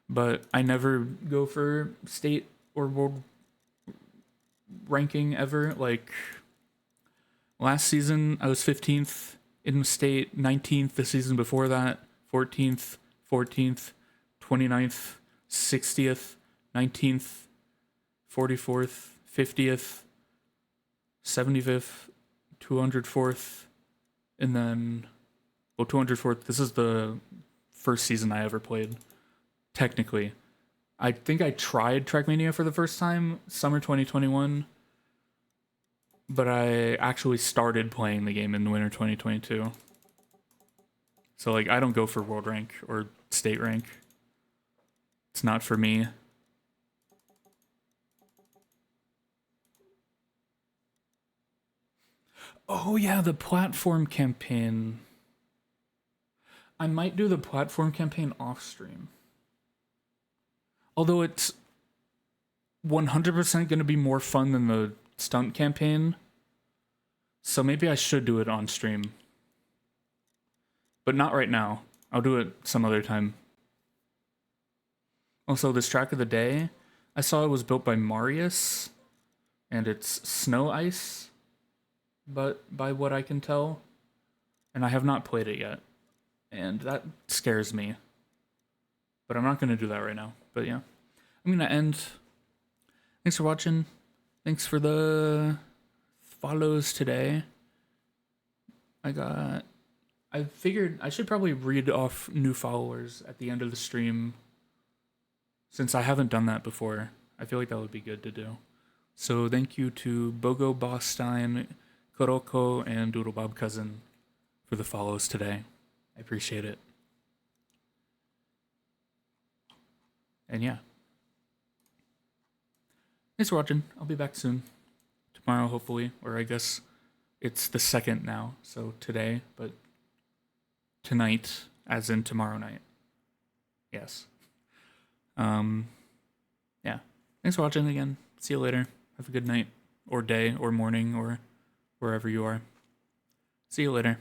A: But I never go for state or world ranking ever. Like last season I was 15th in state, 19th the season before that, 14th, 14th, 29th, 60th, 19th, 44th, 50th, 75th, 204th, and then 204th. This is the first season I ever played, technically. I think I tried Trackmania for the first time summer 2021, but I actually started playing the game in the winter 2022. So like I don't go for world rank or state rank. It's not for me. Oh yeah, the platform campaign. I might do the platform campaign off stream. Although it's 100% going to be more fun than the stunt campaign. So maybe I should do it on stream. But not right now. I'll do it some other time. Also, this track of the day, I saw it was built by Marius. And it's snow ice, but by what I can tell. And I have not played it yet. And that scares me. But I'm not going to do that right now. But yeah, I'm going to end. Thanks for watching. Thanks for the follows today. I figured I should probably read off new followers at the end of the stream, since I haven't done that before. I feel like that would be good to do. So thank you to Bogo Bosstein, Kuroko, and Doodlebob Cousin for the follows today. I appreciate it. And yeah. Thanks for watching. I'll be back soon. Tomorrow, hopefully. Or I guess it's the 2nd now. So today, but tonight, as in tomorrow night. Yes. Yeah. Thanks for watching again. See you later. Have a good night, or day, or morning, or wherever you are. See you later.